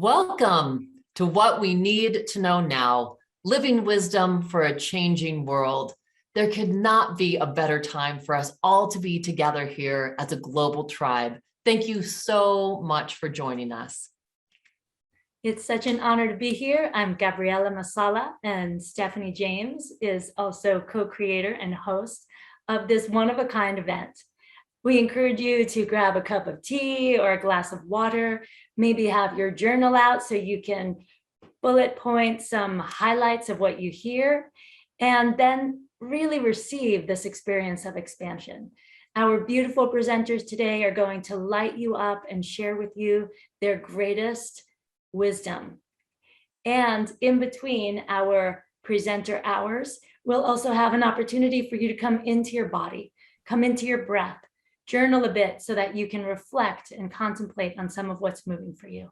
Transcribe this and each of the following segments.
Welcome to What We Need to Know Now, Living Wisdom for a Changing World. There could not be a better time for us all to be together here as a global tribe. Thank you so much for joining us. It's such an honor to be here. I'm Gabriela Masala, and Stephanie James is also co-creator and host of this one-of-a-kind event. We encourage you to grab a cup of tea or a glass of water, maybe have your journal out so you can bullet point some highlights of what you hear, and then really receive this experience of expansion. Our beautiful presenters today are going to light you up and share with you their greatest wisdom. And in between our presenter hours, we'll also have an opportunity for you to come into your body, come into your breath, journal a bit so that you can reflect and contemplate on some of what's moving for you.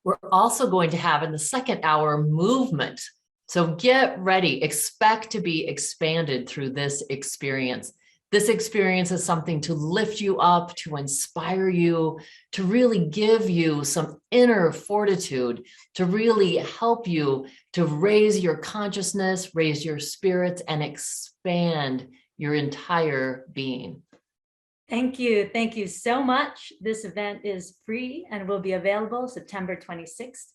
We're also going to have in the second hour movement. So get ready, expect to be expanded through this experience. This experience is something to lift you up, to inspire you, to really give you some inner fortitude, to really help you to raise your consciousness, raise your spirits, and expand your entire being. Thank you. Thank you so much. This event is free and will be available September 26th,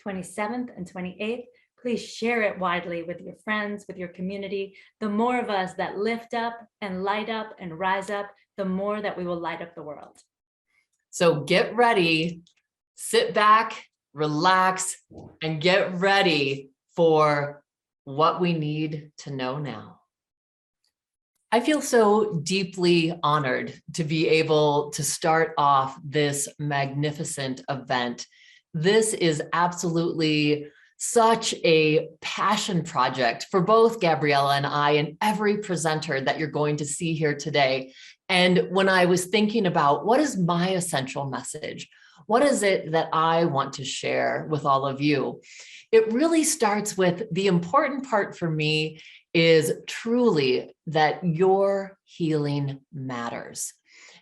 27th, and 28th. Please share it widely with your friends, with your community. The more of us that lift up and light up and rise up, the more that we will light up the world. So get ready, sit back, relax, and get ready for what we need to know now. I feel so deeply honored to be able to start off this magnificent event. This is absolutely such a passion project for both Gabriela and I and every presenter that you're going to see here today. And when I was thinking about what is my essential message, what is it that I want to share with all of you? It really starts with the important part for me is truly that your healing matters.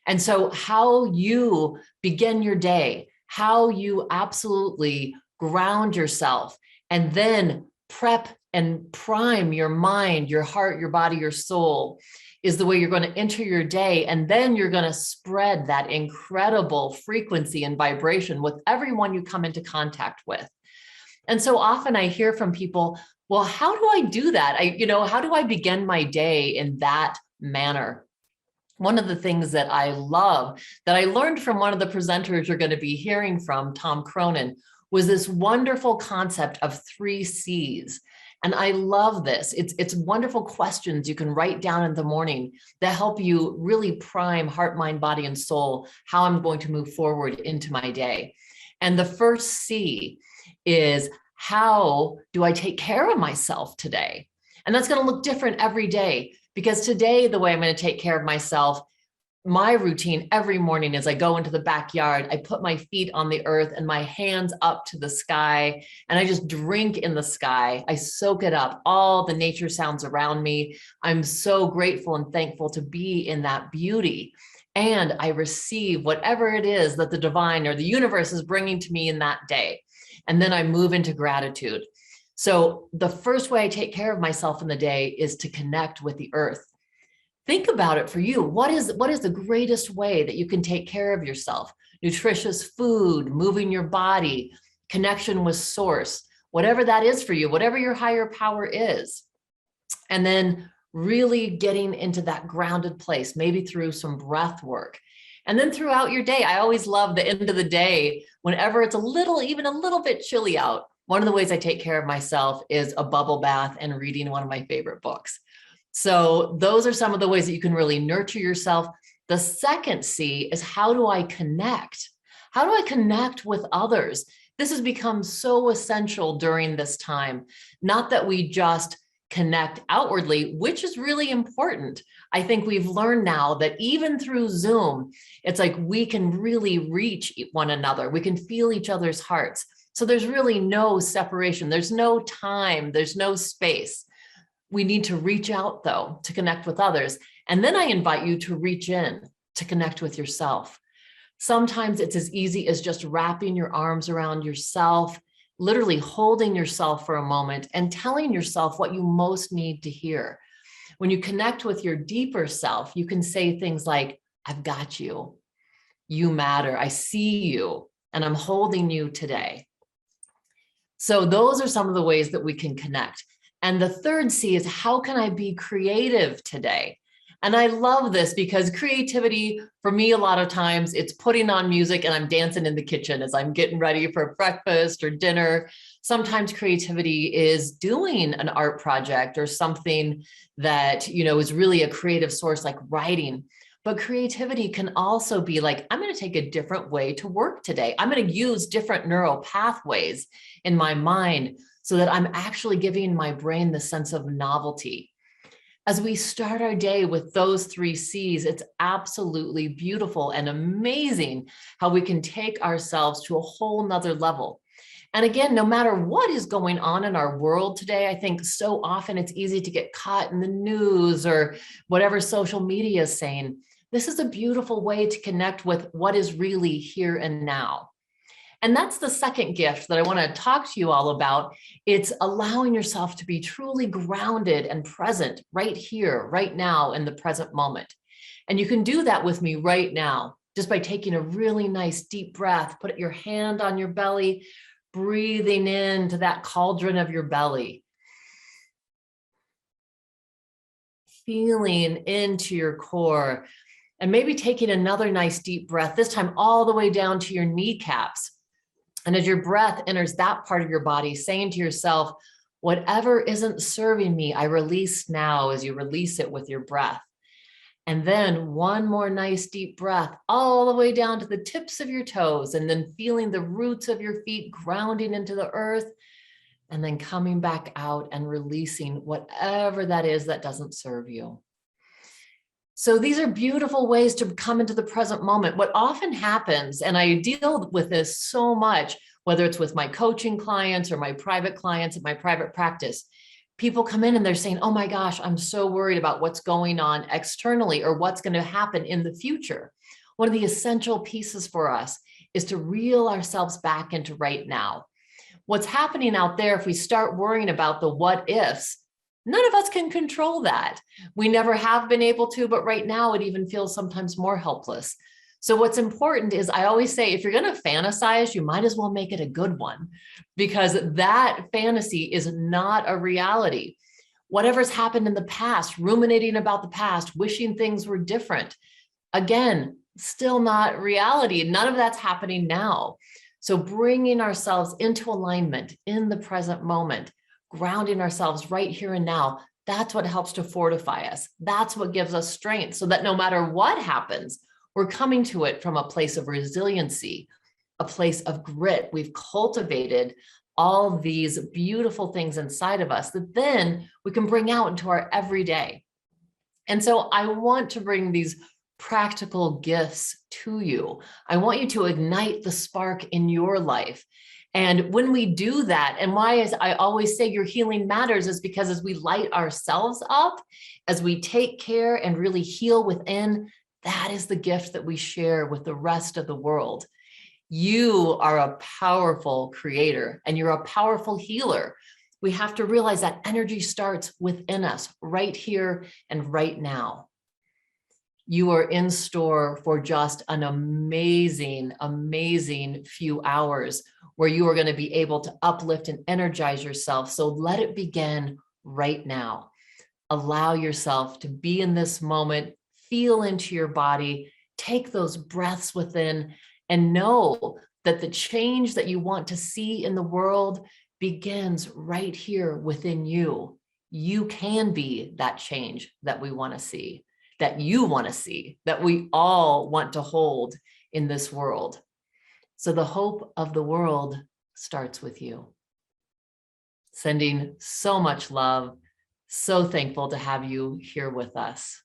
And so how you begin your day, how you absolutely ground yourself, and then prep and prime your mind, your heart, your body, your soul is the way you're going to enter your day. And then you're going to spread that incredible frequency and vibration with everyone you come into contact with. And so often I hear from people, well, how do I do that? How do I begin my day in that manner? One of the things that I love that I learned from one of the presenters you're going to be hearing from, Tom Cronin, was this wonderful concept of 3 C's. And I love this. It's wonderful questions you can write down in the morning that help you really prime heart, mind, body, and soul, how I'm going to move forward into my day. And the first C is, how do I take care of myself today? And that's going to look different every day, because today, the way I'm going to take care of myself, my routine every morning is I go into the backyard, I put my feet on the earth and my hands up to the sky, and I just drink in the sky. I soak it up, all the nature sounds around me. I'm so grateful and thankful to be in that beauty. And I receive whatever it is that the divine or the universe is bringing to me in that day. And then I move into gratitude. So the first way I take care of myself in the day is to connect with the earth. Think about it for you. What is the greatest way that you can take care of yourself? Nutritious food, moving your body, connection with source, whatever that is for you, whatever your higher power is. And then really getting into that grounded place, maybe through some breath work. And then throughout your day, I always love the end of the day, whenever it's even a little bit chilly out. One of the ways I take care of myself is a bubble bath and reading one of my favorite books. So those are some of the ways that you can really nurture yourself. The second C is, how do I connect? How do I connect with others? This has become so essential during this time. Not that we just connect outwardly, which is really important. I think we've learned now that even through Zoom, it's like we can really reach one another. We can feel each other's hearts. So there's really no separation. There's no time. There's no space. We need to reach out, though, to connect with others. And then I invite you to reach in to connect with yourself. Sometimes it's as easy as just wrapping your arms around yourself, literally holding yourself for a moment and telling yourself what you most need to hear. When you connect with your deeper self, you can say things like, I've got you. You matter. I see you, and I'm holding you today. So those are some of the ways that we can connect. And the third C is, how can I be creative today? And I love this because creativity, for me, a lot of times it's putting on music and I'm dancing in the kitchen as I'm getting ready for breakfast or dinner. Sometimes creativity is doing an art project or something that, is really a creative source, like writing. But creativity can also be like, I'm going to take a different way to work today. I'm going to use different neural pathways in my mind so that I'm actually giving my brain the sense of novelty. As we start our day with those 3 C's, it's absolutely beautiful and amazing how we can take ourselves to a whole nother level. And again, no matter what is going on in our world today, I think so often it's easy to get caught in the news or whatever social media is saying. This is a beautiful way to connect with what is really here and now. And that's the second gift that I want to talk to you all about. It's allowing yourself to be truly grounded and present right here, right now, in the present moment. And you can do that with me right now, just by taking a really nice deep breath. Put your hand on your belly, breathing into that cauldron of your belly. Feeling into your core. And maybe taking another nice deep breath, this time all the way down to your kneecaps. And as your breath enters that part of your body, saying to yourself, whatever isn't serving me, I release now, as you release it with your breath. And then one more nice deep breath all the way down to the tips of your toes, and then feeling the roots of your feet grounding into the earth, and then coming back out and releasing whatever that is that doesn't serve you. So these are beautiful ways to come into the present moment. What often happens, and I deal with this so much, whether it's with my coaching clients or my private clients at my private practice, people come in and they're saying, oh my gosh, I'm so worried about what's going on externally or what's going to happen in the future. One of the essential pieces for us is to reel ourselves back into right now. What's happening out there, if we start worrying about the what ifs, none of us can control that. We never have been able to, but right now it even feels sometimes more helpless. So what's important is, I always say, if you're going to fantasize, you might as well make it a good one, because that fantasy is not a reality. Whatever's happened in the past, ruminating about the past, wishing things were different, again, still not reality. None of that's happening now. So bringing ourselves into alignment in the present moment, grounding ourselves right here and now, that's what helps to fortify us. That's what gives us strength, so that no matter what happens, we're coming to it from a place of resiliency, a place of grit. We've cultivated all these beautiful things inside of us that then we can bring out into our everyday. And so I want to bring these practical gifts to you. I want you to ignite the spark in your life. And when we do that, and why is I always say your healing matters, is because as we light ourselves up, as we take care and really heal within, that is the gift that we share with the rest of the world. You are a powerful creator and you're a powerful healer. We have to realize that energy starts within us right here and right now. You are in store for just an amazing, amazing few hours where you are going to be able to uplift and energize yourself. So let it begin right now. Allow yourself to be in this moment, feel into your body, take those breaths within, and know that the change that you want to see in the world begins right here within you. You can be that change that we want to see, that you want to see, that we all want to hold in this world. So the hope of the world starts with you. Sending so much love. So thankful to have you here with us.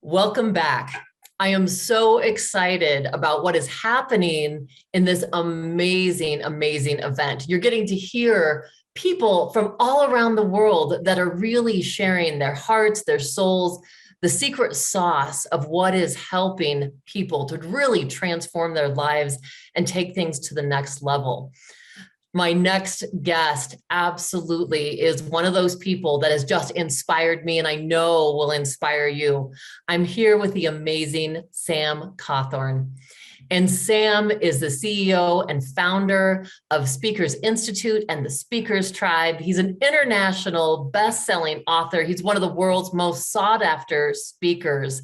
Welcome back. I am so excited about what is happening in this amazing, amazing event. You're getting to hear people from all around the world that are really sharing their hearts, their souls, the secret sauce of what is helping people to really transform their lives and take things to the next level. My next guest absolutely is one of those people that has just inspired me and I know will inspire you. I'm here with the amazing Sam Cawthorn. And Sam is the CEO and founder of Speakers Institute and the Speakers Tribe. He's an international best-selling author. He's one of the world's most sought-after speakers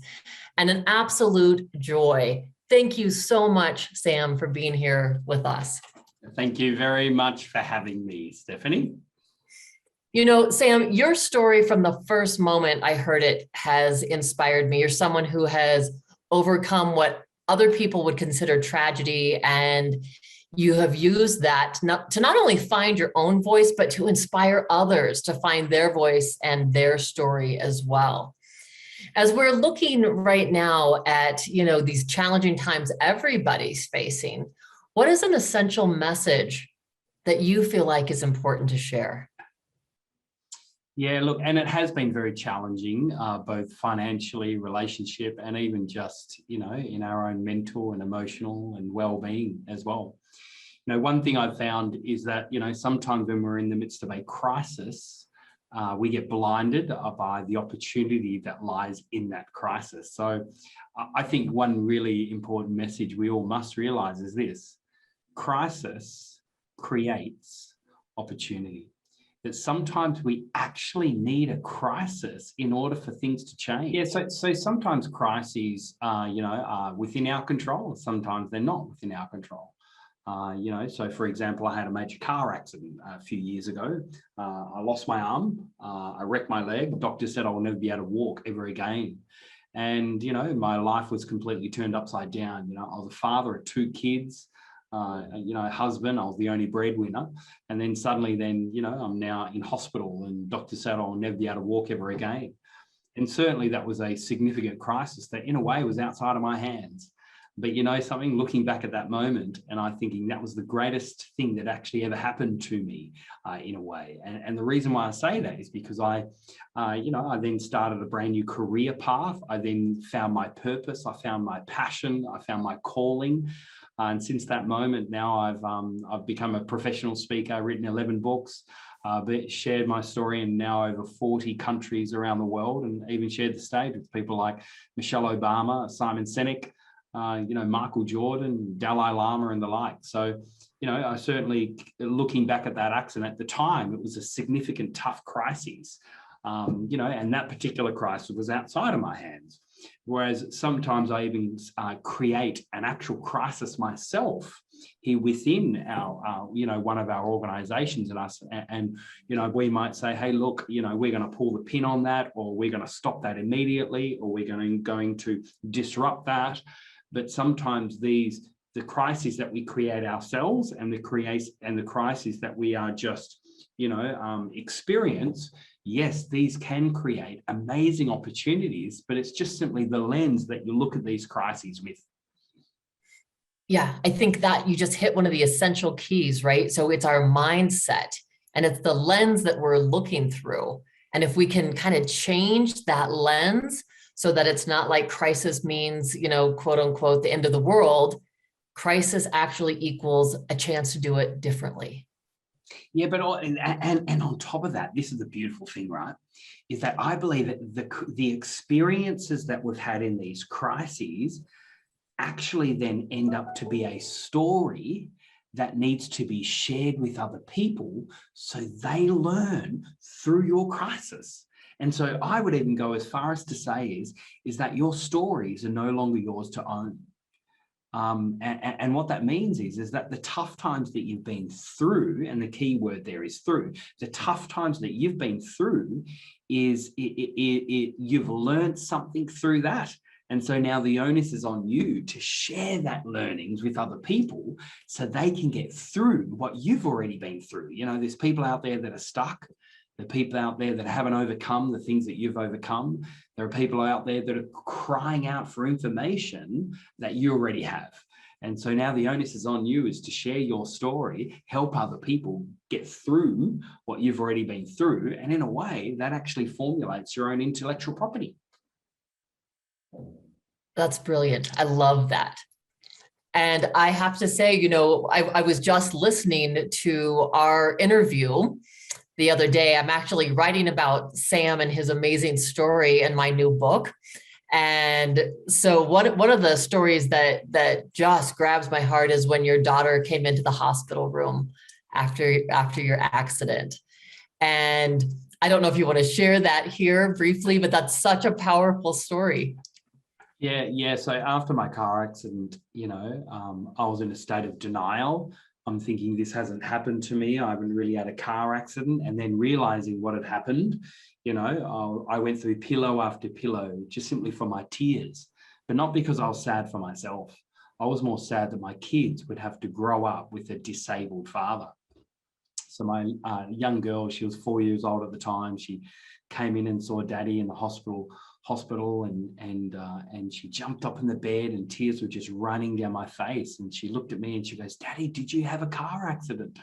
and an absolute joy. Thank you so much, Sam, for being here with us. Thank you very much for having me, Stephanie. You know, Sam, your story from the first moment I heard it has inspired me. You're someone who has overcome what other people would consider tragedy, and you have used that to not only find your own voice, but to inspire others to find their voice and their story as well. As we're looking right now at, these challenging times everybody's facing, what is an essential message that you feel like is important to share? Yeah, look, and it has been very challenging, both financially, relationship, and even just, in our own mental and emotional and well-being as well. One thing I've found is that, sometimes when we're in the midst of a crisis, we get blinded by the opportunity that lies in that crisis. So I think one really important message we all must realize is this: crisis creates opportunity. That sometimes we actually need a crisis in order for things to change. Yeah, so sometimes crises, are within our control. Sometimes they're not within our control. So for example, I had a major car accident a few years ago. I lost my arm. I wrecked my leg. Doctor said I will never be able to walk ever again. And, my life was completely turned upside down. I was a father of 2 kids. Husband, I was the only breadwinner. And then suddenly I'm now in hospital and doctor said I'll never be able to walk ever again. And certainly that was a significant crisis that in a way was outside of my hands. But something, looking back at that moment and I thinking that was the greatest thing that actually ever happened to me in a way. And the reason why I say that is because I then started a brand new career path. I then found my purpose. I found my passion. I found my calling. And since that moment, now I've become a professional speaker, written 11 books, shared my story in now over 40 countries around the world, and even shared the stage with people like Michelle Obama, Simon Sinek, Michael Jordan, Dalai Lama, and the like. So, I certainly, looking back at that accident at the time, it was a significant, tough crisis, and that particular crisis was outside of my hands. Whereas sometimes I even create an actual crisis myself here within our, one of our organizations and we might say, hey, look, we're going to pull the pin on that, or we're going to stop that immediately, or we're going to disrupt that. But sometimes the crises that we create ourselves and the crises that we are just, experience, yes, these can create amazing opportunities, but it's just simply the lens that you look at these crises with. Yeah, I think that you just hit one of the essential keys, right? So it's our mindset and it's the lens that we're looking through. And if we can kind of change that lens so that it's not like crisis means, quote unquote, the end of the world, crisis actually equals a chance to do it differently. Yeah, but and on top of that, this is the beautiful thing, right? Is that I believe that the experiences that we've had in these crises actually then end up to be a story that needs to be shared with other people so they learn through your crisis. And so I would even go as far as to say is that your stories are no longer yours to own. And what that means is that the tough times that you've been through, and the key word there is through, the tough times that you've been through is you've learned something through that. And so now the onus is on you to share that learnings with other people so they can get through what you've already been through. There's people out there that are stuck. There are people out there that haven't overcome the things that you've overcome. There are people out there that are crying out for information that you already have. And so now the onus is on you is to share your story, help other people get through what you've already been through. And in a way, that actually formulates your own intellectual property. That's brilliant. I love that. And I have to say, you know, I was just listening to our interview the other day. I'm actually writing about Sam and his amazing story in my new book. And so one of the stories that just grabs my heart is when your daughter came into the hospital room after your accident. And I don't know if you want to share that here briefly, but that's such a powerful story. Yeah. So after my car accident, you know, I was in a state of denial. I'm thinking this hasn't happened to me. I haven't really had a car accident. And then realizing what had happened, you know, I went through pillow after pillow just simply for my tears, but not because I was sad for myself. I was more sad that my kids would have to grow up with a disabled father. So my young girl, she was 4 years old at the time. She came in and saw Daddy in the hospital, and she jumped up in the bed and tears were just running down my face. And she looked at me and she goes, "Daddy, did you have a car accident?"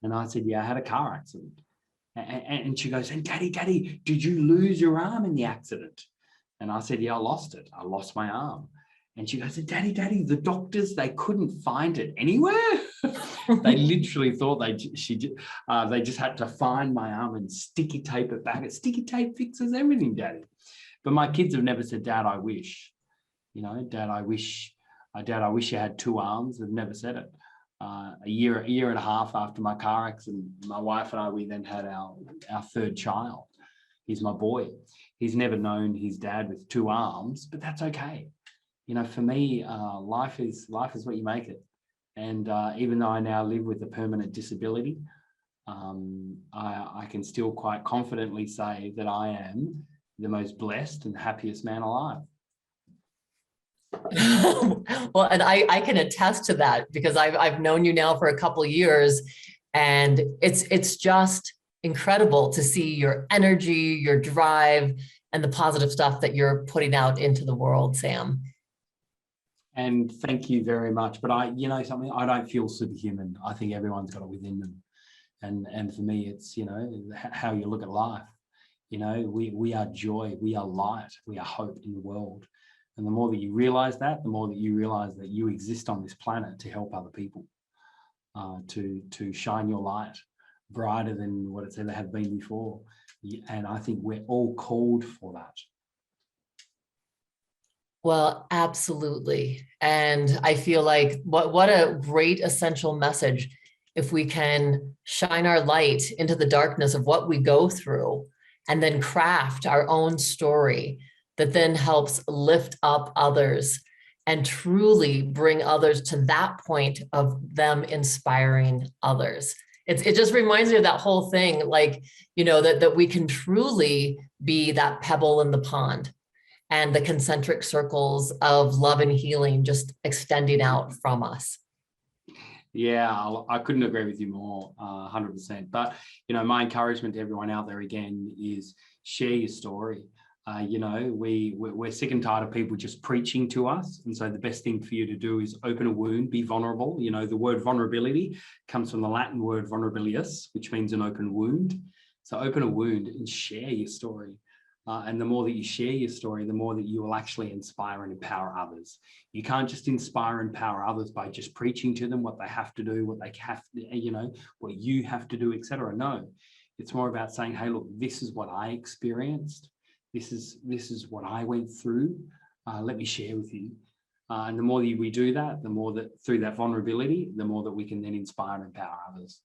And I said, "Yeah, I had a car accident." And she goes, "And Daddy, did you lose your arm in the accident?" And I said, "Yeah, I lost it. I lost my arm." And she goes, "Daddy, the doctors, they couldn't find it anywhere." They literally thought they just had to find my arm and sticky tape it back. Sticky tape fixes everything, Daddy. But my kids have never said, "Dad, I wish." You know, "Dad, I wish you had two arms." They've never said it. A year and a half after my car accident, my wife and I, we then had our third child. He's my boy. He's never known his dad with two arms, but that's okay. You know, for me, life is what you make it. And even though I now live with a permanent disability, I can still quite confidently say that I am the most blessed and happiest man alive. Well, and I can attest to that because I've known you now for a couple of years, and it's just incredible to see your energy, your drive, and the positive stuff that you're putting out into the world, Sam. And thank you very much. But you know something, I don't feel superhuman. I think everyone's got it within them. And for me, it's, you know, how you look at life. You know, we are joy, we are light, we are hope in the world. And the more that you realize that, the more that you realize that you exist on this planet to help other people, to shine your light brighter than what it's ever have been before. And I think we're all called for that. Well, absolutely. And I feel like what a great essential message if we can shine our light into the darkness of what we go through and then craft our own story that then helps lift up others and truly bring others to that point of them inspiring others. It just reminds me of that whole thing, like, you know, that we can truly be that pebble in the pond and the concentric circles of love and healing just extending out from us. Yeah, I couldn't agree with you more, 100%. But, you know, my encouragement to everyone out there again is share your story. You know, we're sick and tired of people just preaching to us. And so the best thing for you to do is open a wound, be vulnerable. You know, the word vulnerability comes from the Latin word vulnerabilius, which means an open wound. So open a wound and share your story. And the more that you share your story, the more that you will actually inspire and empower others. You can't just inspire and empower others by just preaching to them what they have to do, what they have to, you know, what you have to do, etc. No, it's more about saying, hey, look, this is what I experienced. This is what I went through. Let me share with you. And the more that we do that, the more that through that vulnerability, the more that we can then inspire and empower others.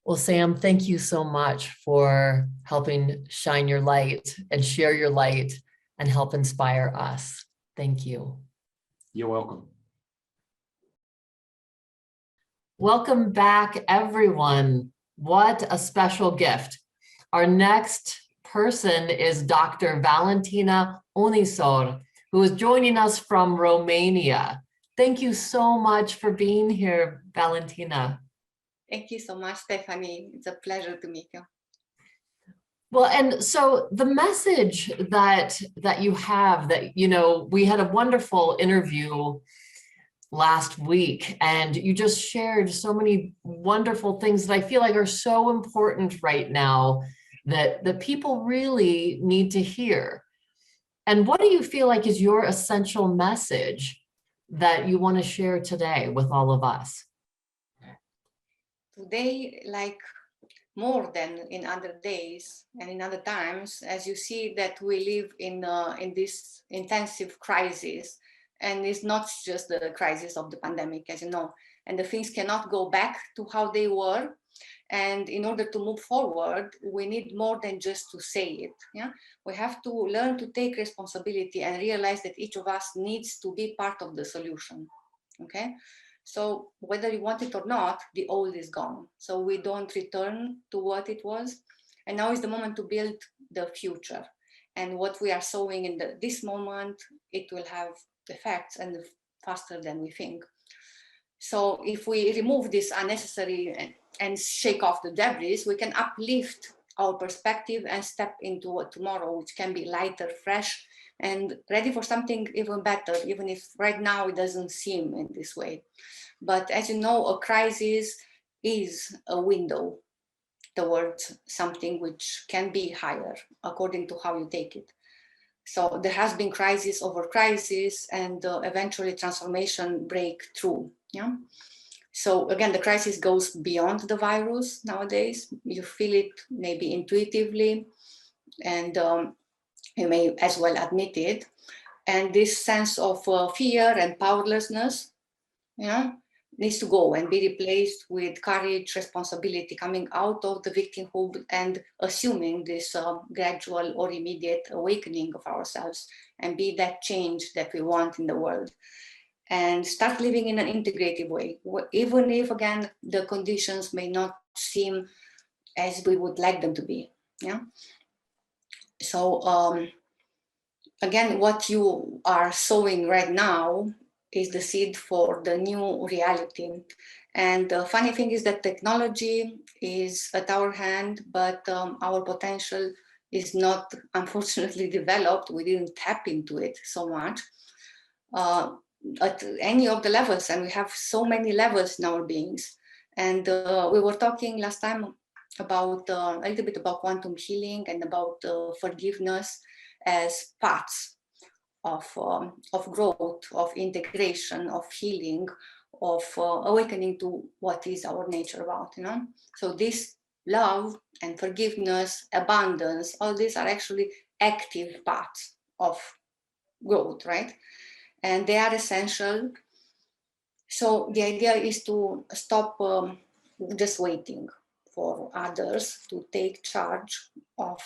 Well, Sam, thank you so much for helping shine your light and share your light and help inspire us. Thank you. You're welcome. Welcome back, everyone. What a special gift. Our next person is Dr. Valentina Onisar, who is joining us from Romania. Thank you so much for being here, Valentina. Thank you so much, Stephanie. It's a pleasure to meet you. Well, and so the message that you have, that, you know, we had a wonderful interview last week, and you just shared so many wonderful things that I feel like are so important right now that people really need to hear. And what do you feel like is your essential message that you want to share today with all of us? Today, like more than in other days and in other times, as you see that we live in this intensive crisis, and it's not just the crisis of the pandemic, as you know, and the things cannot go back to how they were. And in order to move forward, we need more than just to say it. Yeah, we have to learn to take responsibility and realize that each of us needs to be part of the solution. Okay. So whether you want it or not, the old is gone. So we don't return to what it was. And now is the moment to build the future. And what we are sowing in this moment, it will have effects and faster than we think. So if we remove this unnecessary and shake off the debris, we can uplift our perspective and step into a tomorrow, which can be lighter, fresh, and ready for something even better, even if right now it doesn't seem in this way. But as you know, a crisis is a window towards something which can be higher according to how you take it. So there has been crisis over crisis, and eventually transformation break through. Yeah. So again, the crisis goes beyond the virus nowadays. You feel it maybe intuitively, and you may as well admit it. And this sense of fear and powerlessness, needs to go and be replaced with courage, responsibility, coming out of the victimhood and assuming this gradual or immediate awakening of ourselves and be that change that we want in the world. And start living in an integrative way, even if, again, the conditions may not seem as we would like them to be. Yeah. So again, what you are sowing right now is the seed for the new reality. And the funny thing is that technology is at our hand, but our potential is not, unfortunately, developed. We didn't tap into it so much at any of the levels, and we have so many levels in our beings. And we were talking last time about a little bit about quantum healing and about forgiveness as paths of growth, of integration, of healing, of awakening to what is our nature about, So this love and forgiveness, abundance, all these are actually active paths of growth, right? And they are essential. So the idea is to stop just waiting for others to take charge of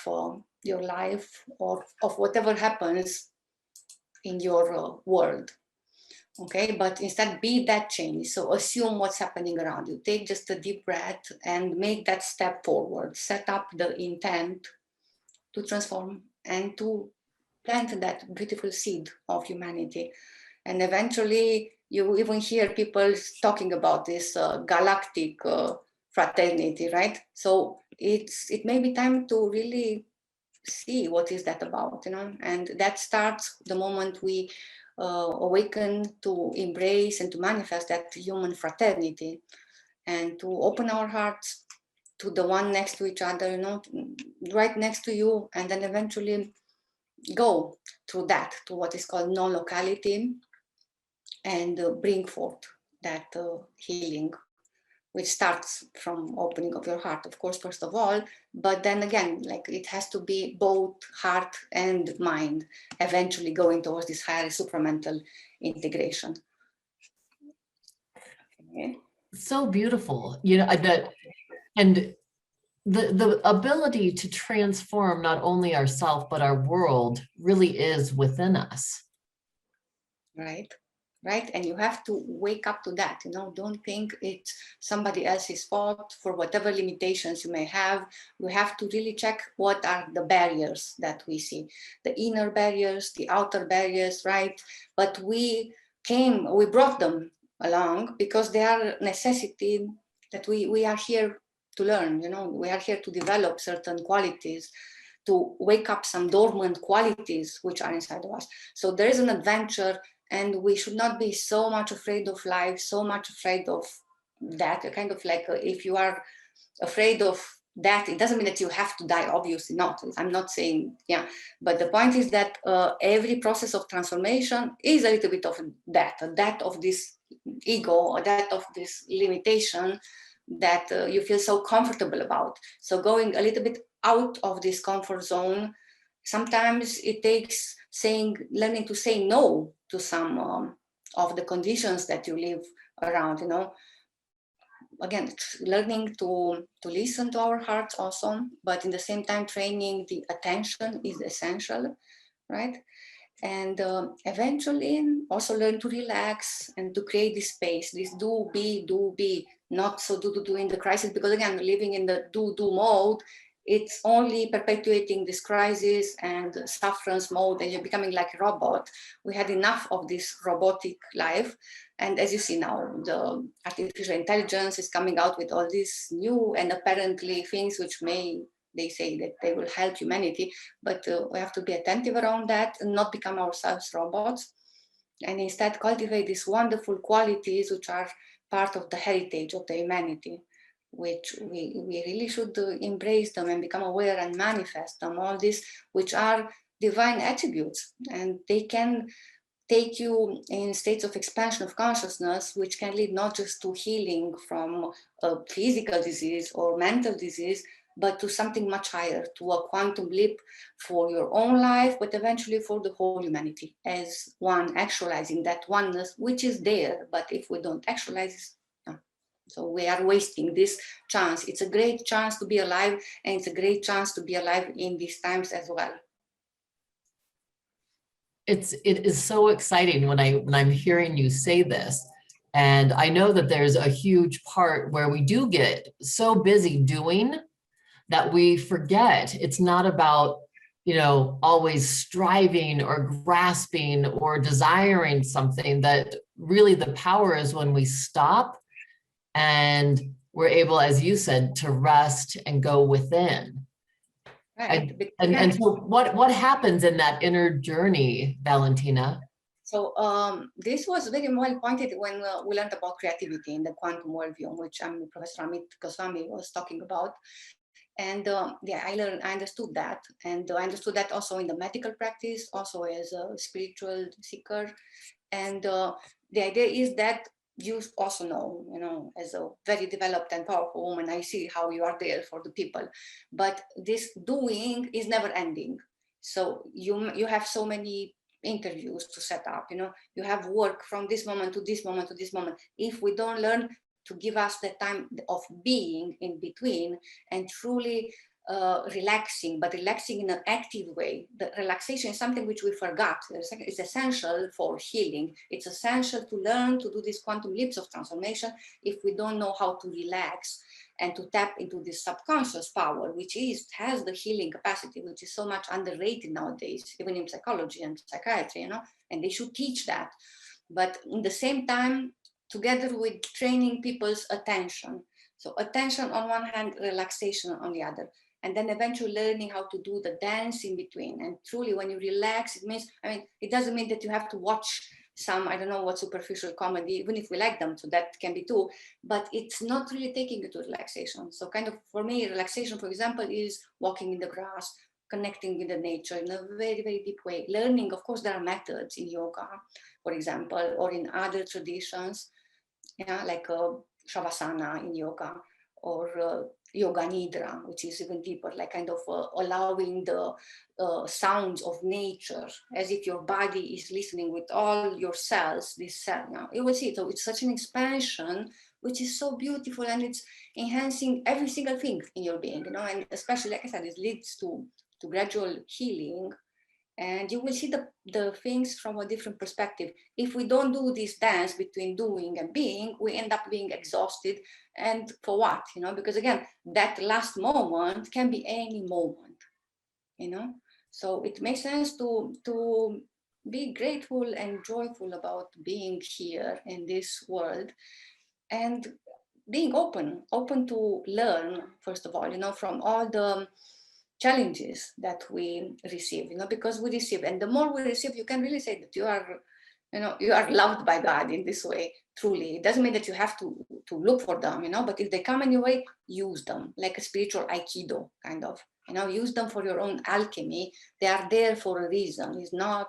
your life or of whatever happens in your world. Okay, but instead be that change. So assume what's happening around you. Take just a deep breath and make that step forward. Set up the intent to transform and to plant that beautiful seed of humanity. And eventually you even hear people talking about this galactic fraternity, right? So it may be time to really see what is that about, and that starts the moment we awaken to embrace and to manifest that human fraternity and to open our hearts to the one next to each other, right next to you, and then eventually go through that to what is called non-locality and bring forth that healing, which starts from opening of your heart, of course, first of all, but then again, like it has to be both heart and mind, eventually going towards this higher supramental integration. Okay. So beautiful, and the ability to transform not only ourselves, but our world really is within us. Right, and you have to wake up to that. Don't think it's somebody else's fault for whatever limitations you may have. You have to really check what are the barriers that we see, the inner barriers, the outer barriers, right? But we brought them along because they are necessity that we are here to learn. We are here to develop certain qualities, to wake up some dormant qualities which are inside of us. So there is an adventure. And we should not be so much afraid of life, so much afraid of that, kind of like if you are afraid of that it doesn't mean that you have to die, obviously not. I'm not saying, yeah, but the point is that every process of transformation is a little bit of that of this ego, or that of this limitation that you feel so comfortable about. So going a little bit out of this comfort zone, sometimes it takes learning to say no to some of the conditions that you live around, you know. Again, learning to listen to our hearts also, but in the same time, training the attention is essential, right? And eventually also learn to relax and to create this space, this do, be, not so do in the crisis, because again, living in the do mode, it's only perpetuating this crisis and sufferance mode, and you're becoming like a robot. We had enough of this robotic life. And as you see now, the artificial intelligence is coming out with all these new and apparently things which they say that they will help humanity, but we have to be attentive around that and not become ourselves robots, and instead cultivate these wonderful qualities which are part of the heritage of the humanity, which we really should embrace them and become aware and manifest them, all these which are divine attributes, and they can take you in states of expansion of consciousness, which can lead not just to healing from a physical disease or mental disease, but to something much higher, to a quantum leap for your own life, but eventually for the whole humanity as one, actualizing that oneness, which is there, but if we don't actualize it, no. So we are wasting this chance. It's a great chance to be alive, and it's a great chance to be alive in these times as well. It is so exciting when I'm hearing you say this. And I know that there's a huge part where we do get so busy doing that we forget it's not about, you know, always striving or grasping or desiring something. That really the power is when we stop and we're able, as you said, to rest and go within. Right. And so what happens in that inner journey, Valentina? So this was very well pointed when we learned about creativity in the quantum worldview, which Professor Amit Goswam was talking about. And yeah, I understood that. And I understood that also in the medical practice, also as a spiritual seeker. And the idea is that you also know, you know, as a very developed and powerful woman, I see how you are there for the people. But this doing is never ending. So you have so many interviews to set up, you know, you have work from this moment to this moment to this moment. If we don't learn to give us the time of being in between and truly relaxing, but relaxing in an active way. The relaxation is something which we forgot. It's essential for healing. It's essential to learn to do these quantum leaps of transformation if we don't know how to relax and to tap into this subconscious power, which has the healing capacity, which is so much underrated nowadays, even in psychology and psychiatry, you know, and they should teach that. But in the same time, together with training people's attention. So attention on one hand, relaxation on the other. And then eventually learning how to do the dance in between. And truly when you relax, it means, I mean, it doesn't mean that you have to watch some, I don't know what, superficial comedy, even if we like them, so that can be too, but it's not really taking you to relaxation. So kind of for me, relaxation, for example, is walking in the grass, connecting with the nature in a very, very deep way. Learning, of course, there are methods in yoga, for example, or in other traditions, yeah, like Shavasana in yoga, or Yoga Nidra, which is even deeper, like kind of allowing the sounds of nature as if your body is listening with all your cells, this cell. Now, you will see, so it's such an expansion, which is so beautiful, and it's enhancing every single thing in your being, you know, and especially, like I said, it leads to gradual healing. And you will see the things from a different perspective. If we don't do this dance between doing and being, we end up being exhausted. And for what? You know, because again, that last moment can be any moment, you know? So it makes sense to be grateful and joyful about being here in this world, and being open to learn, first of all, you know, from all the challenges that we receive, you know, because we receive, and the more we receive, you can really say that you are, you know, you are loved by God in this way, truly. It doesn't mean that you have to look for them, but if they come in your way, use them, like a spiritual Aikido kind of, use them for your own alchemy. They are there for a reason. It's not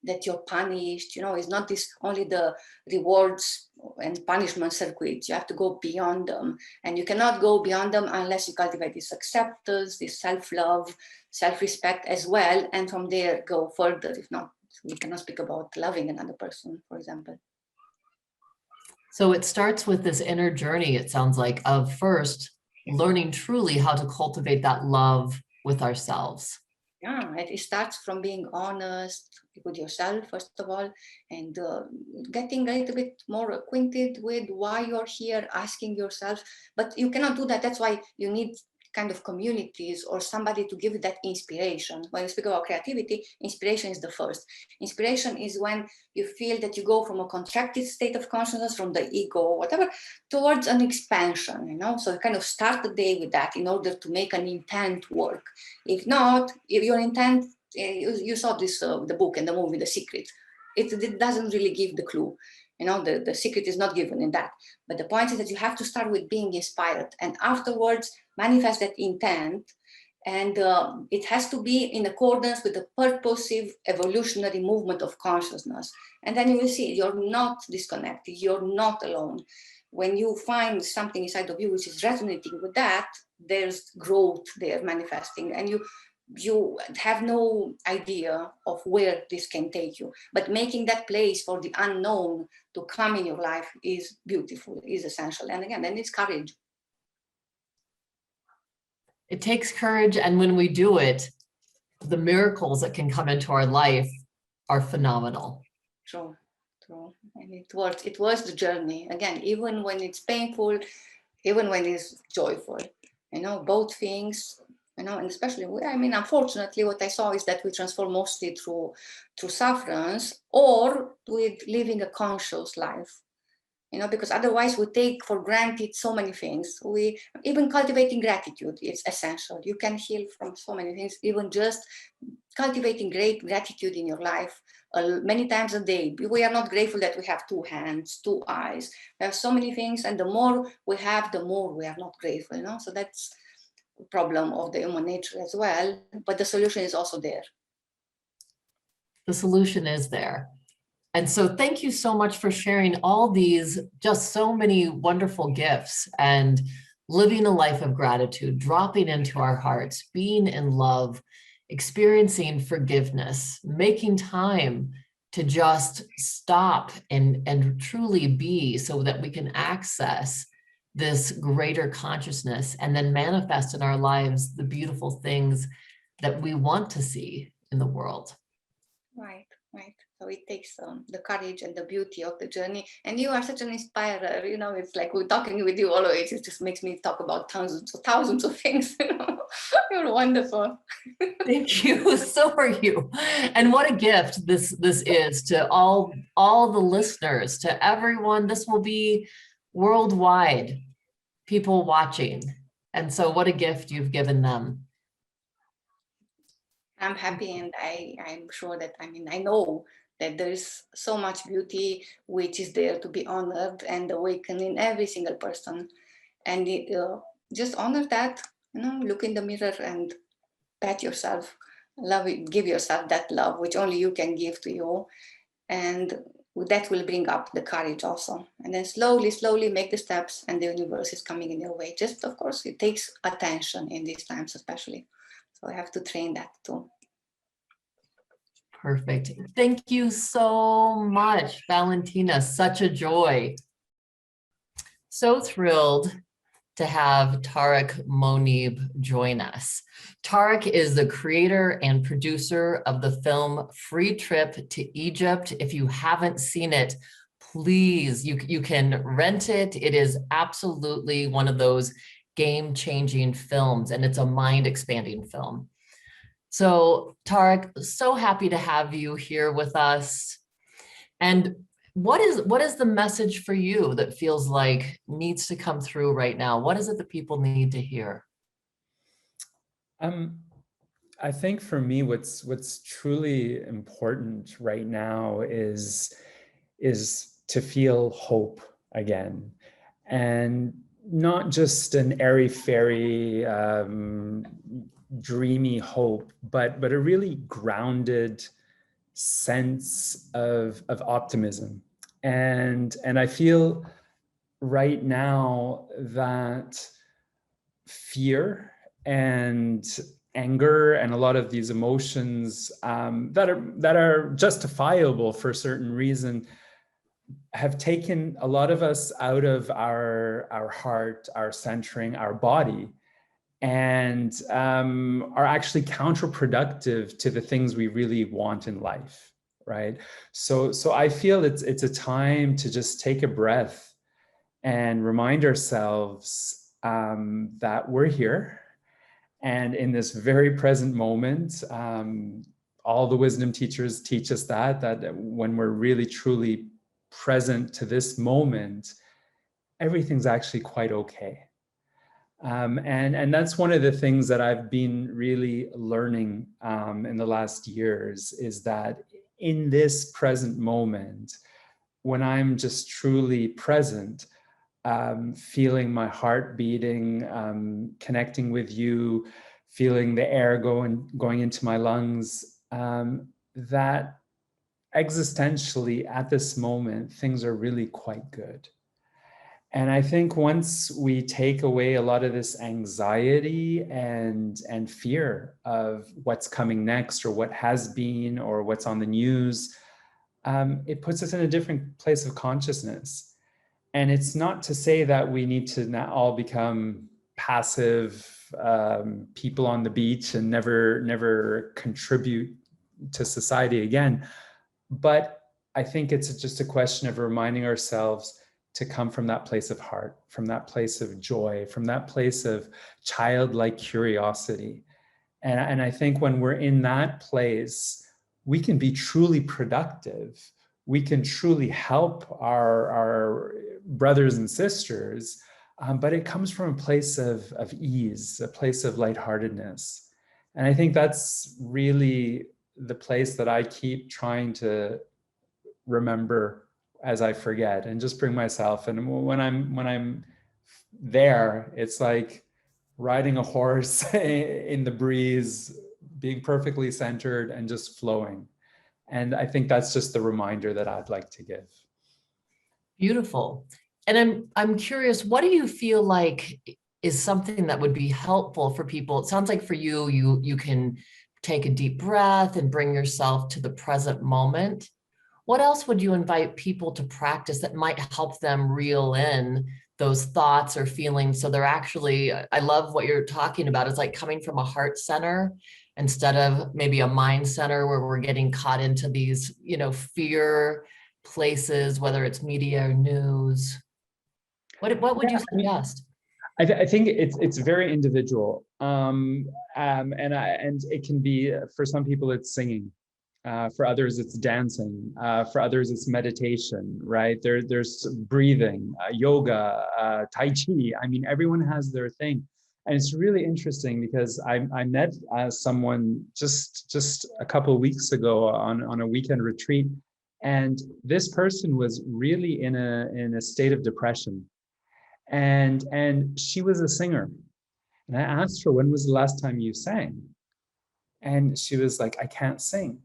that you're punished, it's not this only the rewards and punishment circuits. You have to go beyond them, and you cannot go beyond them unless you cultivate this acceptance, this self-love, self-respect as well, and from there go further. If not, we cannot speak about loving another person, for example. So it starts with this inner journey, it sounds like, of first learning truly how to cultivate that love with ourselves. Yeah, it starts from being honest with yourself, first of all, and getting a little bit more acquainted with why you're here, asking yourself. But you cannot do that. That's why you need kind of communities or somebody to give you that inspiration. When you speak about creativity, inspiration is the first. Inspiration is when you feel that you go from a contracted state of consciousness, from the ego or whatever, towards an expansion, So you kind of start the day with that in order to make an intent work. If not, if your intent, you saw this, the book and the movie, The Secret, it doesn't really give the clue. The secret is not given in that. But the point is that you have to start with being inspired, and afterwards manifest that intent. And it has to be in accordance with the purposive evolutionary movement of consciousness. And then you will see you're not disconnected, you're not alone. When you find something inside of you which is resonating with that, there's growth there manifesting, and you have no idea of where this can take you. But making that place for the unknown to come in your life is beautiful, is essential. And again, then it's courage. It takes courage, and when we do it, the miracles that can come into our life are phenomenal. True. And it was the journey. Again, even when it's painful, even when it's joyful, both things, and especially, unfortunately, what I saw is that we transform mostly through sufferance or with living a conscious life. Because otherwise we take for granted so many things. Even cultivating gratitude is essential. You can heal from so many things, even just cultivating great gratitude in your life many times a day. We are not grateful that we have 2 hands, 2 eyes. We have so many things, and the more we have, the more we are not grateful, So that's a problem of the human nature as well, but the solution is also there. The solution is there. And so thank you so much for sharing all these, just so many wonderful gifts, and living a life of gratitude, dropping into our hearts, being in love, experiencing forgiveness, making time to just stop and truly be, so that we can access this greater consciousness and then manifest in our lives the beautiful things that we want to see in the world. Right. So it takes the courage and the beauty of the journey. And you are such an inspirer, it's like we're talking with you always. It just makes me talk about thousands of things. You're wonderful. Thank you. So are you. And what a gift this is to all the listeners, to everyone. This will be worldwide, people watching. And so what a gift you've given them. I'm happy, and I'm sure that, I know that there is so much beauty which is there to be honored and awakened in every single person. And just honor that, look in the mirror and pat yourself, love it, give yourself that love which only you can give to you. And that will bring up the courage also. And then slowly make the steps, and the universe is coming in your way. Just, of course, it takes attention in these times, especially. So I have to train that too. Perfect. Thank you so much, Valentina. Such a joy. So thrilled to have Tarek Mounib join us. Tarek is the creator and producer of the film Free Trip to Egypt. If you haven't seen it, please, you can rent it. It is absolutely one of those game-changing films, and it's a mind-expanding film. So Tarek, so happy to have you here with us. And what is the message for you that feels like needs to come through right now? What is it that people need to hear? I think for me, what's truly important right now is to feel hope again. And not just an airy-fairy, dreamy hope, but a really grounded sense of optimism. And I feel right now that fear and anger and a lot of these emotions that are justifiable for a certain reason have taken a lot of us out of our heart, our centering, our body, and are actually counterproductive to the things we really want in life, right? So I feel it's a time to just take a breath and remind ourselves that we're here, and in this very present moment, all the wisdom teachers teach us that when we're really truly present to this moment, everything's actually quite okay. And that's one of the things that I've been really learning in the last years, is that in this present moment, when I'm just truly present, feeling my heart beating, connecting with you, feeling the air going into my lungs, that existentially at this moment, things are really quite good. And I think once we take away a lot of this anxiety and fear of what's coming next or what has been or what's on the news, it puts us in a different place of consciousness. And it's not to say that we need to not all become passive people on the beach and never contribute to society again. But I think it's just a question of reminding ourselves to come from that place of heart, from that place of joy, from that place of childlike curiosity. And I think when we're in that place, we can be truly productive. We can truly help our brothers and sisters, but it comes from a place of ease, a place of lightheartedness. And I think that's really the place that I keep trying to remember as I forget, and just bring myself. And when I'm there, it's like riding a horse in the breeze, being perfectly centered and just flowing. And I think that's just the reminder that I'd like to give. Beautiful. And I'm curious, what do you feel like is something that would be helpful for people? It sounds like for you, you can take a deep breath and bring yourself to the present moment. What else would you invite people to practice that might help them reel in those thoughts or feelings? So they're actually, I love what you're talking about. It's like coming from a heart center instead of maybe a mind center where we're getting caught into these, fear places, whether it's media or news. What would you suggest? I think it's very individual. And it can be, for some people, it's singing. For others, it's dancing. For others, it's meditation, right? There's breathing, yoga, Tai Chi. I mean, everyone has their thing. And it's really interesting because I met someone just a couple of weeks ago on a weekend retreat. And this person was really in a state of depression. And she was a singer. And I asked her, when was the last time you sang? And she was like, I can't sing.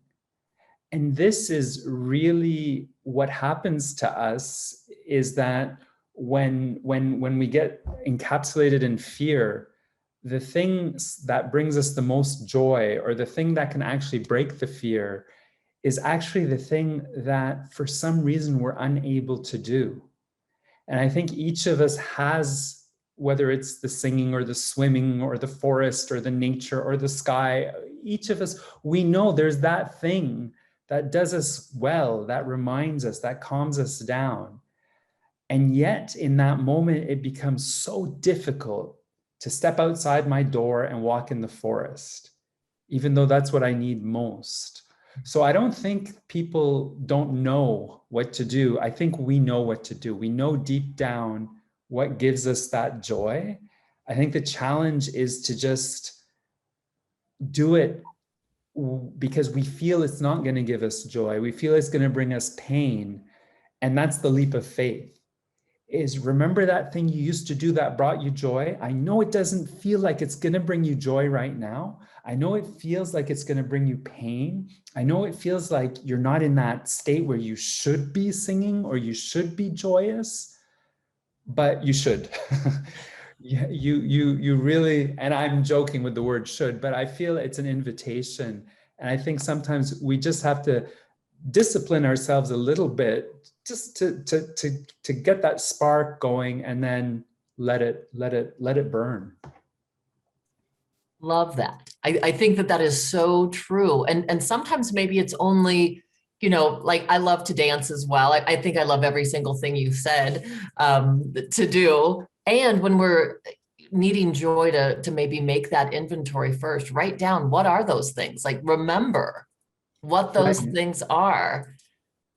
And this is really what happens to us, is that when we get encapsulated in fear, the things that brings us the most joy, or the thing that can actually break the fear, is actually the thing that for some reason we're unable to do. And I think each of us has, whether it's the singing or the swimming or the forest or the nature or the sky, each of us, we know there's that thing that does us well, that reminds us, that calms us down. And yet in that moment, it becomes so difficult to step outside my door and walk in the forest, even though that's what I need most. So I don't think people don't know what to do. I think we know what to do. We know deep down what gives us that joy. I think the challenge is to just do it because we feel it's not going to give us joy. We feel it's going to bring us pain. And that's the leap of faith. is remember that thing you used to do that brought you joy? I know it doesn't feel like it's going to bring you joy right now. I know it feels like it's going to bring you pain. I know it feels like you're not in that state where you should be singing or you should be joyous, but you should. You really, and I'm joking with the word should, but I feel it's an invitation. And I think sometimes we just have to discipline ourselves a little bit just to get that spark going, and then let it burn. Love that. I think that that is so true. And sometimes maybe it's only, you know, like I love to dance as well. I think I love every single thing you said to do. And when we're needing joy to maybe make that inventory first, write down what are those things, like remember what those things are.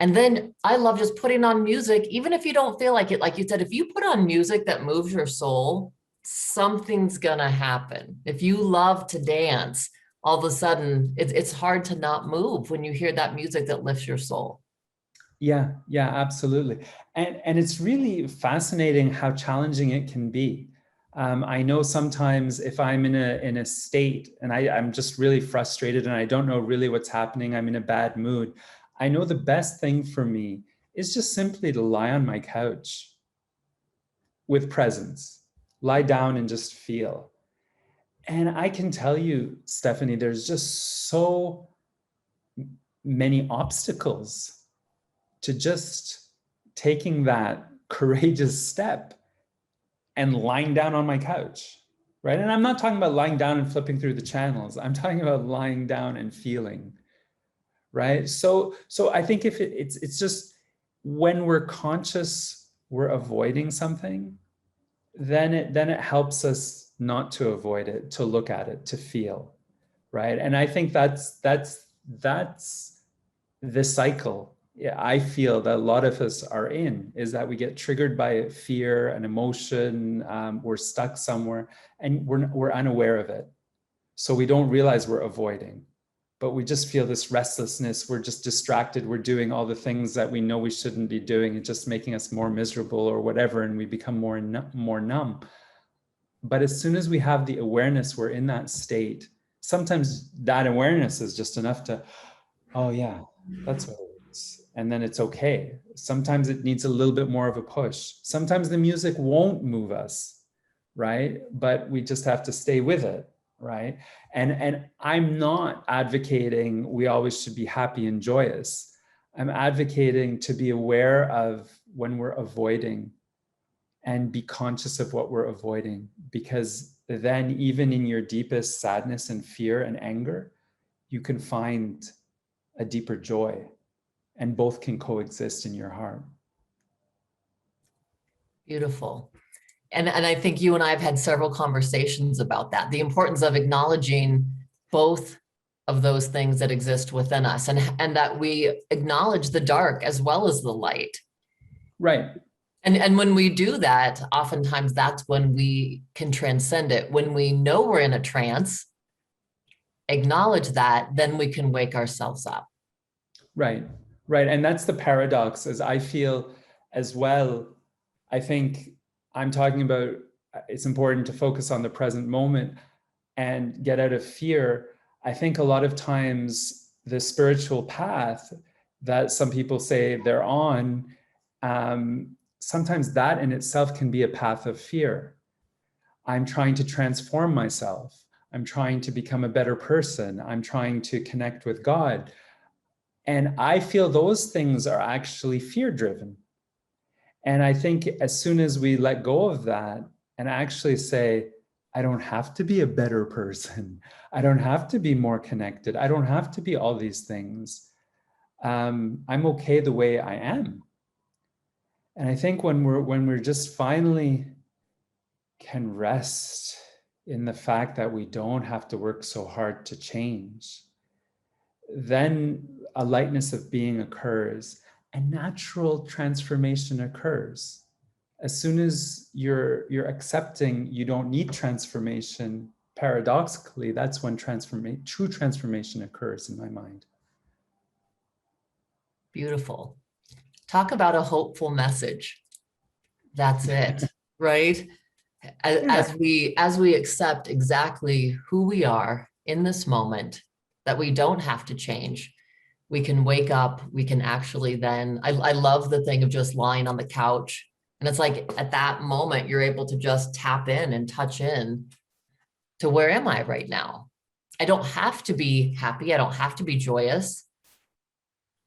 And then I love just putting on music, even if you don't feel like it. Like you said, if you put on music that moves your soul, something's gonna happen. If you love to dance, all of a sudden it's hard to not move when you hear that music that lifts your soul. Yeah, absolutely. And it's really fascinating how challenging it can be. I know sometimes if I'm in a state and I'm just really frustrated and I don't know really what's happening, I'm in a bad mood, I know the best thing for me is just simply to lie on my couch with presence, lie down and just feel. And I can tell you, Stephanie, there's just so many obstacles to just taking that courageous step and lying down on my couch, right? And I'm not talking about lying down and flipping through the channels. I'm talking about lying down and feeling, right? So I think if it's just when we're conscious, we're avoiding something, then it helps us not to avoid it, to look at it, to feel, right? And I think that's the cycle. Yeah, I feel that a lot of us are in, is that we get triggered by fear and emotion. We're stuck somewhere and we're unaware of it. So we don't realize we're avoiding, but we just feel this restlessness. We're just distracted. We're doing all the things that we know we shouldn't be doing and just making us more miserable or whatever. And we become more numb. But as soon as we have the awareness, we're in that state. Sometimes that awareness is just enough to, oh yeah, that's what it is. And then it's okay. Sometimes it needs a little bit more of a push. Sometimes the music won't move us, right? But we just have to stay with it, right? And I'm not advocating we always should be happy and joyous. I'm advocating to be aware of when we're avoiding and be conscious of what we're avoiding, because then even in your deepest sadness and fear and anger, you can find a deeper joy, and both can coexist in your heart. Beautiful. And I think you and I have had several conversations about that, the importance of acknowledging both of those things that exist within us, and that we acknowledge the dark as well as the light. Right. And when we do that, oftentimes that's when we can transcend it. When we know we're in a trance, acknowledge that, then we can wake ourselves up. Right. And that's the paradox, as I feel as well. I think I'm talking about, it's important to focus on the present moment and get out of fear. I think a lot of times the spiritual path that some people say they're on, sometimes that in itself can be a path of fear. I'm trying to transform myself. I'm trying to become a better person. I'm trying to connect with God. And I feel those things are actually fear-driven. And I think as soon as we let go of that and actually say, I don't have to be a better person. I don't have to be more connected. I don't have to be all these things. I'm okay the way I am. And I think when we're just finally can rest in the fact that we don't have to work so hard to change, then a lightness of being occurs, and natural transformation occurs. As soon as you're accepting you don't need transformation, paradoxically, that's when true transformation occurs in my mind. Beautiful. Talk about a hopeful message. that's it, right? As we accept exactly who we are in this moment, that we don't have to change, we can wake up, we can actually then, I love the thing of just lying on the couch. And it's like at that moment, you're able to just tap in and touch in to where am I right now? I don't have to be happy. I don't have to be joyous.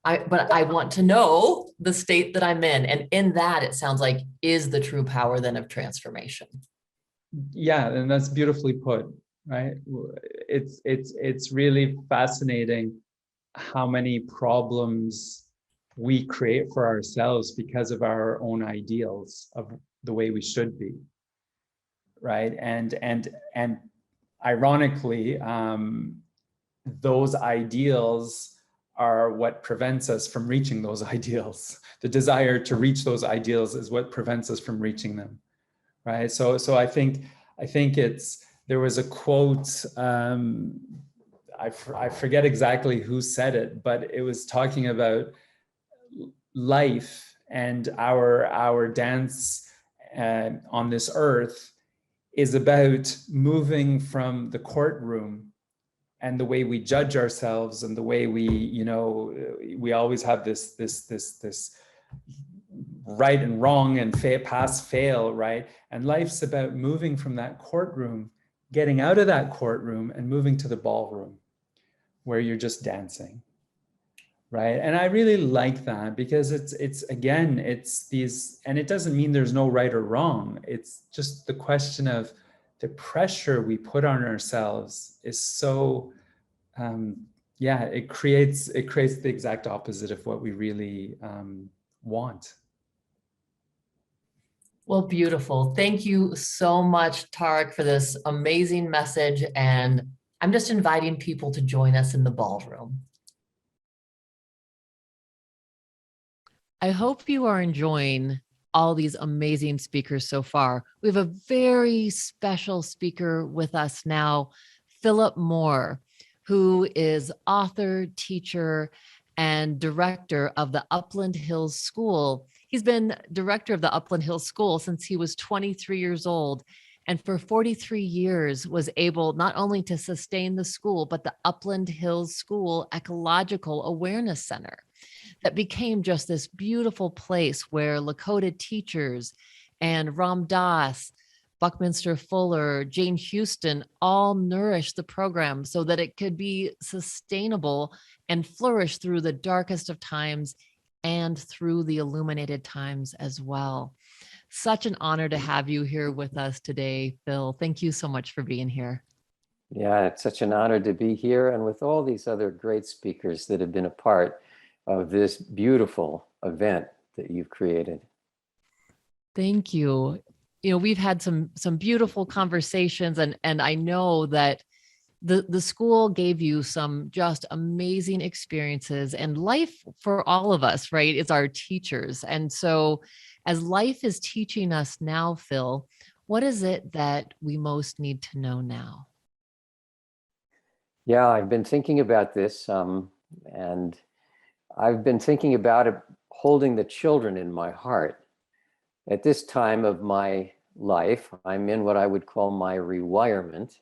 But I want to know the state that I'm in. And in that, it sounds like is the true power then of transformation. Yeah, and that's beautifully put, right? It's really fascinating how many problems we create for ourselves because of our own ideals of the way we should be, right? And ironically, those ideals are what prevents us from reaching those ideals. The desire to reach those ideals is what prevents us from reaching them, right? So I think there was a quote, I forget exactly who said it, but it was talking about life and our dance on this earth is about moving from the courtroom and the way we judge ourselves and the way we always have this right and wrong and pass fail, right? And life's about moving from that courtroom, getting out of that courtroom and moving to the ballroom where you're just dancing, right? And I really like that because it's these, and it doesn't mean there's no right or wrong. It's just the question of the pressure we put on ourselves is so, it creates the exact opposite of what we really want. Well, beautiful. Thank you so much, Tarek, for this amazing message. And I'm just inviting people to join us in the ballroom. I hope you are enjoying all these amazing speakers so far. We have a very special speaker with us now, Phillip Moore, who is author, teacher, and director of the Upland Hills School. He's been director of the Upland Hills School since he was 23 years old, and for 43 years was able not only to sustain the school, but the Upland Hills School Ecological Awareness Center that became just this beautiful place where Lakota teachers and Ram Dass, Buckminster Fuller, Jane Houston all nourished the program so that it could be sustainable and flourish through the darkest of times and through the illuminated times as well. Such an honor to have you here with us today, Phil. Thank you so much for being here. Yeah, it's such an honor to be here and with all these other great speakers that have been a part of this beautiful event that you've created. Thank you. You know, we've had some beautiful conversations, and I know that the school gave you some just amazing experiences, and life for all of us, right, is our teachers. And so as life is teaching us now, Phil, what is it that we most need to know now? Yeah, I've been thinking about this, and I've been thinking about it, holding the children in my heart. At this time of my life, I'm in what I would call my rewirement.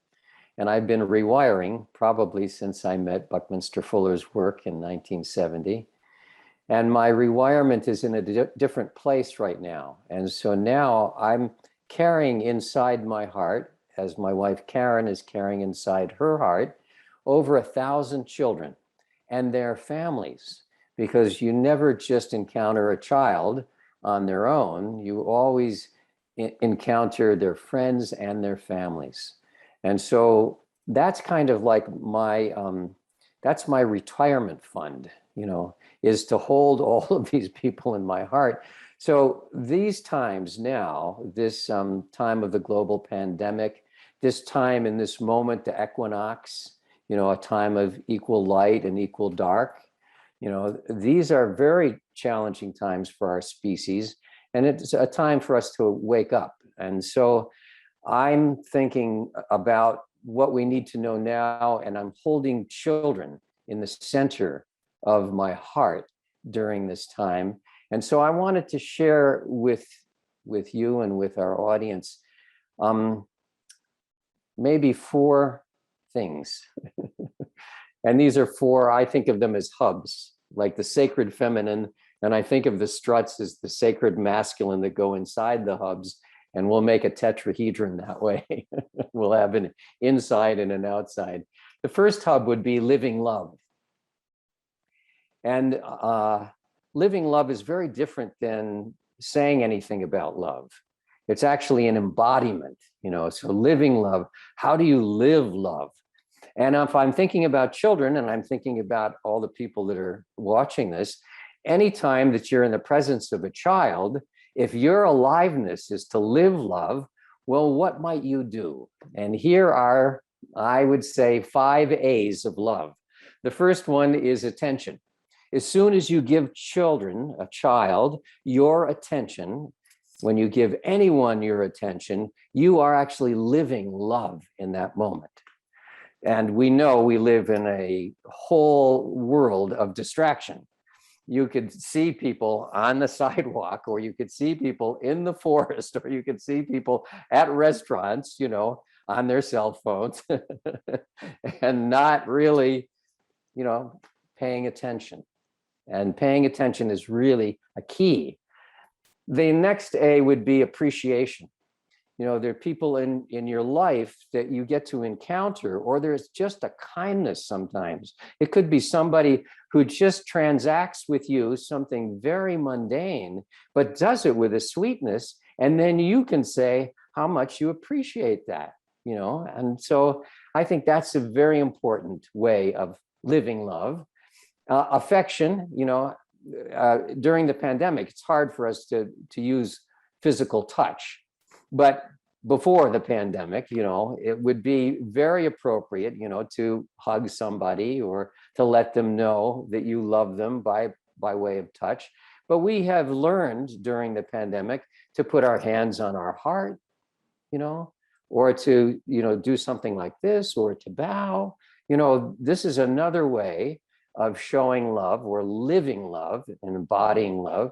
And I've been rewiring probably since I met Buckminster Fuller's work in 1970. And my rewirement is in a different place right now. And so now I'm carrying inside my heart, as my wife Karen is carrying inside her heart, over 1,000 children and their families. Because you never just encounter a child on their own, you always encounter their friends and their families. And so that's kind of like that's my retirement fund, is to hold all of these people in my heart. So these times now, this time of the global pandemic, this time in this moment, the equinox, a time of equal light and equal dark, these are very challenging times for our species, and it's a time for us to wake up. And so I'm thinking about what we need to know now, and I'm holding children in the center of my heart during this time. And so I wanted to share with with you and with our audience maybe 4 things. And these are 4, I think of them as hubs, like the sacred feminine. And I think of the struts as the sacred masculine that go inside the hubs. And we'll make a tetrahedron that way. We'll have an inside and an outside. The first hub would be living love. And living love is very different than saying anything about love. It's actually an embodiment, so living love. How do you live love? And if I'm thinking about children, and I'm thinking about all the people that are watching this, anytime that you're in the presence of a child, if your aliveness is to live love, well, what might you do? And here are, I would say, 5 A's of love. The first one is attention. As soon as you give a child, your attention, when you give anyone your attention, you are actually living love in that moment. And we know we live in a whole world of distraction. You could see people on the sidewalk, or you could see people in the forest, or you could see people at restaurants, on their cell phones and not really, paying attention. And paying attention is really a key. The next A would be appreciation. There are people in your life that you get to encounter, or there's just a kindness sometimes. It could be somebody who just transacts with you something very mundane, but does it with a sweetness. And then you can say how much you appreciate that, And so I think that's a very important way of living love. Affection, during the pandemic, it's hard for us to use physical touch. But before the pandemic, it would be very appropriate, to hug somebody or to let them know that you love them by way of touch. But we have learned during the pandemic to put our hands on our heart, or to, do something like this, or to bow. This is another way of showing love or living love and embodying love.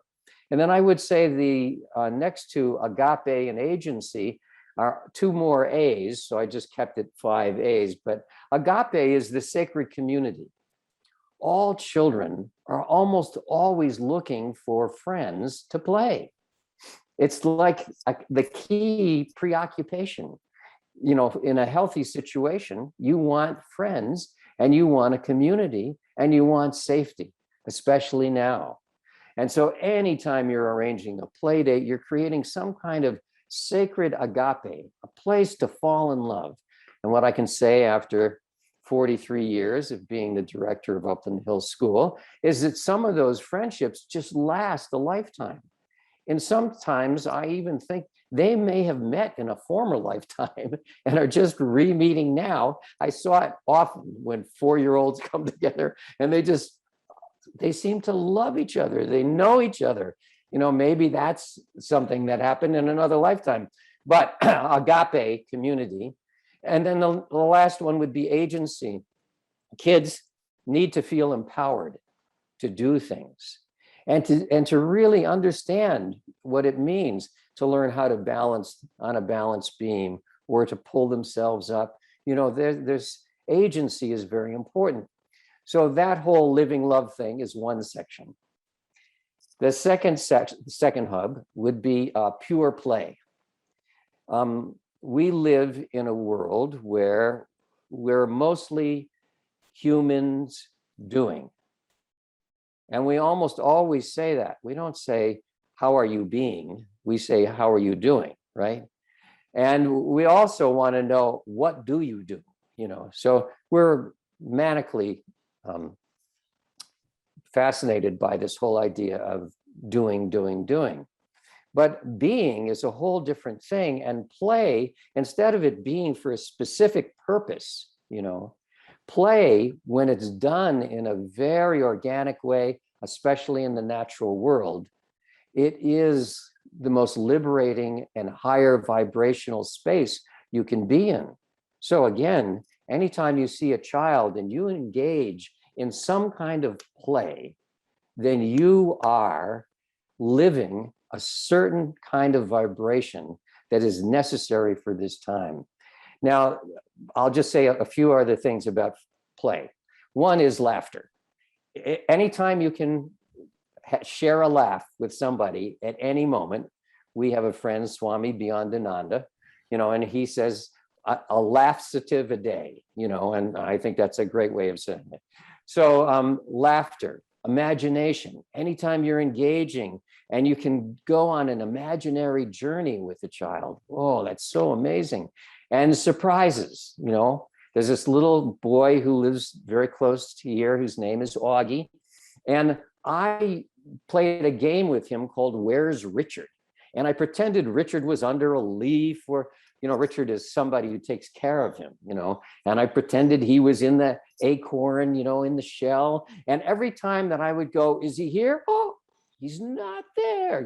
And then I would say the next to agape and agency are 2 more A's. So I just kept it 5 A's, but agape is the sacred community. All children are almost always looking for friends to play. It's like the key preoccupation. In a healthy situation, you want friends and you want a community and you want safety, especially now. And so anytime you're arranging a play date, you're creating some kind of sacred agape, a place to fall in love. And what I can say after 43 years of being the director of Upland Hills School is that some of those friendships just last a lifetime. And sometimes I even think they may have met in a former lifetime and are just re-meeting now. I saw it often when 4-year-olds come together and they seem to love each other. They know each other. Maybe that's something that happened in another lifetime. But agape, community. And then the last one would be agency. Kids need to feel empowered to do things and to really understand what it means to learn how to balance on a balanced beam or to pull themselves up. There's agency is very important. So that whole living love thing is one section. The second hub would be pure play. We live in a world where we're mostly humans doing. And we almost always say that. We don't say, how are you being? We say, how are you doing, right? And we also want to know, what do you do? So we're manically fascinated by this whole idea of doing. But being is a whole different thing. And play, instead of it being for a specific purpose, play, when it's done in a very organic way, especially in the natural world, it is the most liberating and higher vibrational space you can be in. So again, anytime you see a child and you engage in some kind of play, then you are living a certain kind of vibration that is necessary for this time. Now, I'll just say a few other things about play. One is laughter. Anytime you can share a laugh with somebody at any moment. We have a friend, Swami Beyondananda, and he says, a laughative a day, and I think that's a great way of saying it. So laughter, imagination, anytime you're engaging and you can go on an imaginary journey with a child. Oh, that's so amazing. And surprises, there's this little boy who lives very close to here whose name is Augie. And I played a game with him called Where's Richard? And I pretended Richard was under a leaf, or, Richard is somebody who takes care of him, and I pretended he was in the acorn, in the shell. And every time that I would go, is he here? Oh, he's not there,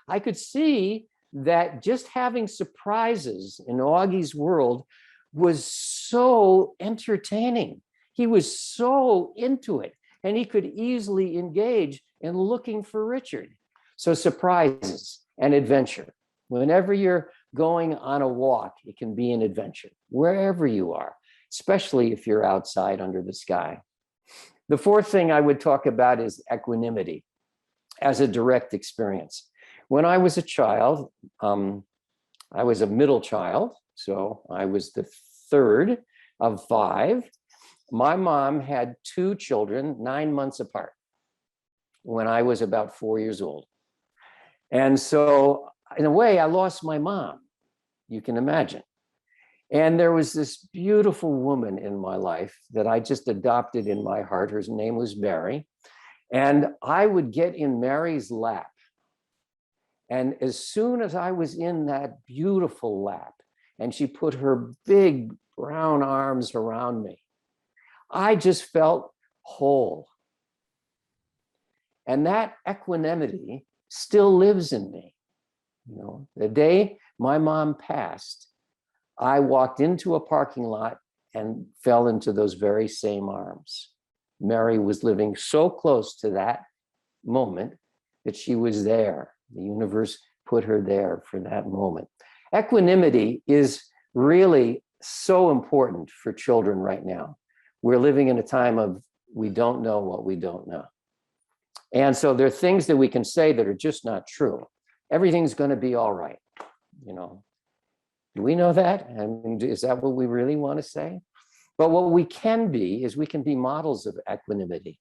I could see that just having surprises in Augie's world was so entertaining. He was so into it, and he could easily engage in looking for Richard. So surprises and adventure. Whenever you're going on a walk, it can be an adventure, wherever you are, especially if you're outside under the sky. The fourth thing I would talk about is equanimity as a direct experience. When I was a child, I was a middle child, so I was the third of 5. My mom had 2 children 9 months apart when I was about 4 years old. And so in a way, I lost my mom, you can imagine. And there was this beautiful woman in my life that I just adopted in my heart. Her name was Mary. And I would get in Mary's lap. And as soon as I was in that beautiful lap, and she put her big brown arms around me, I just felt whole. And that equanimity still lives in me. The day my mom passed, I walked into a parking lot and fell into those very same arms. Mary was living so close to that moment that she was there. The universe put her there for that moment. Equanimity is really so important for children right now. We're living in a time of we don't know what we don't know. And so there are things that we can say that are just not true. Everything's going to be all right. Do we know that? I mean, is that what we really want to say? But what we can be is we can be models of equanimity.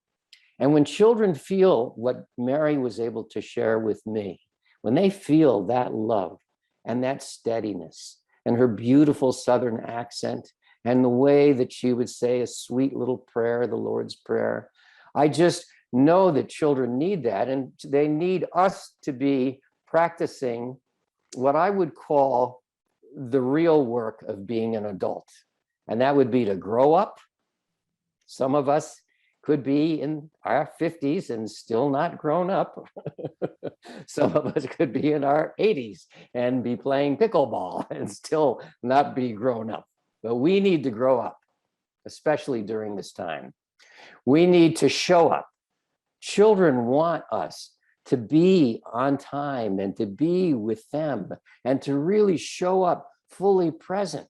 And when children feel what Mary was able to share with me, when they feel that love and that steadiness and her beautiful Southern accent and the way that she would say a sweet little prayer, the Lord's Prayer, I just know that children need that, and they need us to be practicing what I would call the real work of being an adult. And that would be to grow up. Some of us could be in our 50s and still not grown up. Some of us could be in our 80s and be playing pickleball and still not be grown up. But we need to grow up, especially during this time. We need to show up. Children want us to be on time and to be with them and to really show up fully present,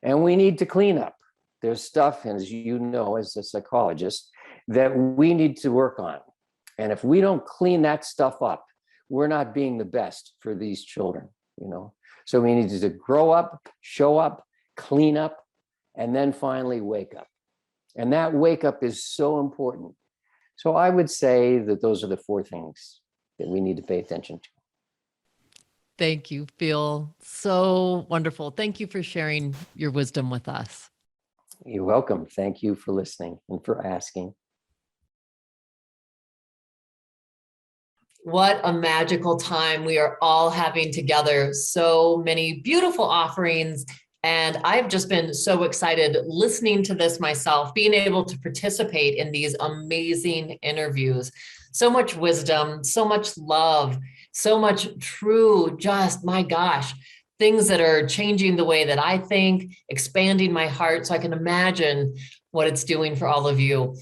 And we need to clean up. There's stuff, as you know, as a psychologist, that we need to work on. And if we don't clean that stuff up, we're not being the best for these children, So we need to grow up, show up, clean up, and then finally wake up. And that wake up is so important. So I would say that those are the 4 things that we need to pay attention to. Thank you, Phil. So wonderful. Thank you for sharing your wisdom with us. You're welcome. Thank you for listening and for asking. What a magical time we are all having together. So many beautiful offerings. And I've just been so excited listening to this myself, being able to participate in these amazing interviews. So much wisdom, so much love, so much true, just my gosh, things that are changing the way that I think, expanding my heart so I can imagine what it's doing for all of you.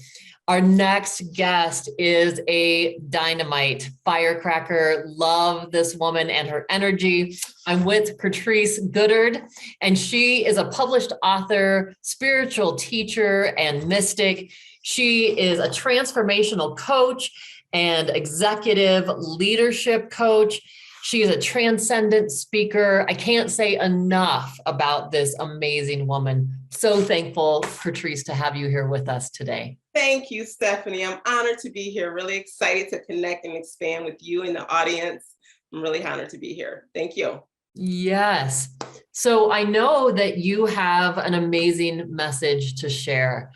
Our next guest is a dynamite firecracker. Love this woman and her energy. I'm with Curtrice Goodard, and she is a published author, spiritual teacher, and mystic. She is a transformational coach and executive leadership coach. She is a transcendent speaker. I can't say enough about this amazing woman. So thankful, Curtrice, to have you here with us today. Thank you, Stephanie. I'm honored to be here. Really excited to connect and expand with you and the audience. I'm really honored to be here. Thank you. Yes. So I know that you have an amazing message to share.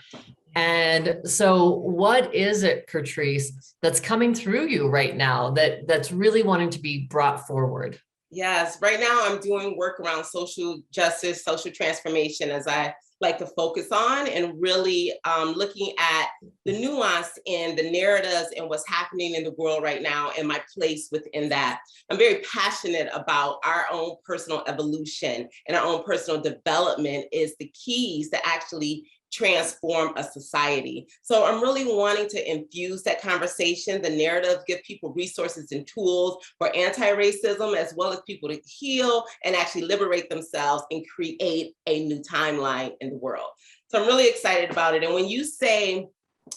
And so what is it, Curtrice, that's coming through you right now that's really wanting to be brought forward? Yes, right now I'm doing work around social justice, social transformation, as I like to focus on, and really looking at the nuance and the narratives and what's happening in the world right now and my place within that. I'm very passionate about our own personal evolution, and our own personal development is the keys to actually transform a society. So I'm really wanting to infuse that conversation, the narrative, give people resources and tools for anti-racism, as well as people to heal and actually liberate themselves and create a new timeline in the world. So I'm really excited about it. And when you say,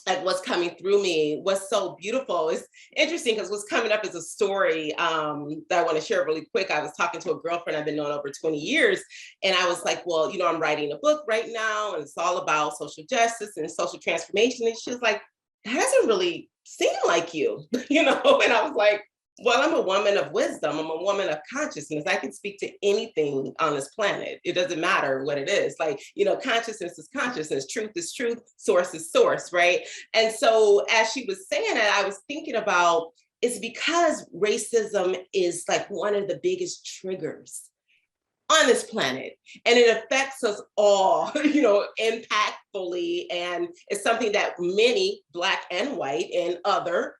like, what's coming through me, what's so beautiful, it's interesting because what's coming up is a story that I want to share really quick. I was talking to a girlfriend I've been knowing over 20 years, and I was like, well, you know, I'm writing a book right now, and it's all about social justice and social transformation. And she was like, that doesn't really seem like you, you know? And I was like, well, I'm a woman of wisdom. I'm a woman of consciousness. I can speak to anything on this planet. It doesn't matter what it is. Like, you know, consciousness is consciousness. Truth is truth. Source is source, right? And so as she was saying that, I was thinking about, it's because racism is like one of the biggest triggers on this planet. And it affects us all, you know, impactfully. And it's something that many, Black and white and other,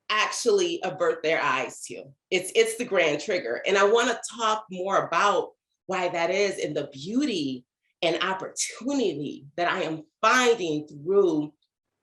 actually avert their eyes to. It's the grand trigger. And I want to talk more about why that is, and the beauty and opportunity that I am finding through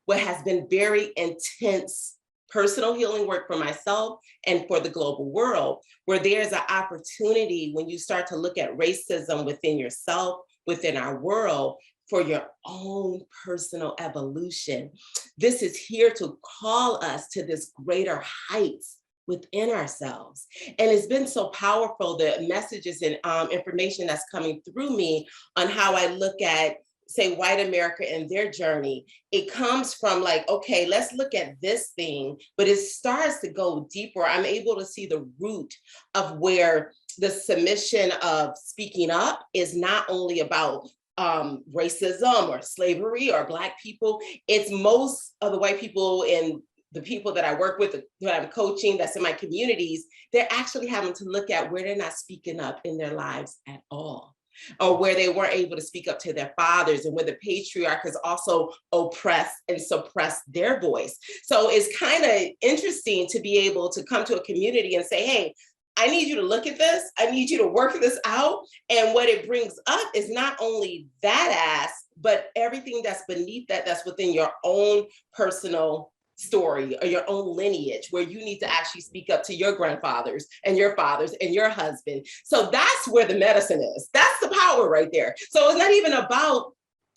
what has been very intense personal healing work for myself and for the global world, where there's an opportunity when you start to look at racism within yourself, within our world, for your own personal evolution. This is here to call us to this greater heights within ourselves. And it's been so powerful, the messages and information that's coming through me on how I look at, say, white America and their journey. It comes from like, okay, let's look at this thing, but it starts to go deeper. I'm able to see the root of where the submission of speaking up is not only about racism or slavery or Black people. It's most of the white people and the people that I work with, that I'm coaching, that's in my communities, they're actually having to look at where they're not speaking up in their lives at all, or where they weren't able to speak up to their fathers, and where the patriarch has also oppressed and suppressed their voice. So it's kind of interesting to be able to come to a community and say, hey, I need you to look at this. I need you to work this out. And what it brings up is not only that ask, but everything that's beneath that, that's within your own personal story or your own lineage, where you need to actually speak up to your grandfathers and your fathers and your husband. So that's where the medicine is. That's the power right there. So it's not even about,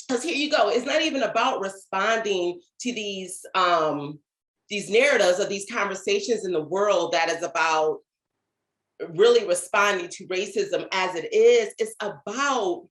because here you go, it's not even about responding to these narratives or these conversations in the world that is about really responding to racism as it is. It's about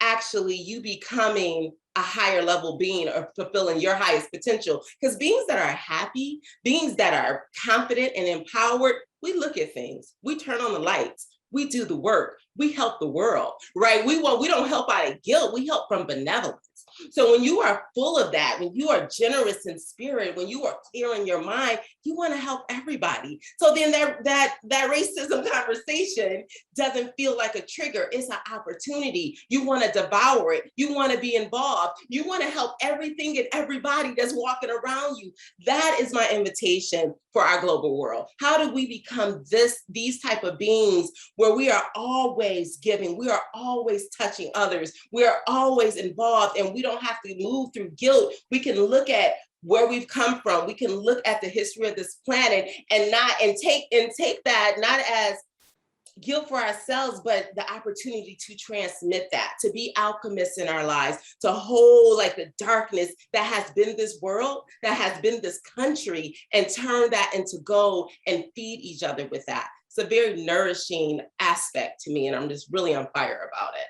actually you becoming a higher level being or fulfilling your highest potential. Because beings that are happy, beings that are confident and empowered, we look at things, we turn on the lights, we do the work, we help the world, right? We don't help out of guilt, we help from benevolence. So when you are full of that, when you are generous in spirit, when you are clear in your mind, you want to help everybody. So then that racism conversation doesn't feel like a trigger. It's an opportunity. You want to devour it. You want to be involved. You want to help everything and everybody that's walking around you. That is my invitation for our global world. How do we become these type of beings where we are always giving, we are always touching others, we are always involved, and we don't have to move through guilt. We can look at where we've come from. We can look at the history of this planet and take that not as guilt for ourselves, but the opportunity to transmit that, to be alchemists in our lives, to hold like the darkness that has been this world, that has been this country, and turn that into gold and feed each other with that. It's a very nourishing aspect to me, and I'm just really on fire about it.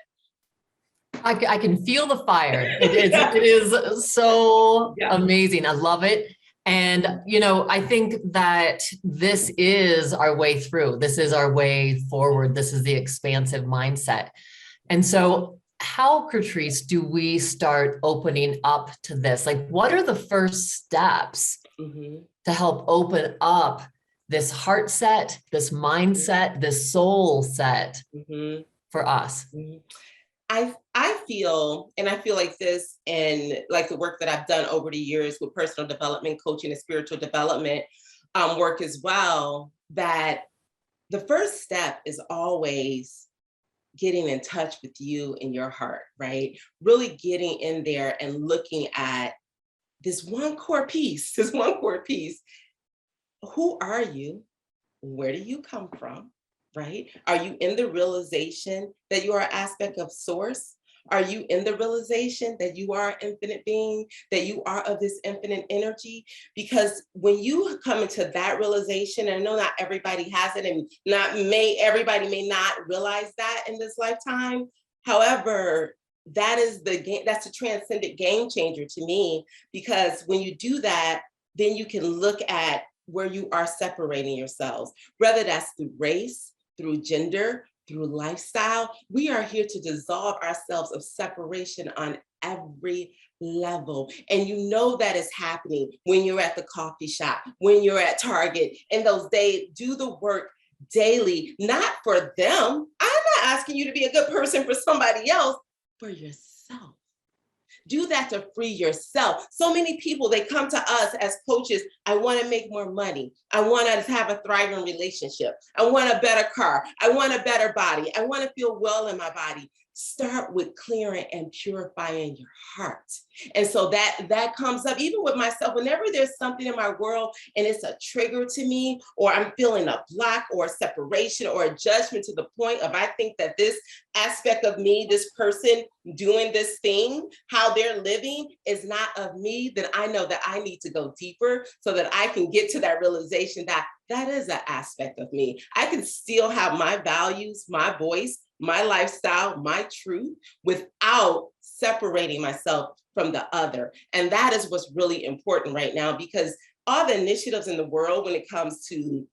I can feel the fire. It is so amazing. I love it. And, you know, I think that this is our way through. This is our way forward. This is the expansive mindset. And so how, Curtrice, do we start opening up to this? Like, what are the first steps to help open up this heart set, this mindset, this soul set for us? I feel like this, and like the work that I've done over the years with personal development, coaching, and spiritual development work as well, that the first step is always getting in touch with you and your heart, right? Really getting in there and looking at this one core piece, Who are you? Where do you come from? Right? Are you in the realization that you are an aspect of source? Are you in the realization that you are an infinite being, that you are of this infinite energy? Because when you come into that realization, and I know not everybody has it, and everybody may not realize that in this lifetime. However, that's the transcendent game changer to me, because when you do that, then you can look at where you are separating yourselves, whether that's through race, through gender, through lifestyle. We are here to dissolve ourselves of separation on every level. And you know that is happening when you're at the coffee shop, when you're at Target, in those days. Do the work daily, not for them. I'm not asking you to be a good person for somebody else, for yourself. Do that to free yourself. So many people, they come to us as coaches. I want to make more money. I want to have a thriving relationship. I want a better car. I want a better body. I want to feel well in my body. Start with clearing and purifying your heart. And so that comes up even with myself. Whenever there's something in my world and it's a trigger to me, or I'm feeling a block or a separation or a judgment to the point of, I think that this aspect of me, this person doing this thing, how they're living is not of me, then I know that I need to go deeper so that I can get to that realization that that is an aspect of me. I can still have my values, my voice, my lifestyle, my truth, without separating myself from the other. And that is what's really important right now, because all the initiatives in the world when it comes to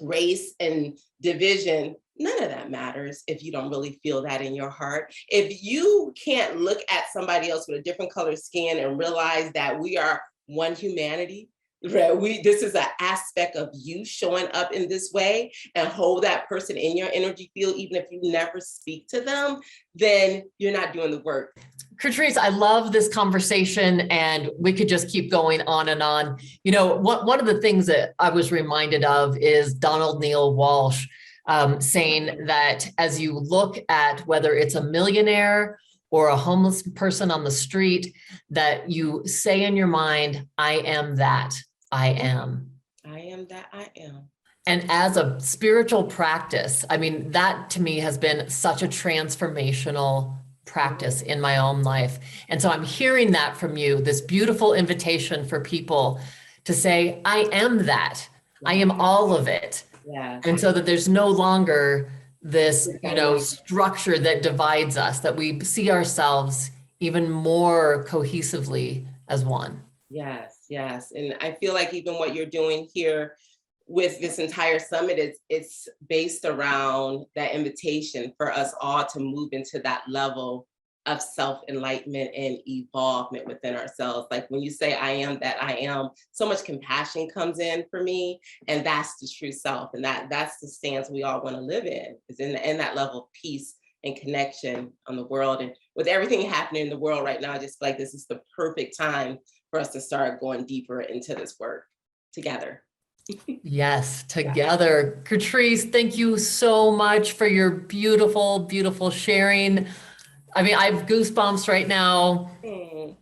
race and division, none of that matters if you don't really feel that in your heart. If you can't look at somebody else with a different colored skin and realize that we are one humanity, right? This is an aspect of you showing up in this way, and hold that person in your energy field, even if you never speak to them, then you're not doing the work. Curtrice, I love this conversation, and we could just keep going on and on. You know, one of the things that I was reminded of is Donald Neil Walsh saying that as you look at whether it's a millionaire or a homeless person on the street, that you say in your mind, I am that I am. I am that I am. And as a spiritual practice, I mean, that to me has been such a transformational practice in my own life. And so I'm hearing that from you, this beautiful invitation for people to say, I am that. I am all of it. Yeah. And so that there's no longer this, structure that divides us, that we see ourselves even more cohesively as one. Yes, yes. And I feel like even what you're doing here with this entire summit, it's based around that invitation for us all to move into that level of self-enlightenment and evolvement within ourselves. Like when you say, I am that I am, so much compassion comes in for me. And that's the true self. And that's the stance we all want to live in, is in that level of peace and connection on the world. And with everything happening in the world right now, I just feel like this is the perfect time for us to start going deeper into this work together. Yes, together. Curtrice, thank you so much for your beautiful, beautiful sharing. I mean, I have goosebumps right now.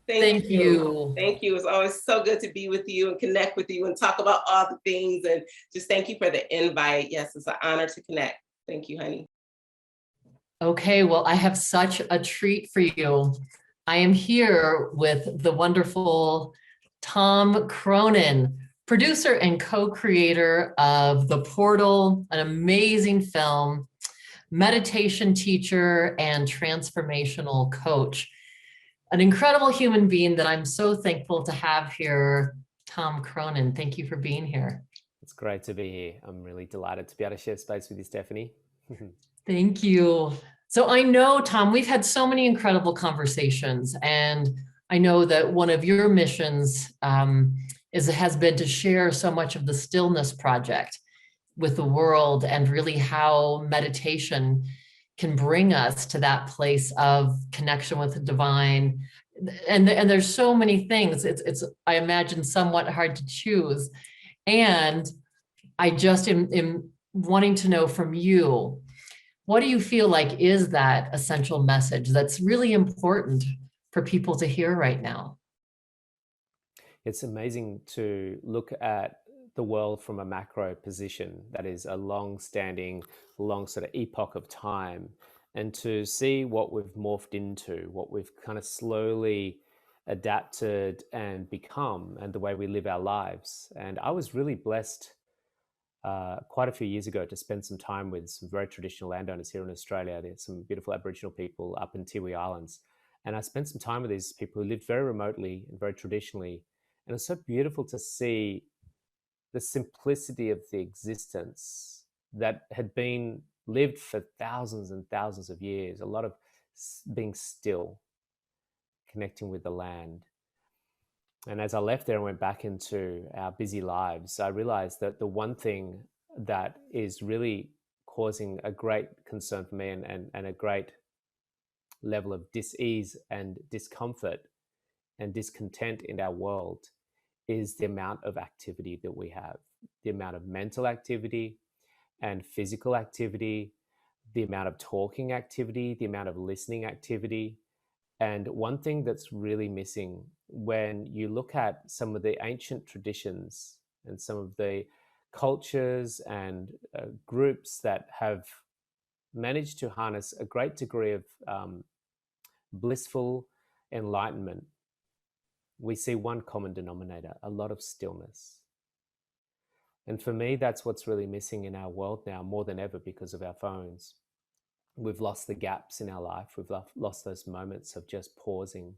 Thank you. Thank you. It's always so good to be with you and connect with you and talk about all the things. And just thank you for the invite. Yes, it's an honor to connect. Thank you, honey. Okay, well, I have such a treat for you. I am here with the wonderful Tom Cronin, producer and co-creator of The Portal, an amazing film, meditation teacher, and transformational coach. An incredible human being that I'm so thankful to have here, Tom Cronin. Thank you for being here. It's great to be here. I'm really delighted to be able to share space with you, Stephanie. Thank you. So I know, Tom, we've had so many incredible conversations, and I know that one of your missions has been to share so much of the Stillness Project with the world, and really how meditation can bring us to that place of connection with the divine. And there's so many things. It's I imagine somewhat hard to choose. And I just am wanting to know from you, what do you feel like is that essential message that's really important for people to hear right now? It's amazing to look at the world from a macro position, that is a long-standing, long sort of epoch of time, and to see what we've morphed into, what we've kind of slowly adapted and become, and the way we live our lives. And I was really blessed quite a few years ago to spend some time with some very traditional landowners here in Australia. There's some beautiful Aboriginal people up in Tiwi Islands. And I spent some time with these people who lived very remotely and very traditionally. And it's so beautiful to see the simplicity of the existence that had been lived for thousands and thousands of years, a lot of being still, connecting with the land. And as I left there and went back into our busy lives, I realized that the one thing that is really causing a great concern for me and a great level of dis-ease and discomfort and discontent in our world is the amount of activity that we have, the amount of mental activity and physical activity, the amount of talking activity, the amount of listening activity. And one thing that's really missing when you look at some of the ancient traditions and some of the cultures and groups that have managed to harness a great degree of blissful enlightenment, we see one common denominator: a lot of stillness. And for me, that's what's really missing in our world now more than ever because of our phones. We've lost the gaps in our life. We've lost those moments of just pausing,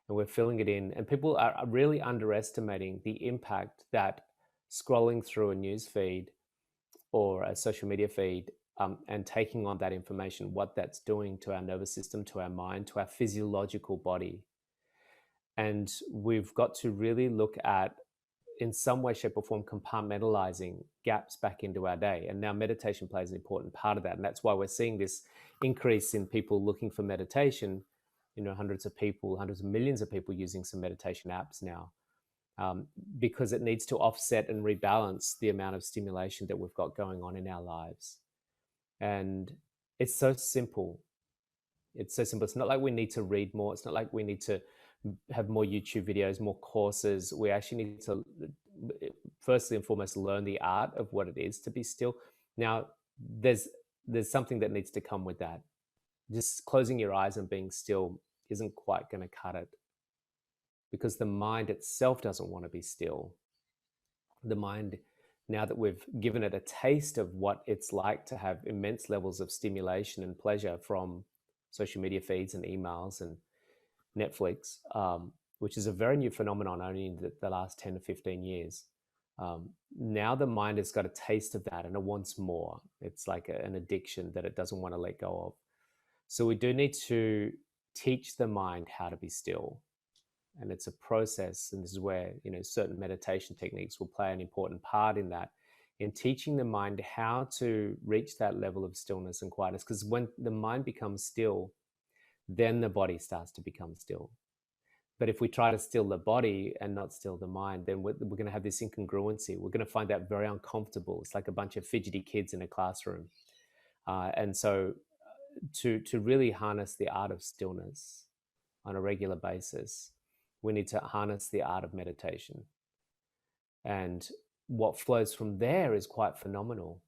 and we're filling it in. And people are really underestimating the impact that scrolling through a news feed or a social media feed and taking on that information, what that's doing to our nervous system, to our mind, to our physiological body. And we've got to really look at, in some way, shape or form, compartmentalizing gaps back into our day. And now meditation plays an important part of that. And that's why we're seeing this increase in people looking for meditation, hundreds of people, hundreds of millions of people using some meditation apps now, because it needs to offset and rebalance the amount of stimulation that we've got going on in our lives. And it's so simple. It's so simple. It's not like we need to read more. It's not like we need to have more YouTube videos, more courses. We actually need to, firstly and foremost, learn the art of what it is to be still. Now, there's something that needs to come with that. Just closing your eyes and being still isn't quite going to cut it, because the mind itself doesn't want to be still. The mind, now that we've given it a taste of what it's like to have immense levels of stimulation and pleasure from social media feeds and emails and Netflix, which is a very new phenomenon only in the last 10 to 15 years. Now the mind has got a taste of that and it wants more. It's like an addiction that it doesn't want to let go of. So we do need to teach the mind how to be still. And it's a process. And this is where, certain meditation techniques will play an important part in that, in teaching the mind how to reach that level of stillness and quietness. Because when the mind becomes still, then the body starts to become still. But if we try to still the body and not still the mind, then we're going to have this incongruency. We're going to find that very uncomfortable. It's like a bunch of fidgety kids in a classroom. And so to really harness the art of stillness on a regular basis, we need to harness the art of meditation. And what flows from there is quite phenomenal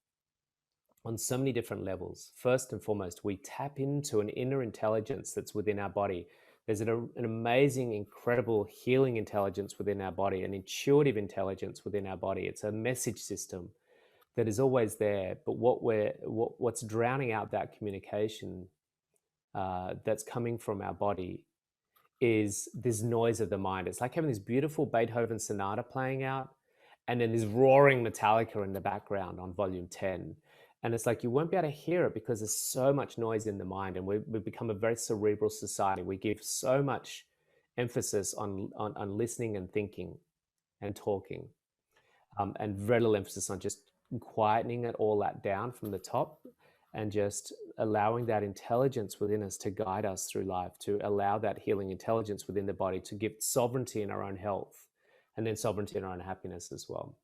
on so many different levels. First and foremost, we tap into an inner intelligence that's within our body. There's an amazing, incredible healing intelligence within our body, an intuitive intelligence within our body. It's a message system that is always there. But what's drowning out that communication that's coming from our body is this noise of the mind. It's like having this beautiful Beethoven sonata playing out, and then this roaring Metallica in the background on volume 10. And it's like you won't be able to hear it because there's so much noise in the mind, and we've become a very cerebral society. We give so much emphasis on listening and thinking and talking, and very little emphasis on just quietening it all that down from the top and just allowing that intelligence within us to guide us through life, to allow that healing intelligence within the body to give sovereignty in our own health and then sovereignty in our own happiness as well.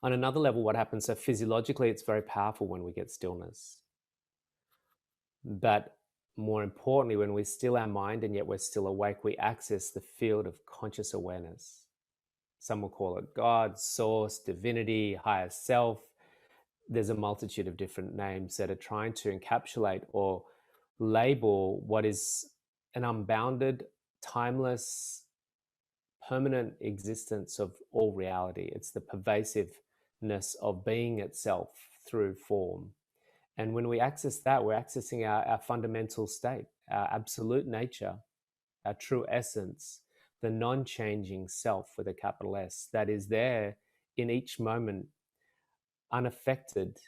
On another level, what happens, so physiologically, it's very powerful when we get stillness. But more importantly, when we still our mind and yet we're still awake, we access the field of conscious awareness. Some will call it God, source, divinity, higher self. There's a multitude of different names that are trying to encapsulate or label what is an unbounded, timeless, permanent existence of all reality. It's the pervasiveness of being itself through form. And when we access that, we're accessing our fundamental state, our absolute nature, our true essence, the non-changing self with a capital S that is there in each moment, unaffected,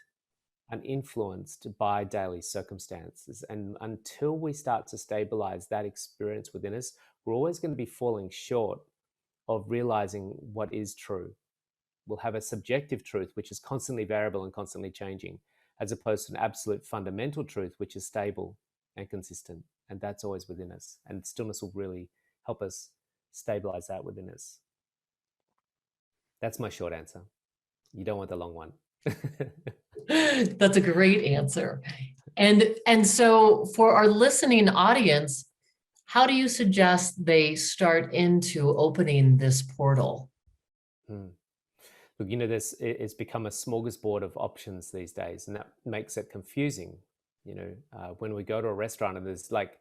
uninfluenced by daily circumstances. And until we start to stabilize that experience within us, we're always going to be falling short of realizing what is true. We'll have a subjective truth, which is constantly variable and constantly changing, as opposed to an absolute fundamental truth, which is stable and consistent. And that's always within us. And stillness will really help us stabilize that within us. That's my short answer. You don't want the long one. That's a great answer. And so for our listening audience, how do you suggest they start into opening this portal? Look, it's become a smorgasbord of options these days, and that makes it confusing. When we go to a restaurant and there's like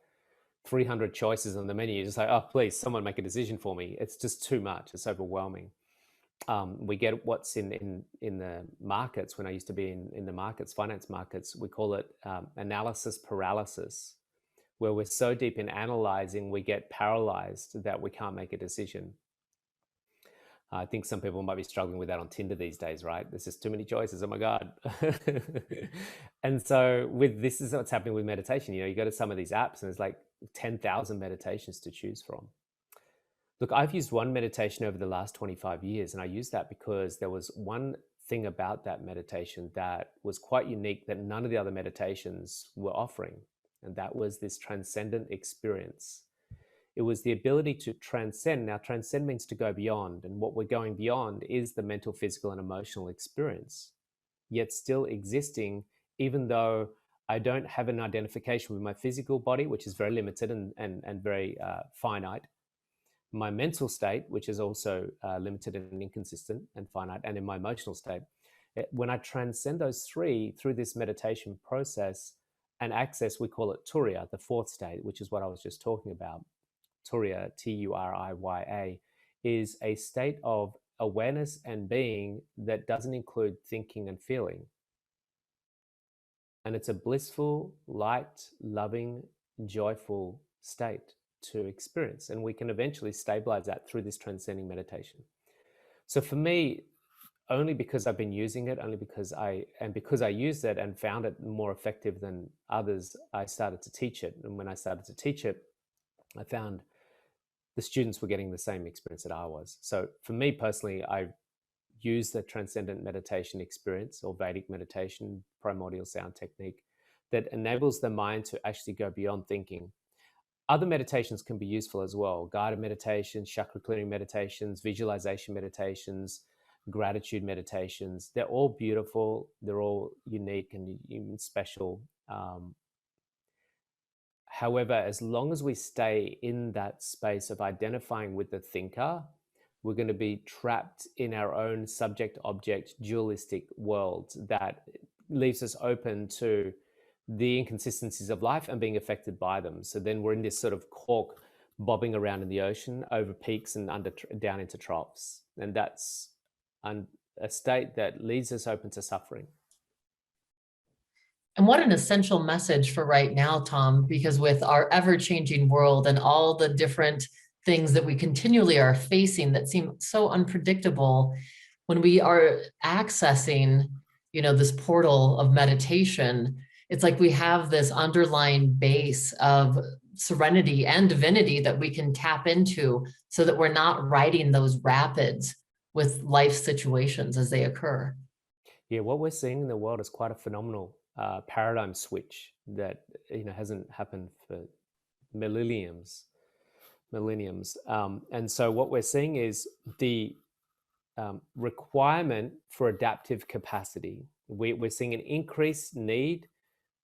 300 choices on the menu, you're just like, oh, please, someone make a decision for me. It's just too much. It's overwhelming. We get what's in the markets. When I used to be in the markets, finance markets, we call it analysis paralysis, where we're so deep in analyzing, we get paralyzed that we can't make a decision. I think some people might be struggling with that on Tinder these days, right? There's just too many choices. Oh my God. And so this is what's happening with meditation. You go to some of these apps and there's like 10,000 meditations to choose from. Look, I've used one meditation over the last 25 years, and I used that because there was one thing about that meditation that was quite unique that none of the other meditations were offering, and that was this transcendent experience. It was the ability to transcend. Now, transcend means to go beyond, and what we're going beyond is the mental, physical, and emotional experience, yet still existing, even though I don't have an identification with my physical body, which is very limited and very finite. My mental state, which is also limited and inconsistent and finite, and in my emotional state. When I transcend those three through this meditation process and access, we call it Turiya, the fourth state, which is what I was just talking about. Turiya, T-U-R-I-Y-A, is a state of awareness and being that doesn't include thinking and feeling. And it's a blissful, light, loving, joyful state to experience, and we can eventually stabilize that through this transcending meditation. So for me, only because I've been using it, because I used it and found it more effective than others, I started to teach it. And when I started to teach it, I found the students were getting the same experience that I was. So for me personally, I use the transcendent meditation experience, or Vedic meditation, primordial sound technique, that enables the mind to actually go beyond thinking. Other meditations can be useful as well. Guided meditations, chakra clearing meditations, visualization meditations, gratitude meditations. They're all beautiful. They're all unique and even special. However, as long as we stay in that space of identifying with the thinker, we're going to be trapped in our own subject-object dualistic world that leaves us open to the inconsistencies of life and being affected by them. So then we're in this sort of cork bobbing around in the ocean over peaks and down into troughs. And that's a state that leaves us open to suffering. And what an essential message for right now, Tom, because with our ever-changing world and all the different things that we continually are facing that seem so unpredictable, when we are accessing, this portal of meditation, it's like we have this underlying base of serenity and divinity that we can tap into so that we're not riding those rapids with life situations as they occur. Yeah, what we're seeing in the world is quite a phenomenal paradigm switch that hasn't happened for millenniums. And so what we're seeing is the requirement for adaptive capacity. We're seeing an increased need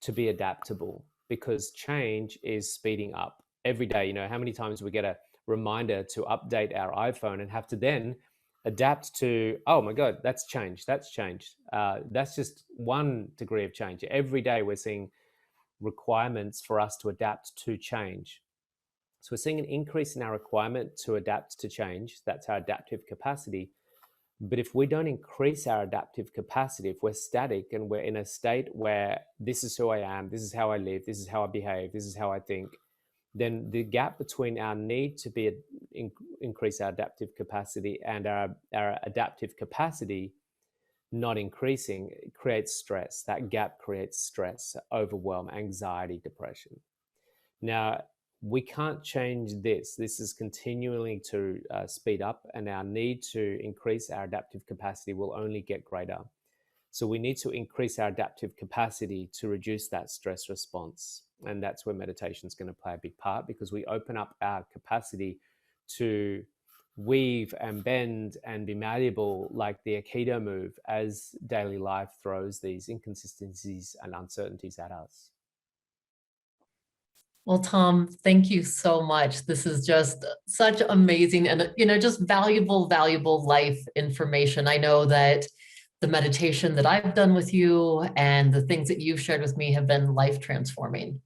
to be adaptable because change is speeding up every day. How many times we get a reminder to update our iPhone and have to then adapt to, oh my God, that's changed. That's just one degree of change. Every day we're seeing requirements for us to adapt to change. So we're seeing an increase in our requirement to adapt to change. That's our adaptive capacity. But if we don't increase our adaptive capacity, if we're static and we're in a state where this is who I am, this is how I live, this is how I behave, this is how I think, then the gap between our need to increase our adaptive capacity and our adaptive capacity not increasing creates stress. That gap creates stress, overwhelm, anxiety, depression. Now, we can't change this. This is continuing to speed up, and our need to increase our adaptive capacity will only get greater. So we need to increase our adaptive capacity to reduce that stress response. And that's where meditation is going to play a big part, because we open up our capacity to weave and bend and be malleable like the Aikido move as daily life throws these inconsistencies and uncertainties at us. Well, Tom, thank you so much. This is just such amazing and, just valuable life information. I know that the meditation that I've done with you and the things that you've shared with me have been life transforming.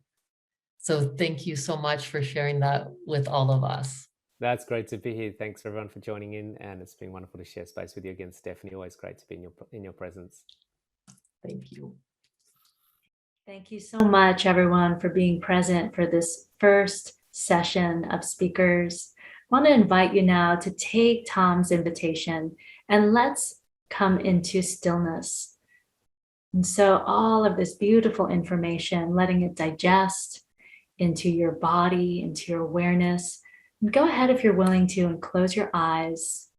So thank you so much for sharing that with all of us. That's great to be here. Thanks everyone for joining in, and it's been wonderful to share space with you again, Stephanie. Always great to be in your presence. Thank you. Thank you so much, everyone, for being present for this first session of speakers. I want to invite you now to take Tom's invitation and let's come into stillness. And so all of this beautiful information, letting it digest into your body, into your awareness. And go ahead if you're willing to and close your eyes.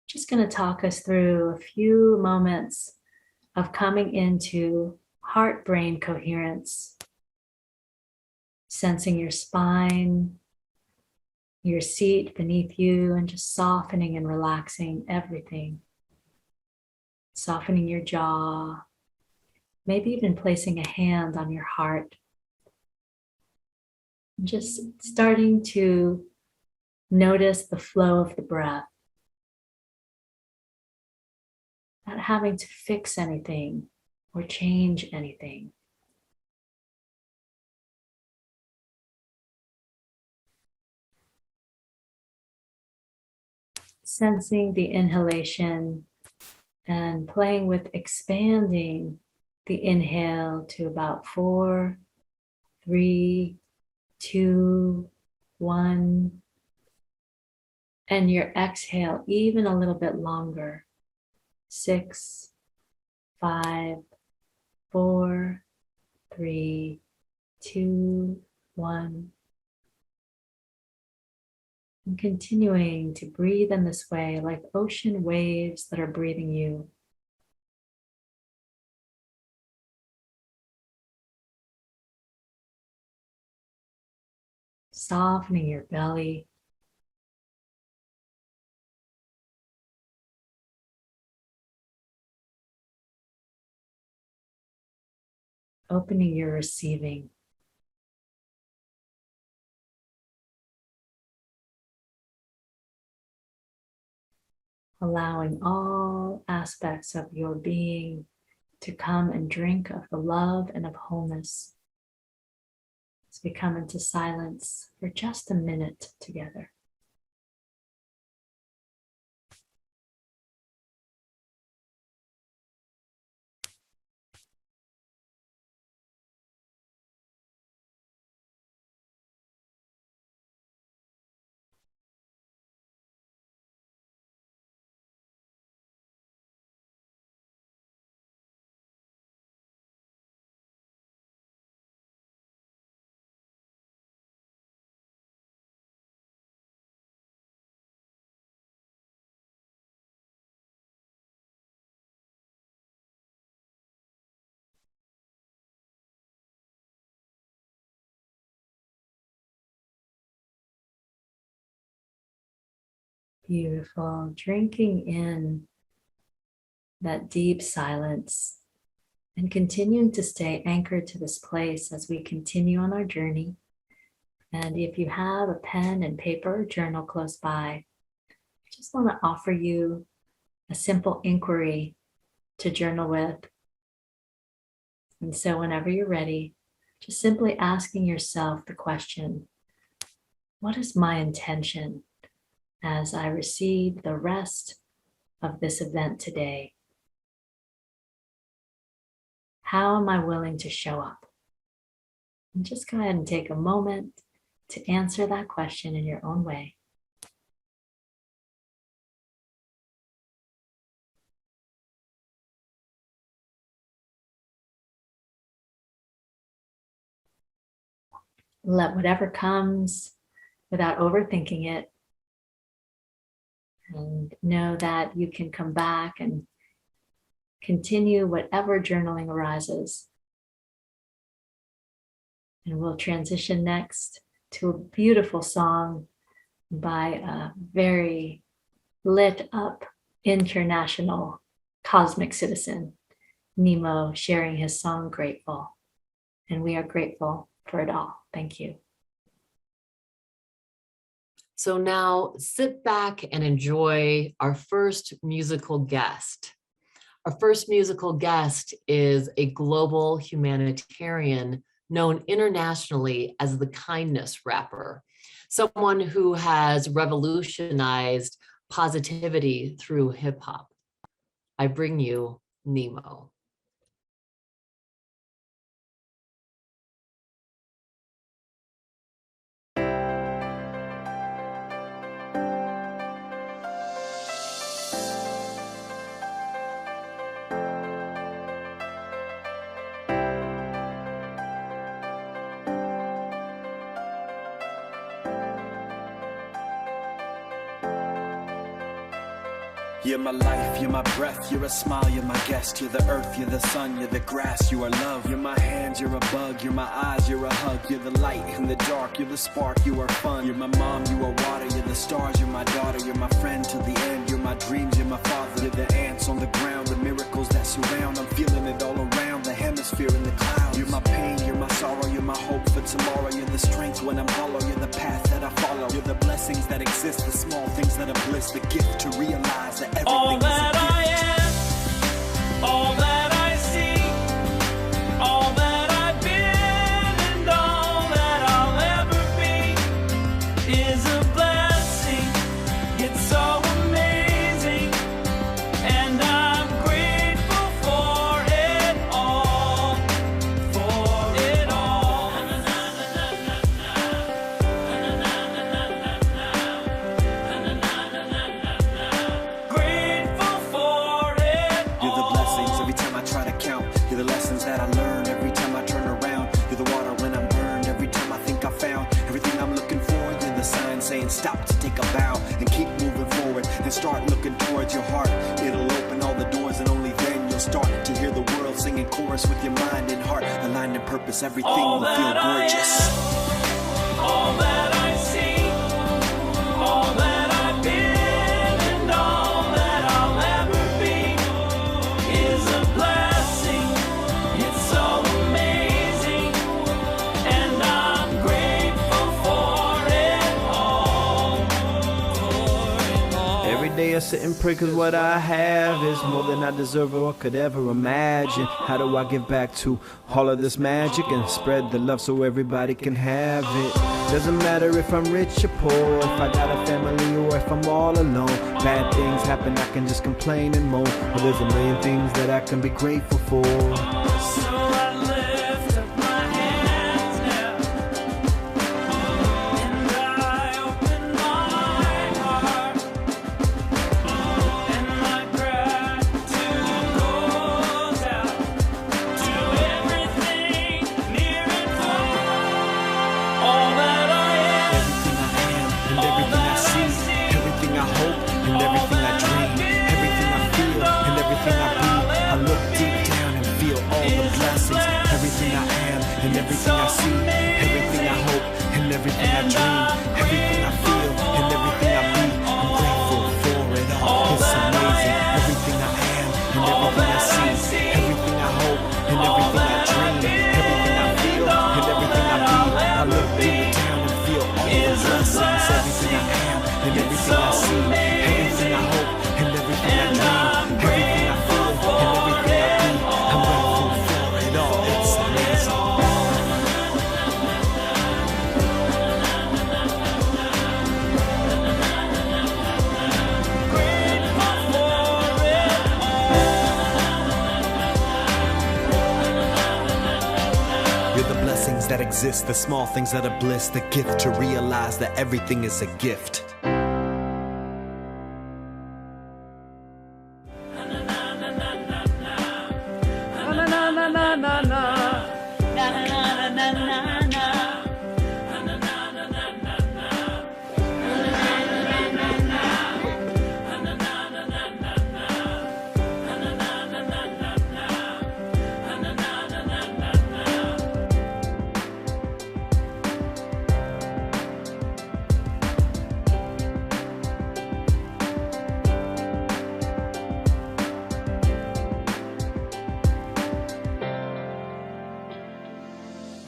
Just going to talk us through a few moments of coming into heart-brain coherence, sensing your spine, your seat beneath you, and just softening and relaxing everything. Softening your jaw, maybe even placing a hand on your heart. Just starting to notice the flow of the breath. Not having to fix anything or change anything. Sensing the inhalation and playing with expanding the inhale to about 4, 3, 2, 1. And your exhale even a little bit longer. 6, 5, 4, 3, 2, 1. And continuing to breathe in this way, like ocean waves that are breathing you. Softening your belly. Opening your receiving. allowing all aspects of your being to come and drink of the love and of wholeness as we come into silence for just a minute together. Beautiful. Drinking in that deep silence and continuing to stay anchored to this place as we continue on our journey. And if you have a pen and paper journal close by, I just want to offer you a simple inquiry to journal with. And so whenever you're ready, just simply asking yourself the question, what is my intention as I receive the rest of this event today? How am I willing to show up? And just go ahead and take a moment to answer that question in your own way. Let whatever comes without overthinking it. And know that you can come back and continue whatever journaling arises. And we'll transition next to a beautiful song by a very lit up international cosmic citizen, Nimo, sharing his song Grateful. And we are grateful for it all. Thank you. So now sit back and enjoy our first musical guest. Our first musical guest is a global humanitarian known internationally as the kindness rapper, someone who has revolutionized positivity through hip hop. I bring you Nimo. You're my life, you're my breath, you're a smile, you're my guest. You're the earth, you're the sun, you're the grass, you are love. You're my hands, you're a bug, you're my eyes, you're a hug. You're the light in the dark, you're the spark, you are fun. You're my mom, you are water, you're the stars, you're my daughter. You're my friend till the end, you're my dreams, you're my father. You're the ants on the ground, the miracles that surround. I'm feeling it all around, the hemisphere in the clouds. You're my pain, you're my sorrow, you're my hope for tomorrow. You're the strength when I'm hollow, you're the path that I follow. You're the blessings that exist, the small things that are bliss. The gift to realize that everything all that is a gift. I am, all that I see, all that I've been, and all that I'll ever be is a blessing. It's so amazing, and I'm grateful for it all, for it all. Grateful for it You're the all. blessings every time I try to count. You're the lessons that I learn every time I turn around. You're the water when I'm burned every time I think I found everything I'm looking for. You're the sign saying stop to take a bow and keep moving forward and start looking towards your heart. It'll open all the doors and only then you'll start to hear the world singing chorus with your mind and heart. Aligned in purpose, everything All will feel that I gorgeous. am, all that I see, all that I've been, and all that I'll ever be is a blessing. It's so amazing, and I'm grateful for it all. Every day I sit and pray cause what I have is more than I deserve or could ever imagine. How do I give back to all of this magic and spread the love so everybody can have it? Doesn't matter if I'm rich or poor, if I got a family or if I'm all alone. Bad things happen, I can just complain and moan. But there's a million things that I can be grateful for. So I lift up my hands now, and I open my heart, and my gratitude goes out to everything near and far. All that I am, Everything I am and everything I see, everything I hope and everything I dream, everything I feel and everything I be. I look deep down and feel all the blessings. Everything I am and everything I see, everything I hope and everything I dream, everything I feel and everything I be. I'm grateful for it all. It's amazing. Everything I am and everything I see, everything I hope and everything I dream, everything I feel and everything I be. I look deep down and feel all the blessings. Everything I am and everything I see, everything I hope and everything I dream, everything I feel and everything I be. I'm grateful for it all. It's amazing. You're the blessings that exist, the small things that are bliss, the gift to realize that everything is a gift.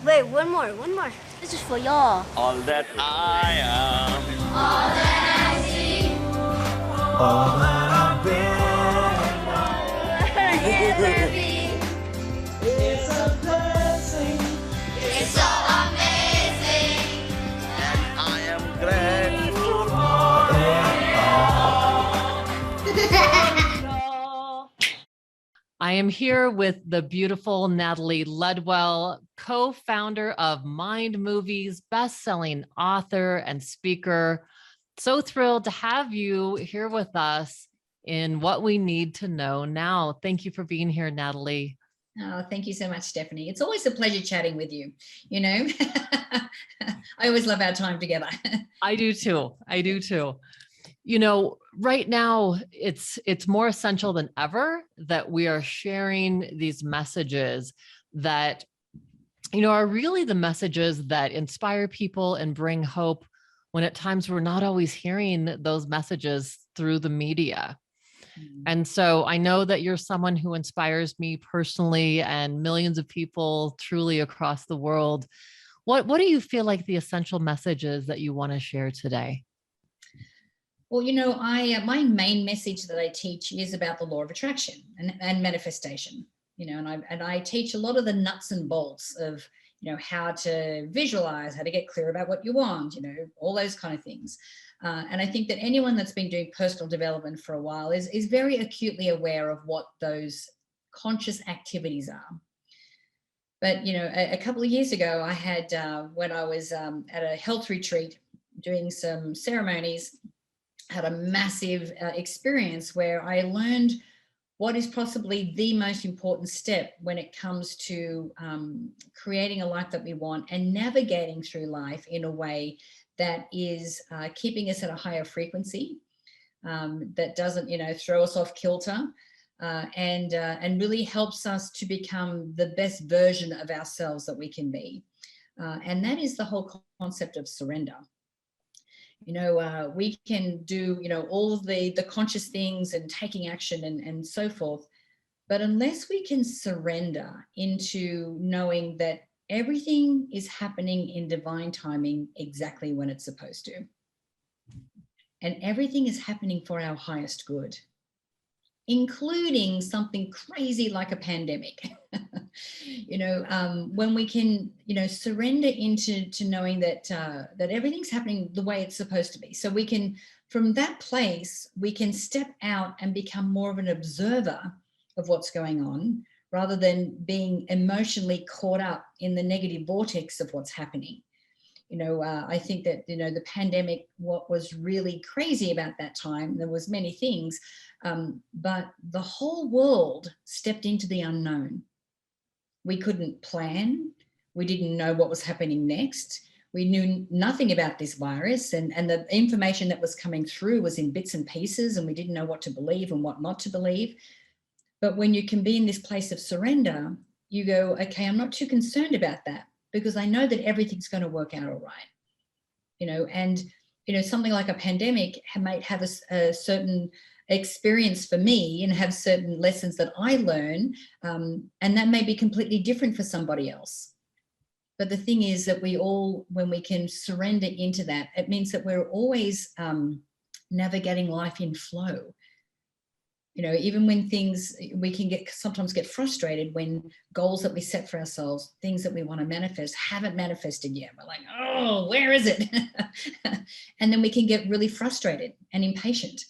Wait, one more. This is for y'all. all that I am. All that I see. All that I've been. It's a blessing, It's so amazing. I am grateful I am here with the beautiful Natalie Ledwell, co-founder of Mind Movies, best-selling author and speaker. So thrilled to have you here with us in What We Need to Know Now. Thank you for being here, Natalie. Oh, thank you so much, Stephanie. It's always a pleasure chatting with you. You know, I always love our time together. I do too. You know, right now it's more essential than ever that we are sharing these messages that, you know, are really the messages that inspire people and bring hope when at times we're not always hearing those messages through the media. And so I know that you're someone who inspires me personally and millions of people truly across the world. What do you feel like the essential messages that you want to share today? Well, you know, my main message that I teach is about the law of attraction and manifestation. You know, and I teach a lot of the nuts and bolts of, you know, how to visualize, how to get clear about what you want, you know, all those kind of things. And I think that anyone that's been doing personal development for a while is very acutely aware of what those conscious activities are. But, you know, a couple of years ago, I had, when I was at a health retreat doing some ceremonies, had a massive experience where I learned what is possibly the most important step when it comes to creating a life that we want and navigating through life in a way that is keeping us at a higher frequency, that doesn't, you know, throw us off kilter, and really helps us to become the best version of ourselves that we can be. And that is the whole concept of surrender. You know, we can do, you know, all of the conscious things and taking action and so forth. But unless we can surrender into knowing that everything is happening in divine timing exactly when it's supposed to. And everything is happening for our highest good, including something crazy like a pandemic. When we can, surrender into knowing that that everything's happening the way it's supposed to be. So we can, from that place, we can step out and become more of an observer of what's going on, rather than being emotionally caught up in the negative vortex of what's happening. I think that, the pandemic, what was really crazy about that time, there was many things, but the whole world stepped into the unknown. We couldn't plan. We didn't know what was happening next. We knew nothing about this virus, and the information that was coming through was in bits and pieces, and we didn't know what to believe and what not to believe. But when you can be in this place of surrender, you go, okay, I'm not too concerned about that, because I know that everything's going to work out all right. Something like a pandemic might have a certain experience for me and have certain lessons that I learn, and that may be completely different for somebody else. But the thing is that we all, when we can surrender into that, it means that we're always navigating life in flow. Even when things, we can sometimes get frustrated when goals that we set for ourselves, things that we want to manifest, haven't manifested yet. We're like, oh, where is it? And then we can get really frustrated and impatient.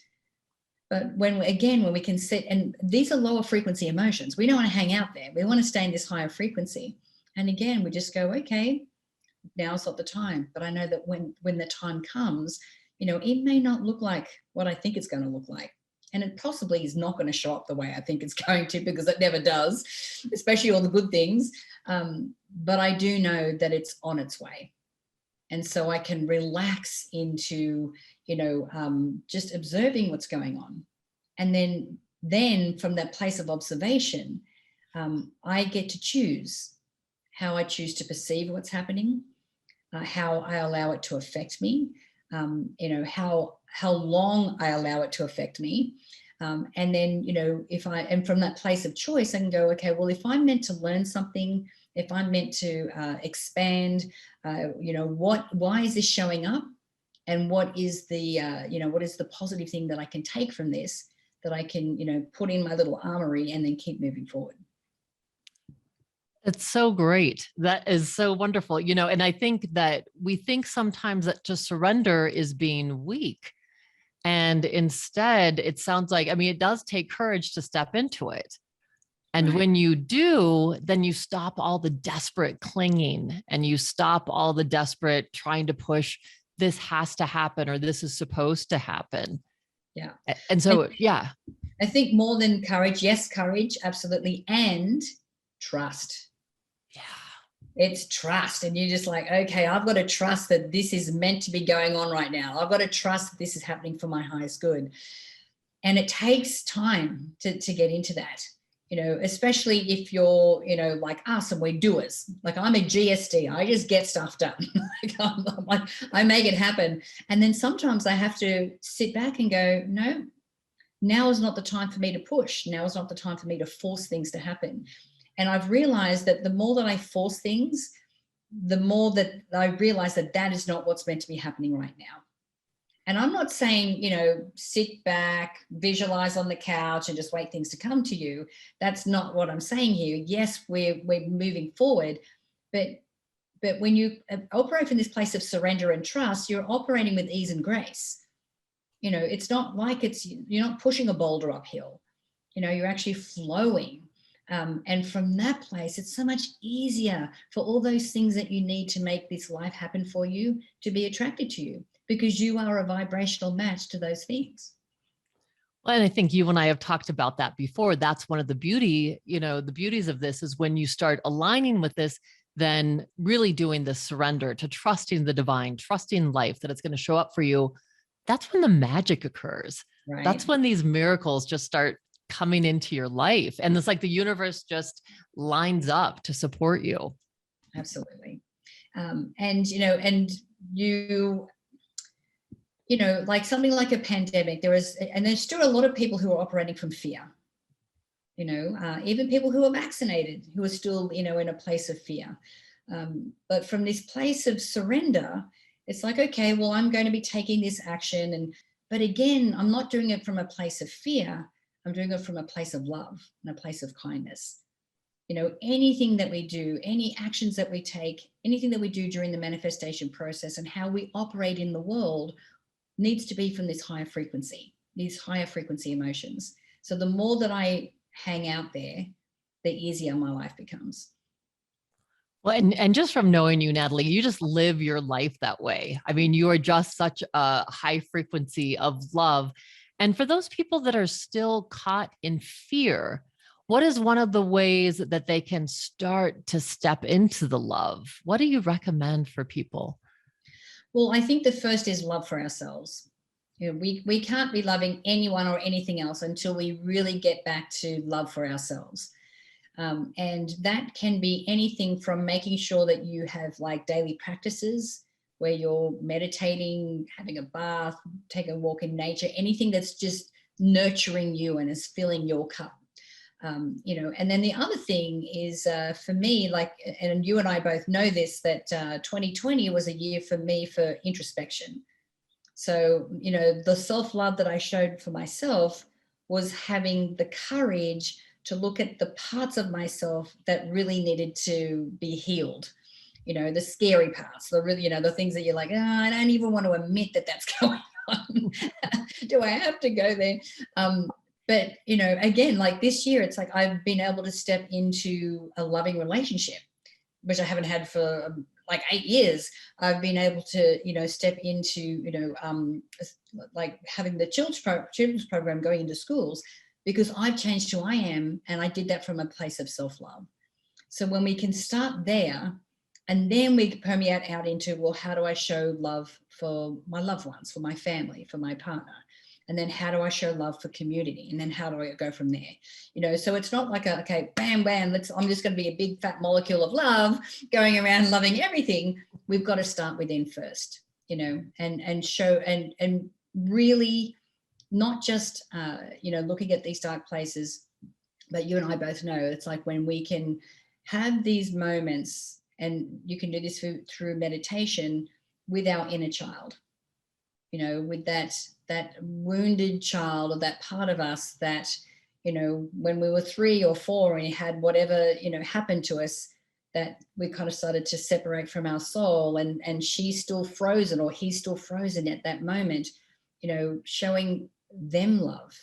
But when we can sit, and these are lower frequency emotions, we don't want to hang out there. We want to stay in this higher frequency. And again, we just go, okay, now's not the time. But I know that when the time comes, it may not look like what I think it's going to look like. And it possibly is not going to show up the way I think it's going to, because it never does, especially all the good things. But I do know that it's on its way. And so I can relax into, just observing what's going on. And then from that place of observation, I get to choose how I choose to perceive what's happening, how I allow it to affect me, how long I allow it to affect me. And then, and from that place of choice, I can go, okay, well, if I'm meant to learn something, if I'm meant to expand, why is this showing up? And what is the positive thing that I can take from this, that I can, put in my little armory and then keep moving forward. It's so great. That is so wonderful. And I think that we think sometimes that to surrender is being weak. And instead, it sounds like, it does take courage to step into it. And Right. when you do, then you stop all the desperate clinging, and you stop all the desperate trying to push, this has to happen, or this is supposed to happen. Yeah. And so, yeah. I think more than courage, yes, courage, absolutely. And trust. Yeah. It's trust. And you're just like, okay, I've got to trust that this is meant to be going on right now. I've got to trust that this is happening for my highest good. And it takes time to get into that, especially if you're, like us, and we're doers. Like, I'm a GSD. I just get stuff done. I make it happen. And then sometimes I have to sit back and go, no, now is not the time for me to push. Now is not the time for me to force things to happen. And I've realized that the more that I force things, the more that I realize that that is not what's meant to be happening right now. And I'm not saying, sit back, visualize on the couch and just wait things to come to you. That's not what I'm saying here. Yes, we're moving forward, but when you operate from this place of surrender and trust, you're operating with ease and grace. It's not like you're not pushing a boulder uphill. You're actually flowing. And from that place, it's so much easier for all those things that you need to make this life happen for you to be attracted to you, because you are a vibrational match to those things. Well, and I think you and I have talked about that before. That's one of the the beauties of this is when you start aligning with this, then really doing this surrender to trusting the divine, trusting life, that it's going to show up for you. That's when the magic occurs. Right. That's when these miracles just start coming into your life. And it's like the universe just lines up to support you. Absolutely. And like something like a pandemic, there's still a lot of people who are operating from fear. Even people who are vaccinated, who are still, in a place of fear. But from this place of surrender, it's like, okay, well, I'm going to be taking this action, and But again, I'm not doing it from a place of fear. I'm doing it from a place of love and a place of kindness. You know, anything that we do, any actions that we take, anything that we do during the manifestation process and how we operate in the world needs to be from this higher frequency, these higher frequency emotions. So the more that I hang out there, the easier my life becomes. Well, and just from knowing you, Natalie, you just live your life that way. I mean, you are just such a high frequency of love. And for those people that are still caught in fear, what is one of the ways that they can start to step into the love? What do you recommend for people? Well, I think the first is love for ourselves. You know, we can't be loving anyone or anything else until we really get back to love for ourselves. And that can be anything from making sure that you have like daily practices where you're meditating, having a bath, taking a walk in nature, anything that's just nurturing you and is filling your cup. You know, and then the other thing is for me, like, and you and I both know this, that 2020 was a year for me for introspection. So, you know, the self-love that I showed for myself was having the courage to look at the parts of myself that really needed to be healed. You know, the scary parts, the really, you know, the things that you're like, oh, I don't even want to admit that that's going on. Do I have to go there? But, you know, again, like this year, it's like I've been able to step into a loving relationship, which I haven't had for like 8 years. I've been able to, you know, step into, you know, like having the children's program going into schools, because I've changed who I am. And I did that from a place of self-love. So when we can start there, and then we permeate out into, well, how do I show love for my loved ones, for my family, for my partner? And then how do I show love for community? And then how do I go from there? You know, so it's not like a, okay, bam, bam, I'm just going to be a big fat molecule of love going around loving everything. We've got to start within first, you know, and show and really not just, you know, looking at these dark places, but you and I both know it's like when we can have these moments, and you can do this through meditation with our inner child, you know, with that wounded child or that part of us that, you know, when we were 3 or 4 and had whatever, you know, happened to us, that we kind of started to separate from our soul, and she's still frozen or he's still frozen at that moment, you know, showing them love,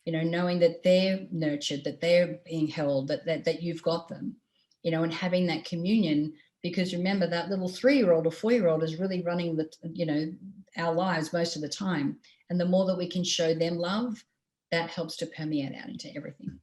you know, knowing that they're nurtured, that they're being held, that you've got them, you know, and having that communion. Because remember, that little 3-year-old or 4-year-old is really running the, you know, our lives most of the time. And the more that we can show them love, that helps to permeate out into everything.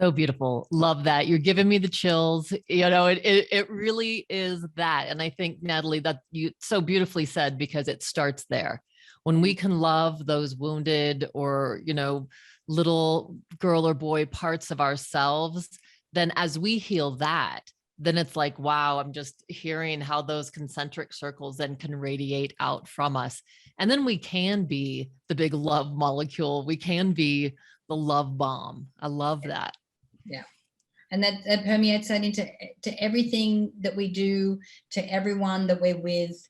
So beautiful. Love that. You're giving me the chills. You know, it really is that. And I think, Natalie, that you so beautifully said, because it starts there. When we can love those wounded or, you know, little girl or boy parts of ourselves, then as we heal that, then it's like, wow, I'm just hearing how those concentric circles then can radiate out from us. And then we can be the big love molecule. We can be the love bomb. I love that. Yeah. And that permeates that into everything that we do, to everyone that we're with.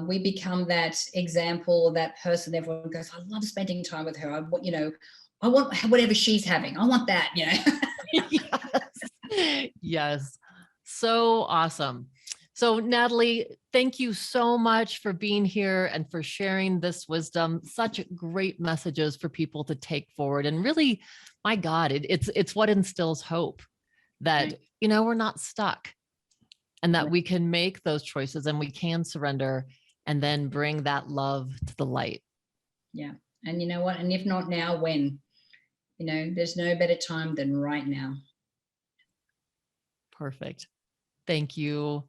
We become that example, that person. Everyone goes, I love spending time with her. You know, I want whatever she's having. I want that, you know. Yes. Yes. So awesome. So Natalie, thank you so much for being here and for sharing this wisdom. Such great messages for people to take forward. And really, my God, it's what instills hope that, right, you know, we're not stuck, and that we can make those choices and we can surrender and then bring that love to the light. Yeah. And you know what? And if not now, when? You know, there's no better time than right now. Perfect. Thank you.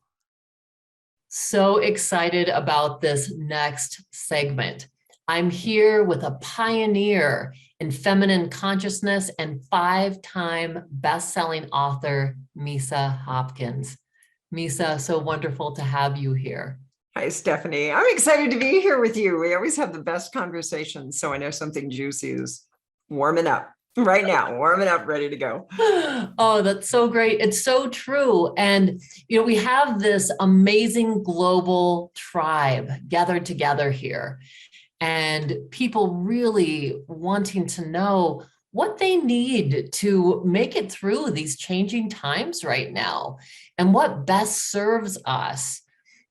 So excited about this next segment. I'm here with a pioneer in feminine consciousness and 5-time best-selling author, Misa Hopkins. Misa, so wonderful to have you here. Hi, Stephanie. I'm excited to be here with you. We always have the best conversations, so I know something juicy is warming up right now, warming up, ready to go. Oh, that's so great. It's so true. And, you know, we have this amazing global tribe gathered together here. and people really wanting to know what they need to make it through these changing times right now, and what best serves us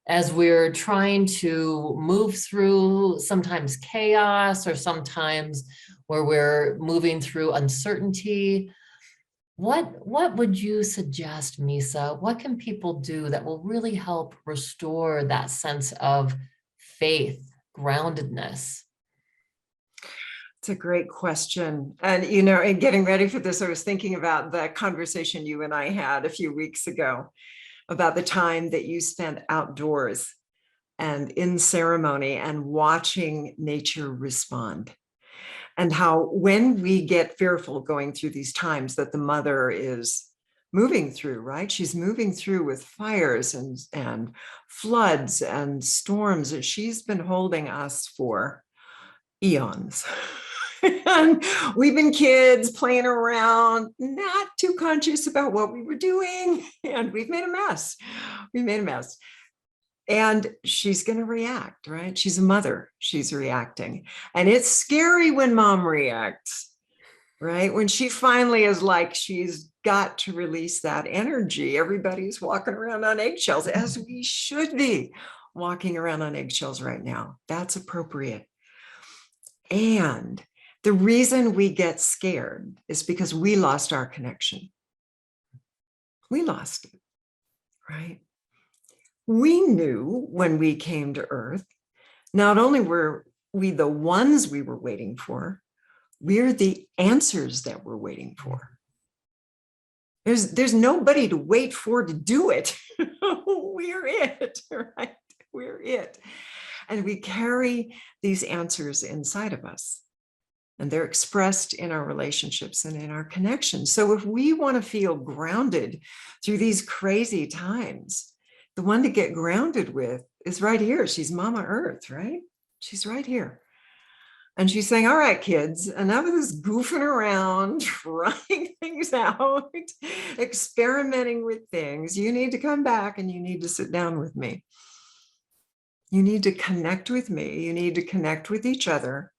as we're trying to move through sometimes chaos, or sometimes where we're moving through uncertainty. What would you suggest, Misa? What can people do that will really help restore that sense of faith, groundedness? It's a great question. And, you know, in getting ready for this, I was thinking about the conversation you and I had a few weeks ago about the time that you spent outdoors and in ceremony and watching nature respond. And how when we get fearful going through these times that the mother is moving through, right? She's moving through with fires and floods and storms that she's been holding us for eons. And we've been kids playing around, not too conscious about what we were doing. And we've made a mess. We made a mess. And she's going to react, right? She's a mother. She's reacting. And it's scary when mom reacts, right? When she finally is like, she's got to release that energy. Everybody's walking around on eggshells, as we should be walking around on eggshells right now. That's appropriate. And the reason we get scared is because we lost our connection. We lost it, right? We knew when we came to Earth, not only were we the ones we were waiting for, we're the answers that we're waiting for. There's nobody to wait for to do it. We're it, right? We're it. And we carry these answers inside of us. And they're expressed in our relationships and in our connections. So if we want to feel grounded through these crazy times, the one to get grounded with is right here. She's Mama Earth, right? She's right here. And she's saying, all right, kids, enough of this goofing around, trying things out, experimenting with things. You need to come back and you need to sit down with me. You need to connect with me. You need to connect with each other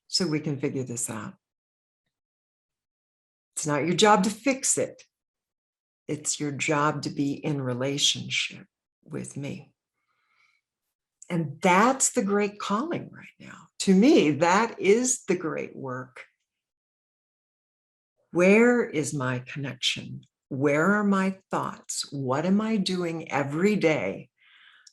so we can figure this out. It's not your job to fix it. It's your job to be in relationship with me. And that's the great calling right now. To me, that is the great work. Where is my connection? Where are my thoughts? What am I doing every day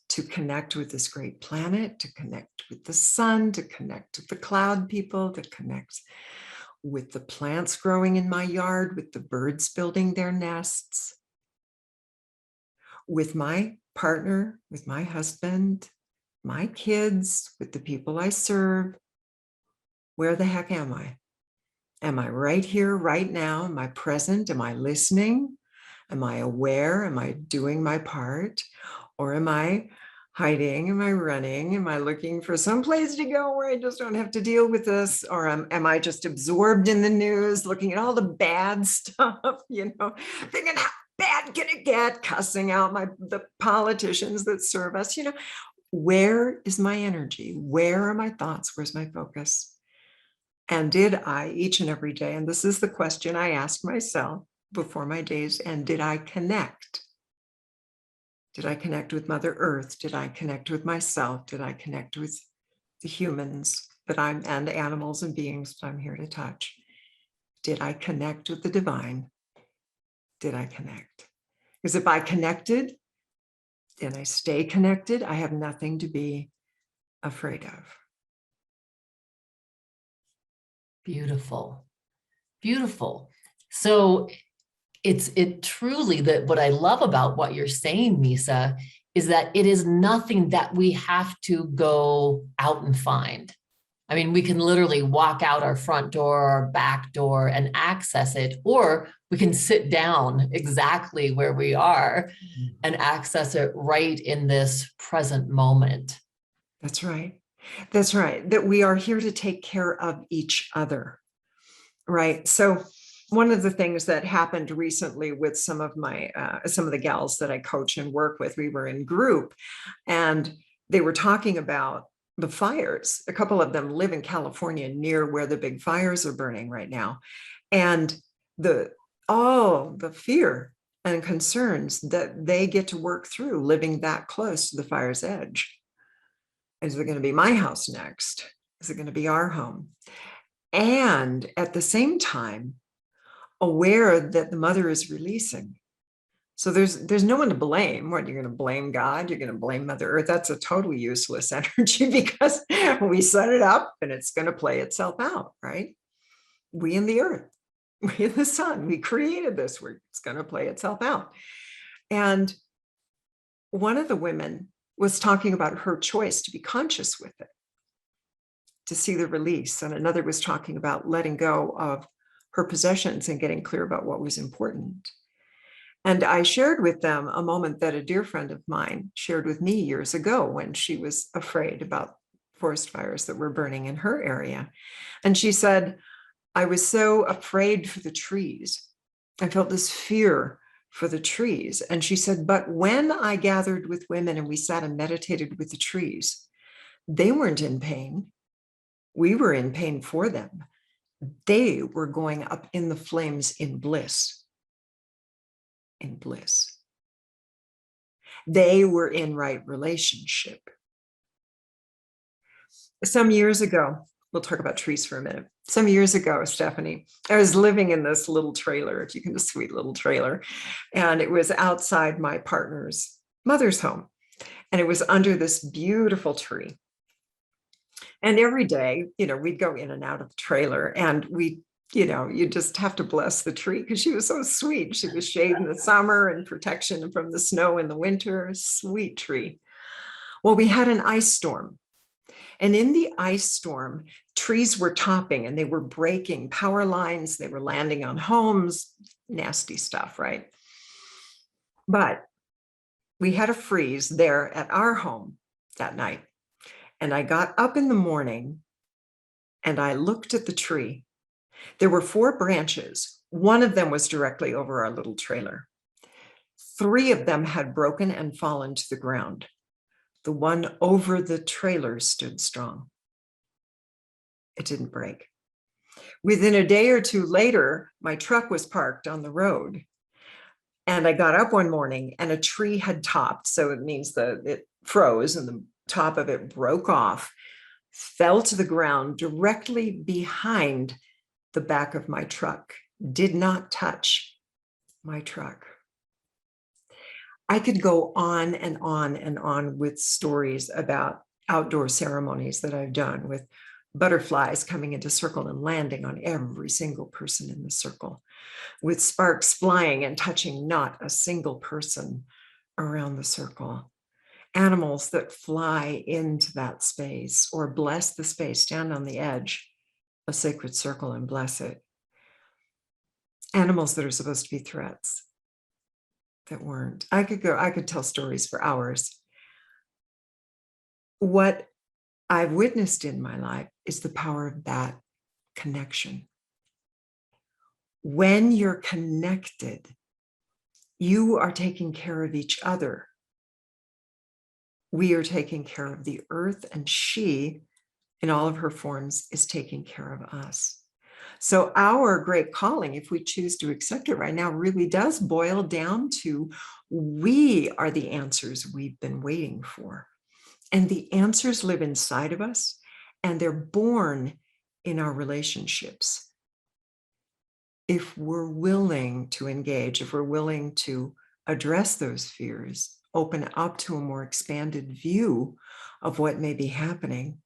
to connect with this great planet, to connect with the sun, to connect with the cloud people, to connect with the plants growing in my yard, with the birds building their nests, with my partner, with my husband, my kids, with the people I serve? Where the heck am I? Am I right here, right now? Am I present? Am I listening? Am I aware? Am I doing my part? Or am I hiding? Am I running? Am I looking for some place to go where I just don't have to deal with this? Or am I just absorbed in the news, looking at all the bad stuff, you know, thinking how bad can it get, cussing out the politicians that serve us, you know? Where is my energy? Where are my thoughts? Where's my focus? And did I, each and every day, and this is the question I ask myself before my days, and did I connect? Did I connect with Mother Earth? Did I connect with myself? Did I connect with the humans and animals and beings that I'm here to touch? Did I connect with the divine? Did I connect? Because if I connected, and I stay connected, I have nothing to be afraid of. Beautiful, beautiful. So it truly, that what I love about what you're saying, Misa, is that it is nothing that we have to go out and find. I mean, we can literally walk out our front door, our back door, and access it, or we can sit down exactly where we are and access it right in this present moment. That's right. That's right. That we are here to take care of each other, right? So one of the things that happened recently with some of the gals that I coach and work with, we were in group, and they were talking about the fires. A couple of them live in California near where the big fires are burning right now. And the fear and concerns that they get to work through living that close to the fire's edge. Is it going to be my house next? Is it going to be our home? And at the same time, aware that the mother is releasing. So there's no one to blame. What, you're going to blame God? You're going to blame Mother Earth? That's a totally useless energy because we set it up and it's going to play itself out, right? We in the earth, we in the sun, we created this. It's going to play itself out. And one of the women was talking about her choice to be conscious with it, to see the release. And another was talking about letting go of her possessions and getting clear about what was important. And I shared with them a moment that a dear friend of mine shared with me years ago when she was afraid about forest fires that were burning in her area. And she said, I was so afraid for the trees. I felt this fear for the trees. And she said, but when I gathered with women and we sat and meditated with the trees, they weren't in pain. We were in pain for them. They were going up in the flames in bliss. In bliss. They were in right relationship. Some years ago, we'll talk about trees for a minute. Some years ago, Stephanie, I was living in this little trailer, if you can, a sweet little trailer, and it was outside my partner's mother's home. And it was under this beautiful tree. And every day, we'd go in and out of the trailer and you just have to bless the tree because she was so sweet. She was shade in the summer and protection from the snow in the winter. Sweet tree. Well, we had an ice storm. And in the ice storm, trees were topping and they were breaking power lines. They were landing on homes. Nasty stuff, right? But we had a freeze there at our home that night. And I got up in the morning and I looked at the tree. There were 4 branches. One of them was directly over our little trailer. 3 of them had broken and fallen to the ground. The one over the trailer stood strong. It didn't break. Within a day or two later, my truck was parked on the road. And I got up one morning and a tree had topped. So it means that it froze and the top of it broke off, fell to the ground directly behind the back of my truck, did not touch my truck. I could go on and on and on with stories about outdoor ceremonies that I've done with butterflies coming into circle and landing on every single person in the circle, with sparks flying and touching not a single person around the circle. Animals that fly into that space or bless the space, stand on the edge, a sacred circle and bless it. Animals that are supposed to be threats that weren't. I could tell stories for hours. What I've witnessed in my life is the power of that connection. When you're connected, you are taking care of each other. We are taking care of the earth, and she, in all of her forms, is taking care of us. So our great calling, if we choose to accept it right now, really does boil down to we are the answers we've been waiting for. And the answers live inside of us, and they're born in our relationships. If we're willing to engage, if we're willing to address those fears, open up to a more expanded view of what may be happening,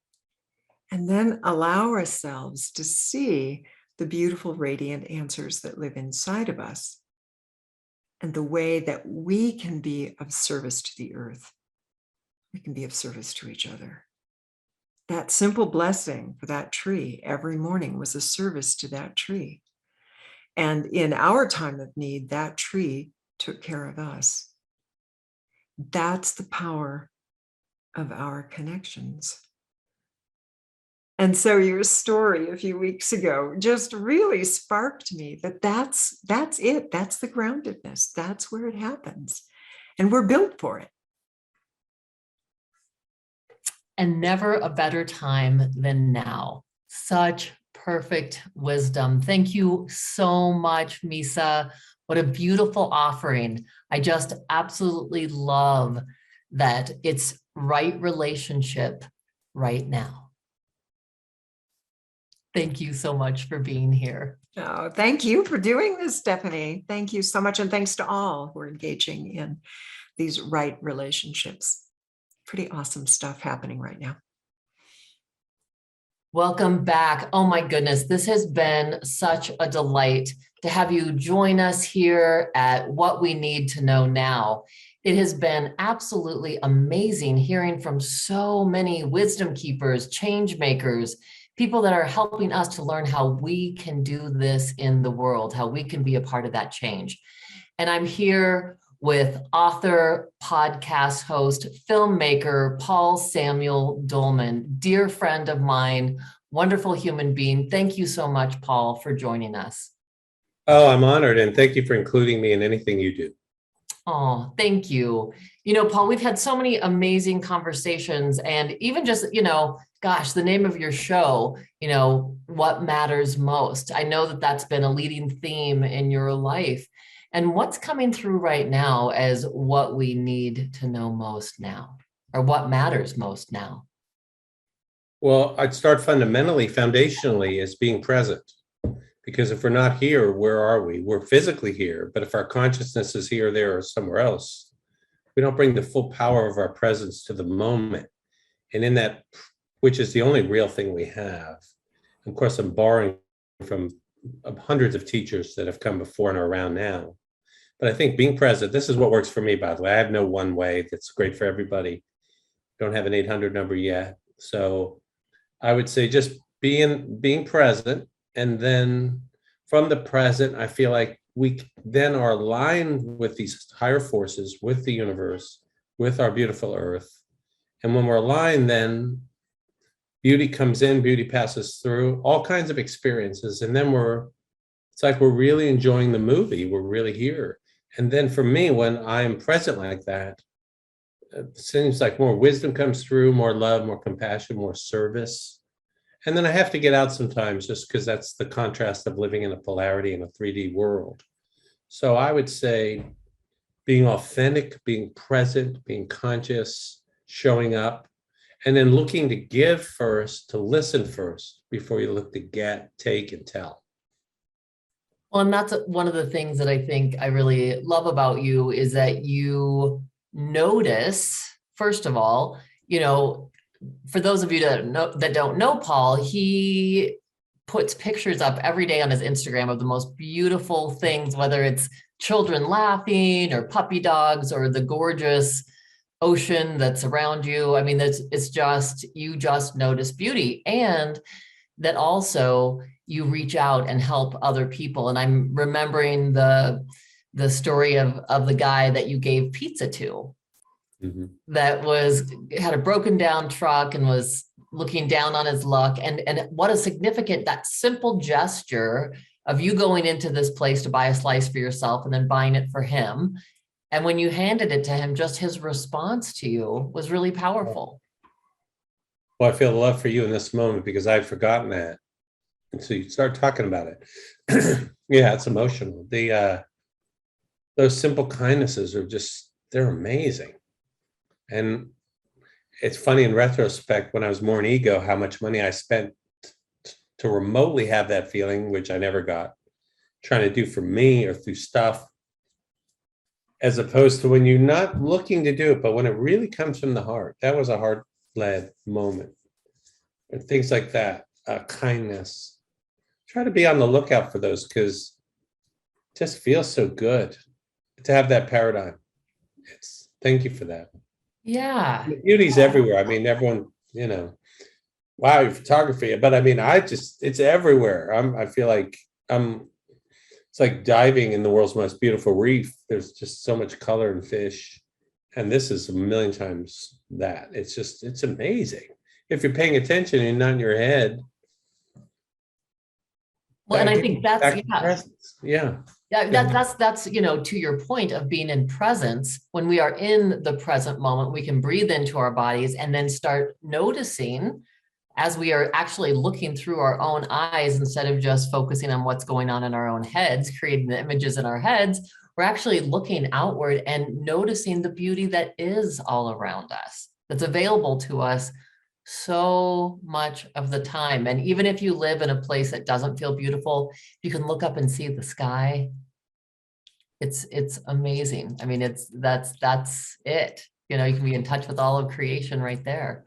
and then allow ourselves to see the beautiful, radiant answers that live inside of us and the way that we can be of service to the earth. We can be of service to each other. That simple blessing for that tree every morning was a service to that tree. And in our time of need, that tree took care of us. That's the power of our connections. And so your story a few weeks ago just really sparked me that that's it. That's the groundedness. That's where it happens. And we're built for it. and never a better time than now. Such perfect wisdom. Thank you so much, Misa. What a beautiful offering. I just absolutely love that it's right relationship right now. Thank you so much for being here. Oh, thank you for doing this, Stephanie. Thank you so much. And thanks to all who are engaging in these right relationships. Pretty awesome stuff happening right now. Welcome back. Oh my goodness, this has been such a delight to have you join us here at What We Need to Know Now. It has been absolutely amazing hearing from so many wisdom keepers, change makers, people that are helping us to learn how we can do this in the world, how we can be a part of that change. And I'm here with author, podcast host, filmmaker, Paul Samuel Doleman, dear friend of mine, wonderful human being. Thank you so much, Paul, for joining us. Oh, I'm honored, and thank you for including me in anything you do. Oh, thank you. You know, Paul, we've had so many amazing conversations, and even just, gosh, the name of your show, what matters most. I know that that's been a leading theme in your life. And what's coming through right now as what we need to know most now, or what matters most now? Well, I'd start foundationally as being present. Because if we're not here, where are we? We're physically here, but if our consciousness is here, there, or somewhere else, we don't bring the full power of our presence to the moment. And in that, which is the only real thing we have. Of course, I'm borrowing from hundreds of teachers that have come before and are around now. But I think being present, this is what works for me, by the way. I have no one way that's great for everybody. Don't have an 800 number yet. So I would say just being present. And then from the present, I feel like we then are aligned with these higher forces, with the universe, with our beautiful earth. And when we're aligned, then beauty comes in, beauty passes through, all kinds of experiences. And then it's like we're really enjoying the movie. We're really here. And then for me, when I am present like that, it seems like more wisdom comes through, more love, more compassion, more service. And then I have to get out sometimes just because that's the contrast of living in a polarity in a 3D world. So I would say being authentic, being present, being conscious, showing up, and then looking to give first, to listen first before you look to get, take, and tell. Well, and that's one of the things that I think I really love about you is that you notice, first of all, for those of you that don't know Paul, he puts pictures up every day on his Instagram of the most beautiful things, whether it's children laughing or puppy dogs or the gorgeous ocean that's around you. I mean, it's just, you just notice beauty, and that also you reach out and help other people. And I'm remembering the story of the guy that you gave pizza to. Mm-hmm. That had a broken down truck and was looking down on his luck. And what a significant, that simple gesture of you going into this place to buy a slice for yourself and then buying it for him. And when you handed it to him, just his response to you was really powerful. Well, I feel the love for you in this moment because I'd forgotten that. And so you start talking about it. Yeah, it's emotional. Those simple kindnesses are they're amazing. And it's funny in retrospect, when I was more in ego, how much money I spent to remotely have that feeling, which I never got, trying to do for me or through stuff, as opposed to when you're not looking to do it, but when it really comes from the heart. That was a heart-led moment. And things like that, kindness. Try to be on the lookout for those because it just feels so good to have that paradigm. Thank you for that. Yeah. The beauty's everywhere. I mean, everyone, wow, your photography. But I mean, it's everywhere. I feel like it's like diving in the world's most beautiful reef. There's just so much color and fish. And this is a million times that. It's amazing. If you're paying attention and not in your head. Well, and I think that's, yeah. Yeah, that's to your point of being in presence. When we are in the present moment, we can breathe into our bodies and then start noticing as we are actually looking through our own eyes instead of just focusing on what's going on in our own heads, creating the images in our heads. We're actually looking outward and noticing the beauty that is all around us, that's available to us so much of the time. And even if you live in a place that doesn't feel beautiful, you can look up and see the sky. It's amazing. I mean, that's it. You can be in touch with all of creation right there.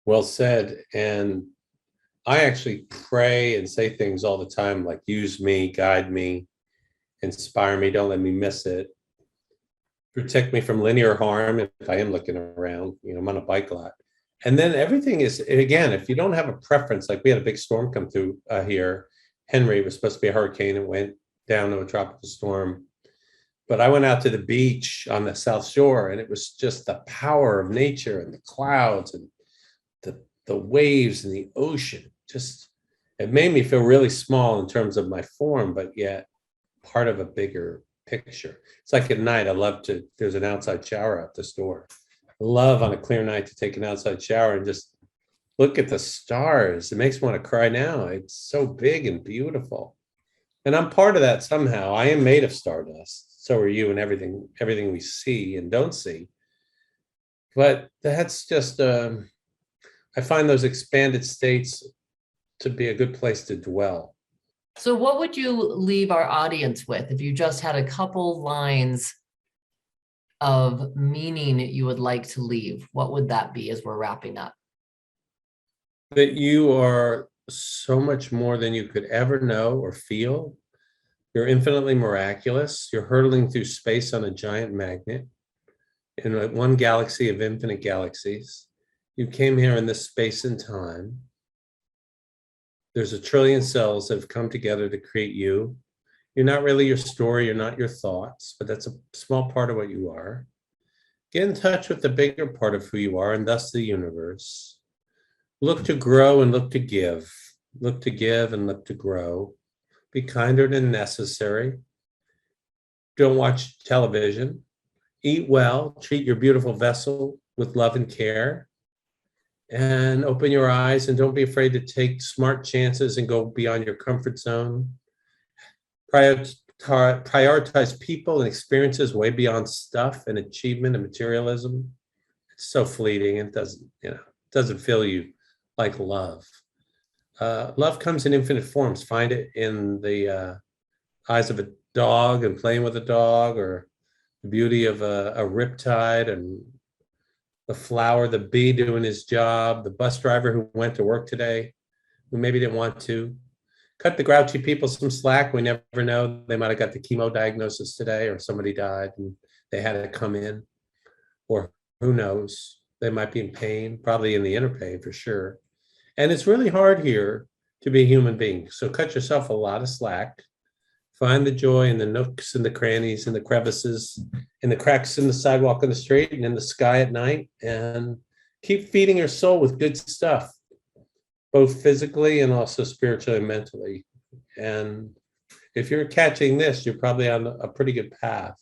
Well said. And I actually pray and say things all the time like, use me, guide me, inspire me, don't let me miss it. Protect me from linear harm if I am looking around, I'm on a bike lot. And then everything is, again, if you don't have a preference, like we had a big storm come through here. Henry was supposed to be a hurricane. It went down to a tropical storm. But I went out to the beach on the South Shore, and it was just the power of nature and the clouds and the waves and the ocean. Just, it made me feel really small in terms of my form, but yet part of a bigger picture. It's like at night, there's an outside shower out this door. I love on a clear night to take an outside shower and just look at the stars. It makes me want to cry now. It's so big and beautiful. And I'm part of that somehow. I am made of stardust. So are you, and everything we see and don't see. But that's just, I find those expanded states to be a good place to dwell. So what would you leave our audience with if you just had a couple lines of meaning you would like to leave? What would that be as we're wrapping up? That you are so much more than you could ever know or feel. You're infinitely miraculous. You're hurtling through space on a giant magnet in one galaxy of infinite galaxies. You came here in this space and time. There's 1 trillion cells that have come together to create you. You're not really your story, you're not your thoughts, but that's a small part of what you are. Get in touch with the bigger part of who you are, and thus the universe. Look to grow and look to give. Look to give and look to grow. Be kinder than necessary. Don't watch television. Eat well. Treat your beautiful vessel with love and care. And open your eyes, and don't be afraid to take smart chances and go beyond your comfort zone. Prioritize people and experiences way beyond stuff and achievement and materialism. It's so fleeting. It doesn't fill you like love. Love comes in infinite forms. Find it in the eyes of a dog and playing with a dog, or the beauty of a riptide, and the flower, the bee doing his job, the bus driver who went to work today, who maybe didn't want to. Cut the grouchy people some slack. We never know. They might have got the chemo diagnosis today, or somebody died and they had to come in, or who knows, they might be in pain, probably in the inner pain for sure. And it's really hard here to be a human being. So cut yourself a lot of slack. Find the joy in the nooks and the crannies and the crevices and the cracks in the sidewalk on the street and in the sky at night, and keep feeding your soul with good stuff, both physically and also spiritually and mentally. And if you're catching this, you're probably on a pretty good path.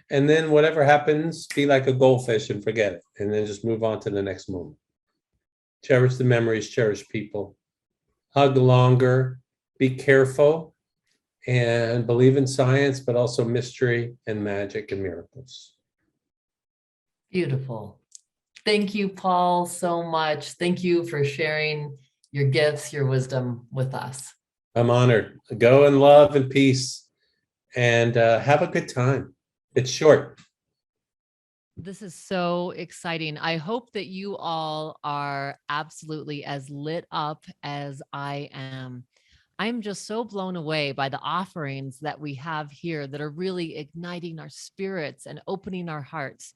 And then whatever happens, be like a goldfish and forget it, and then just move on to the next moment. Cherish the memories, cherish people, hug longer, be careful, and believe in science, but also mystery and magic and miracles. Beautiful. Thank you, Paul, so much. Thank you for sharing your gifts, your wisdom with us. I'm honored. Go in love and peace, and have a good time. It's short. This is so exciting. I hope that you all are absolutely as lit up as I am. I'm just so blown away by the offerings that we have here that are really igniting our spirits and opening our hearts.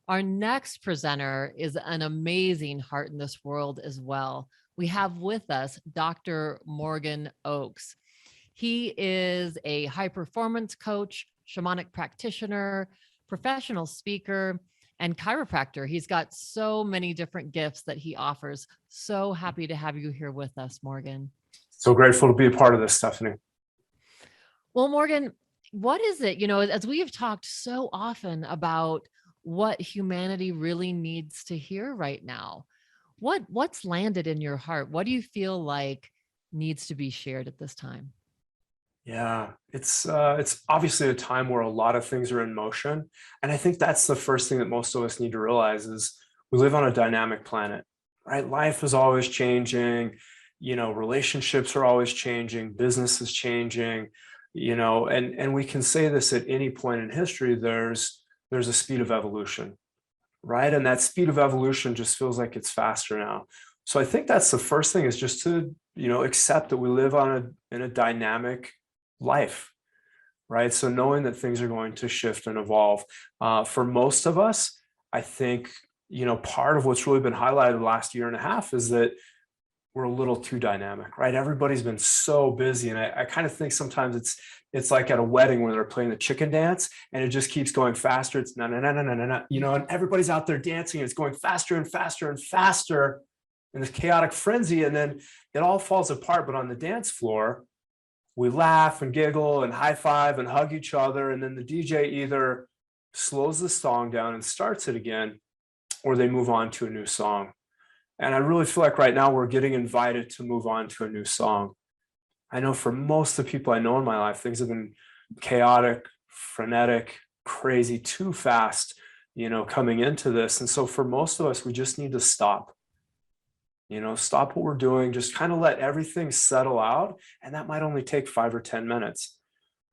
Our next presenter is an amazing heart in this world as well. We have with us Dr. Morgan Oakes. He is a high performance coach, shamanic practitioner, professional speaker, and chiropractor. He's got so many different gifts that he offers. So happy to have you here with us, Morgan. So grateful to be a part of this, Stephanie. Well, Morgan, what is it, as we have talked so often about what humanity really needs to hear right now, what's landed in your heart? What do you feel like needs to be shared at this time? Yeah, it's obviously a time where a lot of things are in motion. And I think that's the first thing that most of us need to realize is we live on a dynamic planet, right? Life is always changing, relationships are always changing, business is changing, and we can say this at any point in history, there's a speed of evolution, right? And that speed of evolution just feels like it's faster now. So I think that's the first thing, is just to, accept that we live in a dynamic life, right? So knowing that things are going to shift and evolve. For most of us, I think, part of what's really been highlighted the last year and a half is that we're a little too dynamic, right? Everybody's been so busy. And I kind of think sometimes it's like at a wedding where they're playing the chicken dance and it just keeps going faster. It's no, and everybody's out there dancing and it's going faster and faster and faster in this chaotic frenzy. And then it all falls apart. But on the dance floor, we laugh and giggle and high five and hug each other. And then the DJ either slows the song down and starts it again, or they move on to a new song. And I really feel like right now we're getting invited to move on to a new song. I know for most of the people I know in my life, things have been chaotic, frenetic, crazy, too fast, coming into this. And so for most of us, we just need to stop. Stop what we're doing, just kind of let everything settle out. And that might only take 5 or 10 minutes,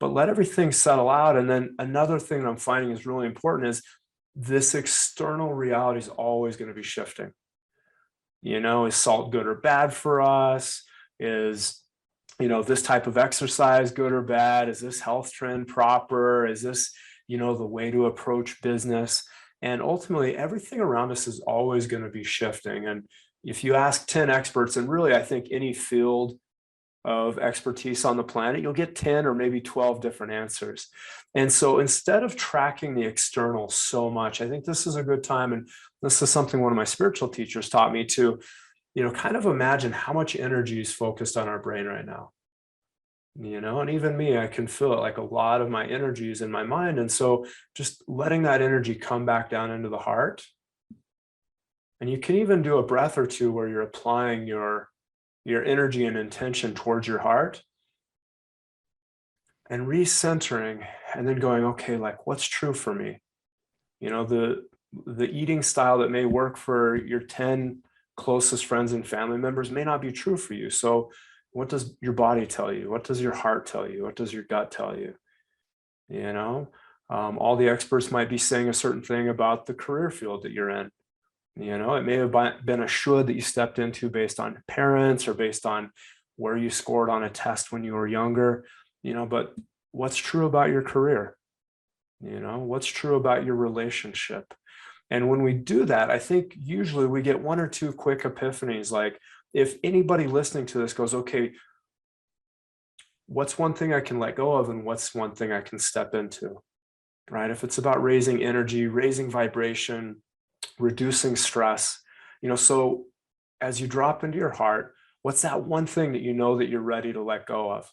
but let everything settle out. And then another thing that I'm finding is really important is this external reality is always going to be shifting. Is salt good or bad for us? Is, this type of exercise good or bad? Is this health trend proper? Is this, the way to approach business? And ultimately, everything around us is always going to be shifting. And if you ask 10 experts, and really, I think any field of expertise on the planet, you'll get 10 or maybe 12 different answers. And so instead of tracking the external so much, I think this is a good time. And this is something one of my spiritual teachers taught me to, kind of imagine how much energy is focused on our brain right now. And even me, I can feel it, like a lot of my energy is in my mind. And so just letting that energy come back down into the heart. And you can even do a breath or two where you're applying your energy and intention towards your heart and recentering, and then going, okay, like what's true for me? The eating style that may work for your 10 closest friends and family members may not be true for you. So what does your body tell you? What does your heart tell you? What does your gut tell you? All the experts might be saying a certain thing about the career field that you're in. It may have been a should that you stepped into based on parents or based on where you scored on a test when you were younger, but what's true about your career? What's true about your relationship? And when we do that, I think usually we get 1 or 2 quick epiphanies. Like if anybody listening to this goes, okay, what's one thing I can let go of and what's one thing I can step into, right? If it's about raising energy, raising vibration, reducing stress, so as you drop into your heart, what's that one thing that that you're ready to let go of?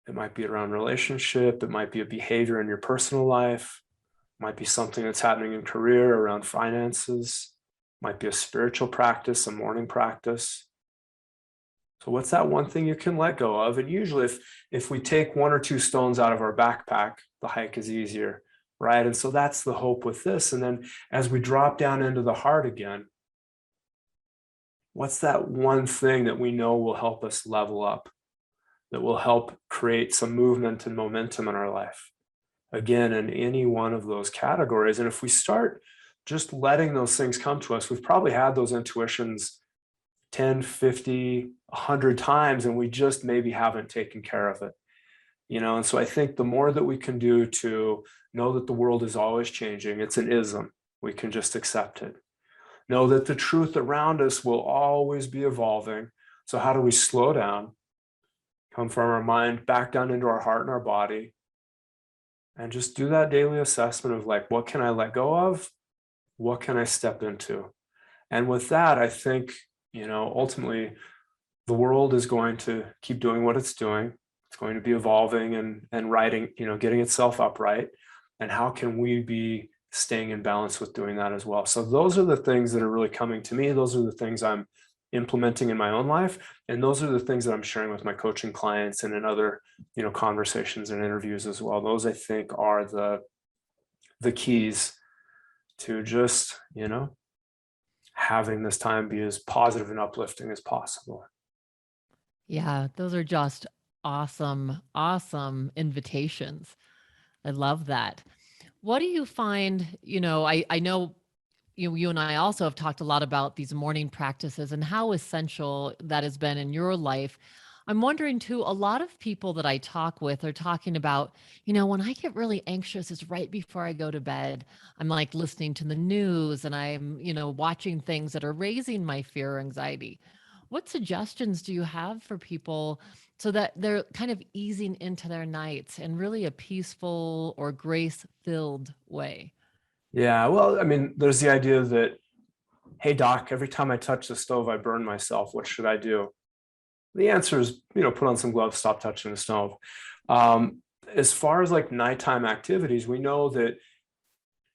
It might be around relationship. It might be a behavior in your personal life. It might be something that's happening in career, around finances. It might be a spiritual practice, a morning practice. So what's that one thing you can let go of? And usually if we take 1 or 2 stones out of our backpack, the hike is easier. Right. And so that's the hope with this. And then as we drop down into the heart again, what's that one thing that we know will help us level up, that will help create some movement and momentum in our life? Again, in any one of those categories. And if we start just letting those things come to us, we've probably had those intuitions 10, 50, 100 times, and we just maybe haven't taken care of it. And so I think the more that we can do to know that the world is always changing, it's an ism, we can just accept it. Know that the truth around us will always be evolving. So how do we slow down, come from our mind back down into our heart and our body, and just do that daily assessment of like, what can I let go of? What can I step into? And with that, I think, ultimately the world is going to keep doing what it's doing. It's going to be evolving and writing, getting itself upright. And how can we be staying in balance with doing that as well? So those are the things that are really coming to me. Those are the things I'm implementing in my own life. And those are the things that I'm sharing with my coaching clients and in other, conversations and interviews as well. Those, I think, are the keys to just, having this time be as positive and uplifting as possible. Yeah, those are just awesome, awesome invitations. I love that. What do you find, I know you and I also have talked a lot about these morning practices and how essential that has been in your life. I'm wondering too, a lot of people that I talk with are talking about, when I get really anxious, it's right before I go to bed. I'm like listening to the news and I'm, watching things that are raising my fear or anxiety. What suggestions do you have for people so that they're kind of easing into their nights in really a peaceful or grace-filled way? Yeah, well, I mean, there's the idea that, hey, doc, every time I touch the stove, I burn myself. What should I do? The answer is, put on some gloves, stop touching the stove. As far as like nighttime activities, we know that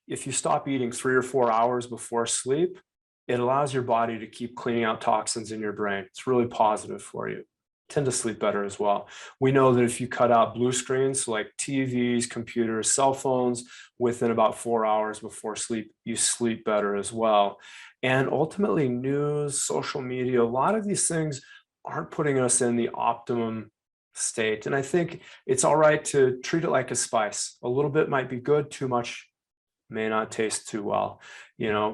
if you stop eating 3 or 4 hours before sleep, it allows your body to keep cleaning out toxins in your brain. It's really positive for you. Tend to sleep better as well. We know that if you cut out blue screens, like TVs, computers, cell phones, within about 4 hours before sleep, you sleep better as well. And ultimately, news, social media, a lot of these things aren't putting us in the optimum state. And I think it's all right to treat it like a spice. A little bit might be good, too much may not taste too well,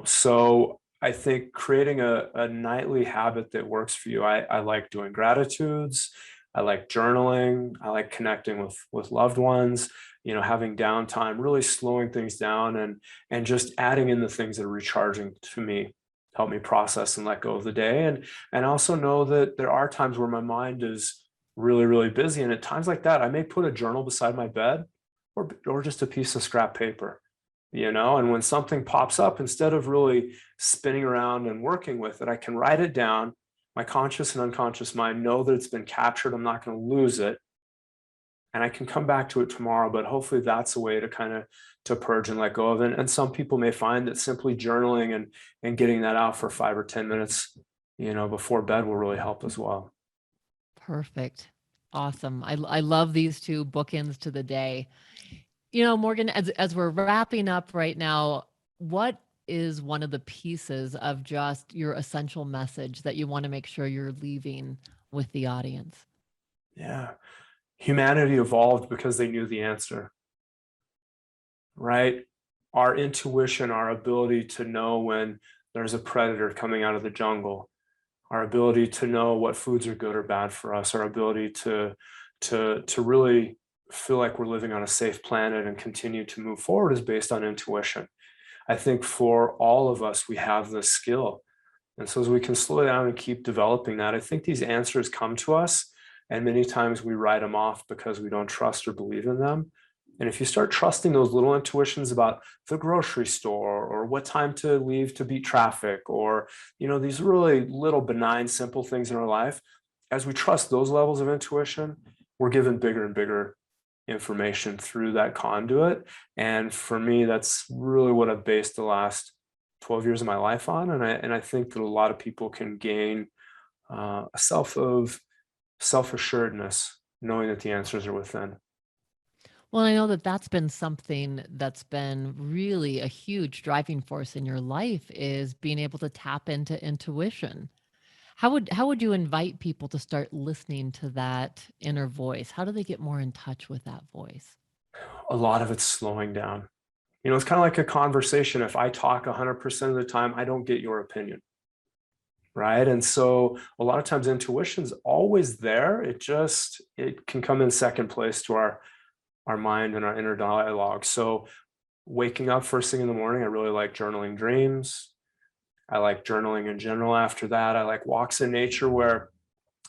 So I think creating a nightly habit that works for you. I like doing gratitudes. I like journaling. I like connecting with loved ones, having downtime, really slowing things down and just adding in the things that are recharging to me, help me process and let go of the day. And also know that there are times where my mind is really, really busy. And at times like that, I may put a journal beside my bed or just a piece of scrap paper. And when something pops up, instead of really spinning around and working with it, I can write it down. My conscious and unconscious mind know that it's been captured. I'm not going to lose it. And I can come back to it tomorrow, but hopefully that's a way to kind of to purge and let go of it. And some people may find that simply journaling and getting that out for 5 or 10 minutes, before bed will really help as well. Perfect. Awesome. I love these two bookends to the day. Morgan, as we're wrapping up right now, what is one of the pieces of just your essential message that you want to make sure you're leaving with the audience? Yeah. Humanity evolved because they knew the answer, right? Our intuition, our ability to know when there's a predator coming out of the jungle, our ability to know what foods are good or bad for us, our ability to really feel like we're living on a safe planet and continue to move forward is based on intuition. I think for all of us, we have this skill. And so as we can slow down and keep developing that, I think these answers come to us. And many times we write them off because we don't trust or believe in them. And if you start trusting those little intuitions about the grocery store or what time to leave to beat traffic, or, these really little benign, simple things in our life, as we trust those levels of intuition, we're given bigger and bigger information through that conduit. And for me, that's really what I've based the last 12 years of my life on. And I think that a lot of people can gain a self-assuredness, knowing that the answers are within. Well, I know that that's been something that's been really a huge driving force in your life, is being able to tap into intuition. How would you invite people to start listening to that inner voice? How do they get more in touch with that voice? A lot of it's slowing down. It's kind of like a conversation. If I talk 100% of the time, I don't get your opinion, right? And so a lot of times intuition's always there. It can come in second place to our mind and our inner dialogue. So waking up first thing in the morning, I really like journaling dreams. I like journaling in general. After that, I like walks in nature where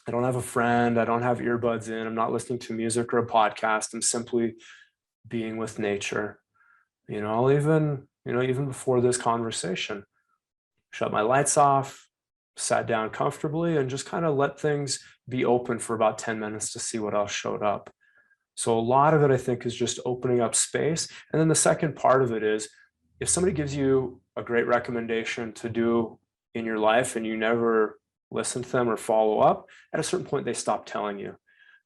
I don't have a friend, I don't have earbuds in, I'm not listening to music or a podcast. I'm simply being with nature. I'll even before this conversation, shut my lights off, sat down comfortably and just kind of let things be open for about 10 minutes to see what else showed up. So a lot of it, I think, is just opening up space. And then the second part of it is, if somebody gives you a great recommendation to do in your life and you never listen to them or follow up, at a certain point, they stop telling you.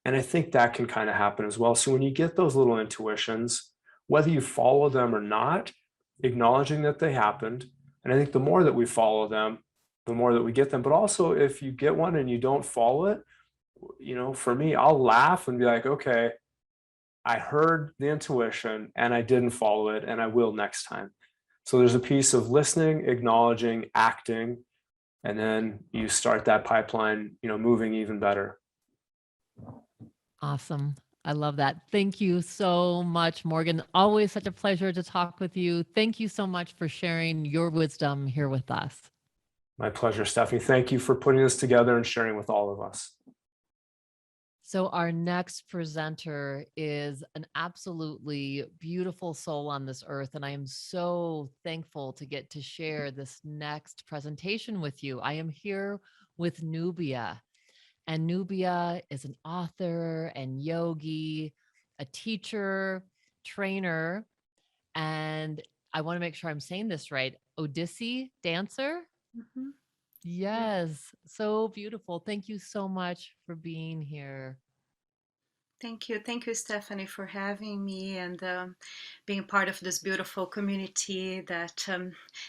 And I think that can kind of happen as well. So when you get those little intuitions, whether you follow them or not, acknowledging that they happened. And I think the more that we follow them, the more that we get them. But also, if you get one and you don't follow it, you know, for me, I'll laugh and be like, okay, I heard the intuition and I didn't follow it, and I will next time. So there's a piece of listening, acknowledging, acting, and then you start that pipeline, you know, moving even better. Awesome. I love that. Thank you so much, Morgan. Always such a pleasure to talk with you. Thank you so much for sharing your wisdom here with us. My pleasure, Stephanie. Thank you for putting this together and sharing with all of us. So our next presenter is an absolutely beautiful soul on this earth, and I am so thankful to get to share this next presentation with you. I am here with Nubia, and Nubia is an author and yogi, a teacher, trainer, and I want to make sure I'm saying this right, Odissi dancer. Mhm. Yes, so beautiful. Thank you so much for being here. Thank you. Thank you, Stephanie, for having me and being part of this beautiful community that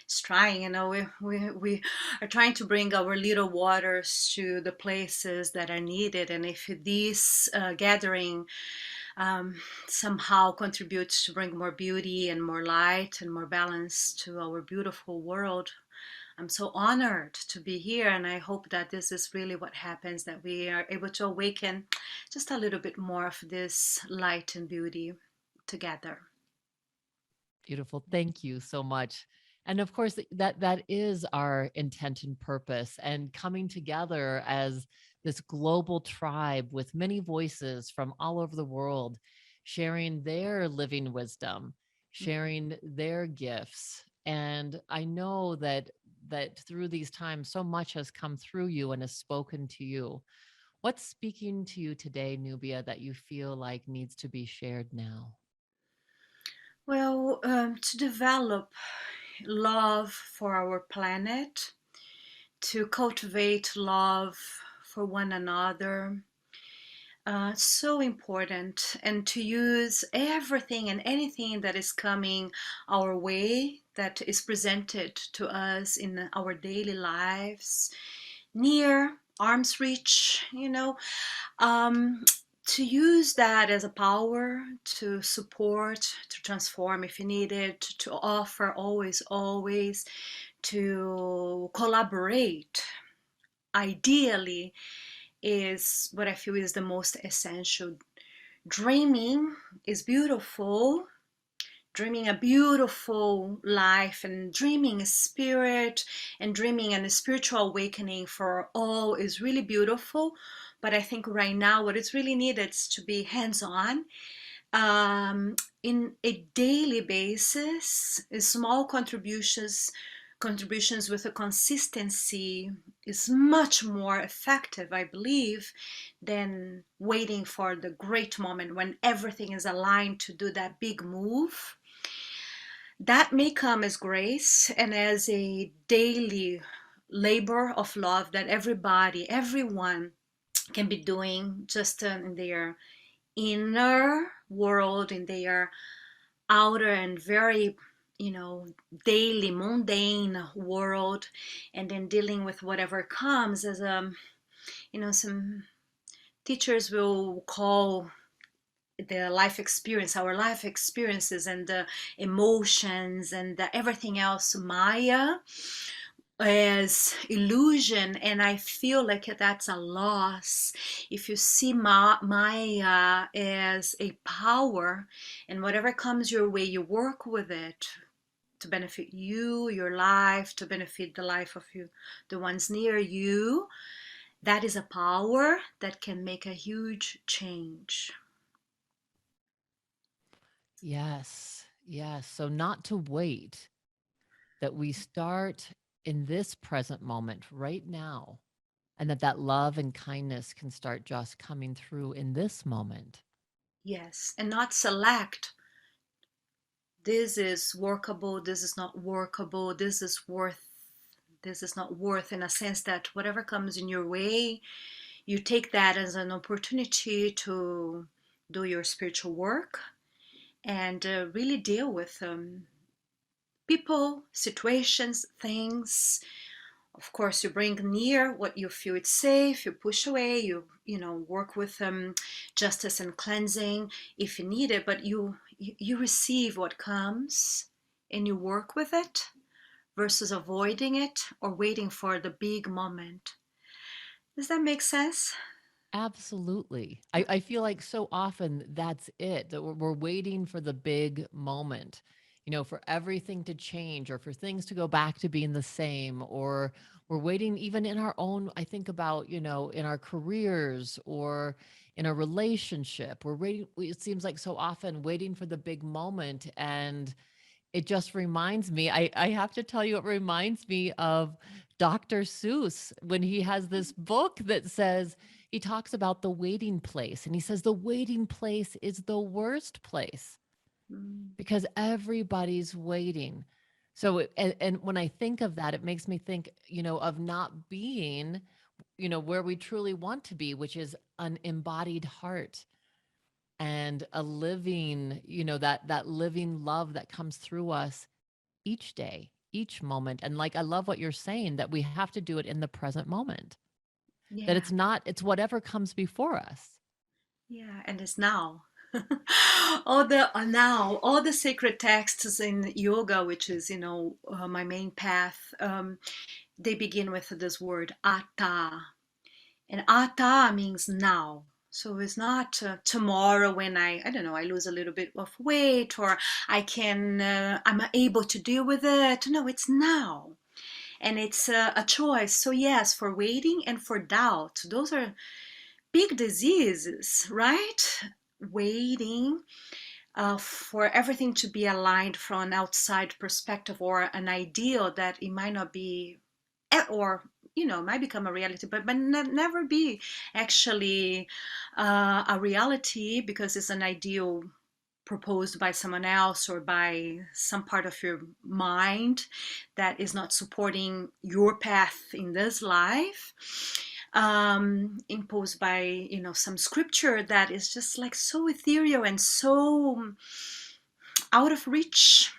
is trying. You know, we are trying to bring our little waters to the places that are needed. And if this gathering somehow contributes to bring more beauty and more light and more balance to our beautiful world, I'm so honored to be here, and I hope that this is really what happens, that we are able to awaken just a little bit more of this light and beauty together. Beautiful. Thank you so much. And of course, that is our intent and purpose, and coming together as this global tribe with many voices from all over the world, sharing their living wisdom, sharing their gifts. And I know that through these times, so much has come through you and has spoken to you. What's speaking to you today, Nubia, that you feel like needs to be shared now? Well, to develop love for our planet, to cultivate love for one another, so important, and to use everything and anything that is coming our way, that is presented to us in our daily lives, near arm's reach, you know, to use that as a power to support, to transform if you need it, to offer always, to collaborate. Ideally, is what I feel is the most essential. Dreaming is beautiful. Dreaming a beautiful life and dreaming a spirit and dreaming and a spiritual awakening for all is really beautiful. But I think right now what is really needed is to be hands-on in a daily basis. Small contributions with a consistency is much more effective, I believe, than waiting for the great moment when everything is aligned to do that big move. That may come as grace and as a daily labor of love that everyone can be doing just in their inner world, in their outer and very, you know, daily mundane world, and then dealing with whatever comes as you know, some teachers will call the life experience, our life experiences and the emotions and everything else Maya, as illusion. And I feel like that's a loss if you see Maya as a power, and whatever comes your way, you work with it to benefit you, your life, to benefit the life of you, the ones near you. That is a power that can make a huge change. Yes, yes. So not to wait, that we start in this present moment right now, and that love and kindness can start just coming through in this moment. Yes, and not select. This is workable, this is not workable, this is not worth, in a sense that whatever comes in your way, you take that as an opportunity to do your spiritual work and really deal with people, situations, things. Of course, you bring near what you feel it's safe, you push away, you work with justice and cleansing if you need it, but you receive what comes and you work with it versus avoiding it or waiting for the big moment. Does that make sense? Absolutely. I feel like so often that's it, that we're waiting for the big moment, for everything to change or for things to go back to being the same, or we're waiting even in our own, I think about, in our careers or in a relationship. We're waiting, it seems like so often waiting for the big moment. And it just reminds me, I have to tell you, it reminds me of Dr. Seuss when he has this book that says, he talks about the waiting place, and he says the waiting place is the worst place because everybody's waiting. So, and when I think of that, it makes me think, of not being, where we truly want to be, which is an embodied heart and a living, that living love that comes through us each day, each moment. And like, I love what you're saying, that we have to do it in the present moment. That it's whatever comes before us. Yeah, and it's now. all the sacred texts in yoga, which is my main path, they begin with this word atta, and atta means now. So it's not tomorrow when I don't know, I lose a little bit of weight, or I'm able to deal with it. No, it's now. And it's a choice. So yes, for waiting and for doubt, those are big diseases, right? Waiting for everything to be aligned from an outside perspective or an ideal that it might not be, or might become a reality, but never be actually a reality, because it's an ideal proposed by someone else or by some part of your mind that is not supporting your path in this life, imposed by some scripture that is just like so ethereal and so out of reach.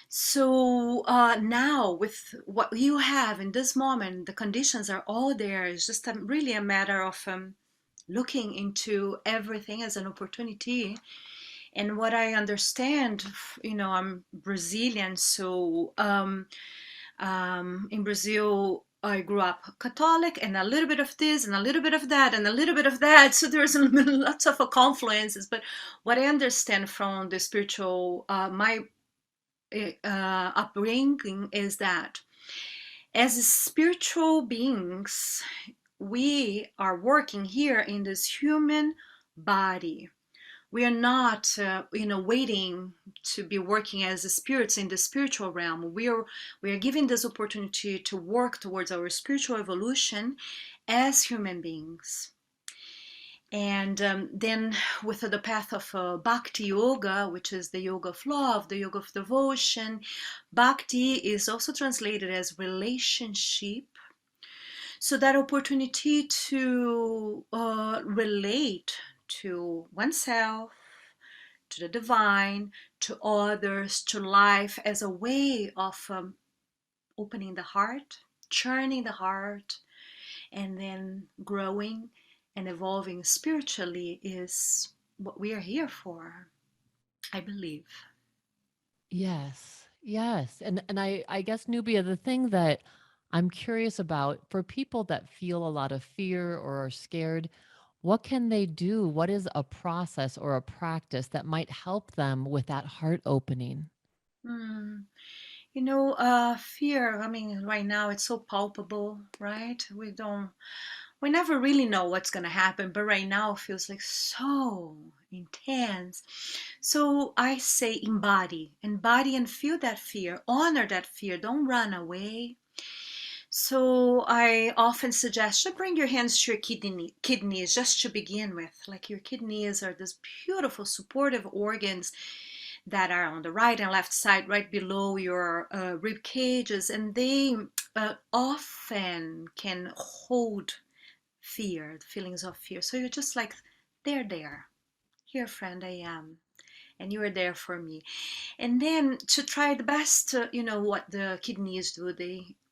So now, with what you have in this moment, the conditions are all there. It's just really a matter of looking into everything as an opportunity. And what I understand, I'm Brazilian, so in Brazil, I grew up Catholic, and a little bit of this, and a little bit of that, and a little bit of that. So there's lots of confluences. But what I understand from the spiritual, my upbringing, is that as spiritual beings, we are working here in this human body. We are not, waiting to be working as spirits in the spiritual realm. We are given this opportunity to work towards our spiritual evolution as human beings. And then with the path of Bhakti Yoga, which is the yoga of love, the yoga of devotion, Bhakti is also translated as relationship. So that opportunity to relate to oneself, to the divine, to others, to life, as a way of opening the heart, churning the heart, and then growing and evolving spiritually is what we are here for, I believe. Yes. And I guess, Nubia, the thing that I'm curious about, for people that feel a lot of fear or are scared, what can they do? What is a process or a practice that might help them with that heart opening? Fear, I mean, right now it's so palpable, right? We're we never really know what's going to happen, but right now it feels like so intense. So I say embody and feel that fear, honor that fear, don't run away. So I often suggest to bring your hands to your kidneys just to begin with. Like your kidneys are these beautiful supportive organs that are on the right and left side, right below your rib cages, and they often can hold fear, the feelings of fear. So you're just like, they're there. Here, friend, I am. And you are there for me. And then to try the best, what the kidneys do,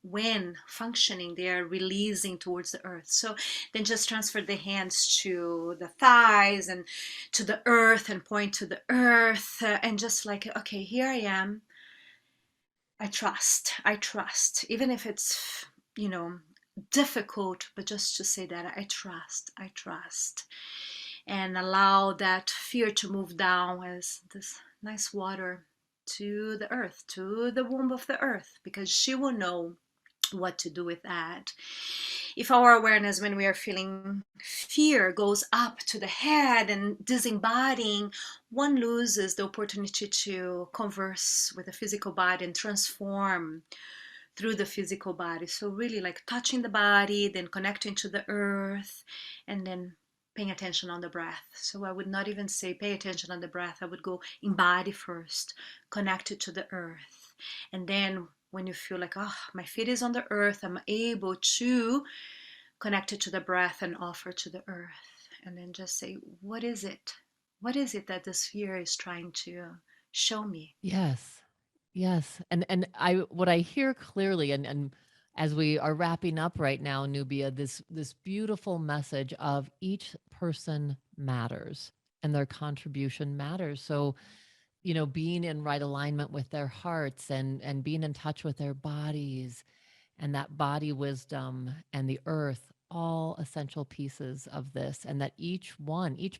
when functioning, they are releasing towards the earth. So then just transfer the hands to the thighs and to the earth and point to the earth and just like, okay, here I am. I trust, even if it's, difficult, but just to say that I trust. And allow that fear to move down as this nice water to the earth, to the womb of the earth, because she will know what to do with that. If our awareness when we are feeling fear goes up to the head and disembodying, one loses the opportunity to converse with the physical body and transform through the physical body. So really like touching the body, then connecting to the earth, and then paying attention on the breath. So I would not even say pay attention on the breath. I would go embody first, connected to the earth. And then when you feel like, oh, my feet is on the earth, I'm able to connect it to the breath and offer to the earth. And then just say, what is it? What is it that this fear is trying to show me? Yes. And what I hear clearly, and as we are wrapping up right now, Nubia, this beautiful message of each person matters and their contribution matters. So, being in right alignment with their hearts and being in touch with their bodies and that body wisdom and the earth, all essential pieces of this, and that each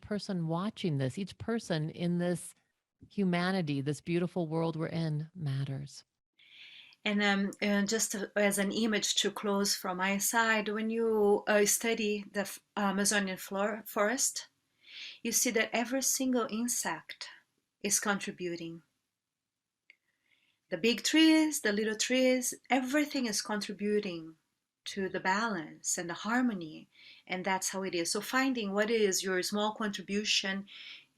person watching this, each person in this humanity, this beautiful world we're in, matters. And just as an image to close from my side, when you study the Amazonian forest, you see that every single insect is contributing. The big trees, the little trees, everything is contributing to the balance and the harmony, and that's how it is. So finding what is your small contribution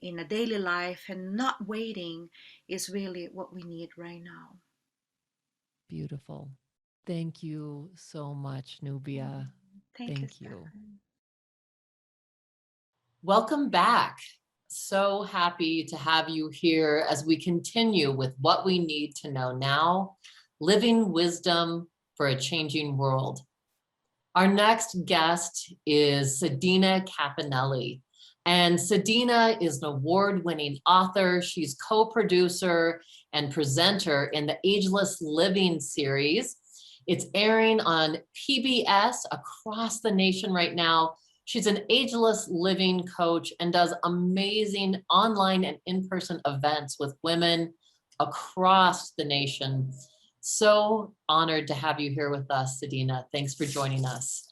in a daily life and not waiting is really what we need right now. Beautiful. Thank you so much, Nubia. Thank you. Welcome back. So happy to have you here as we continue with what we need to know now, living wisdom for a changing world. Our next guest is Sedena Cappannelli. And Sedena is an award-winning author. She's co-producer and presenter in the Ageless Living series. It's airing on PBS across the nation right now. She's an ageless living coach and does amazing online and in-person events with women across the nation. So honored to have you here with us, Sedena. Thanks for joining us.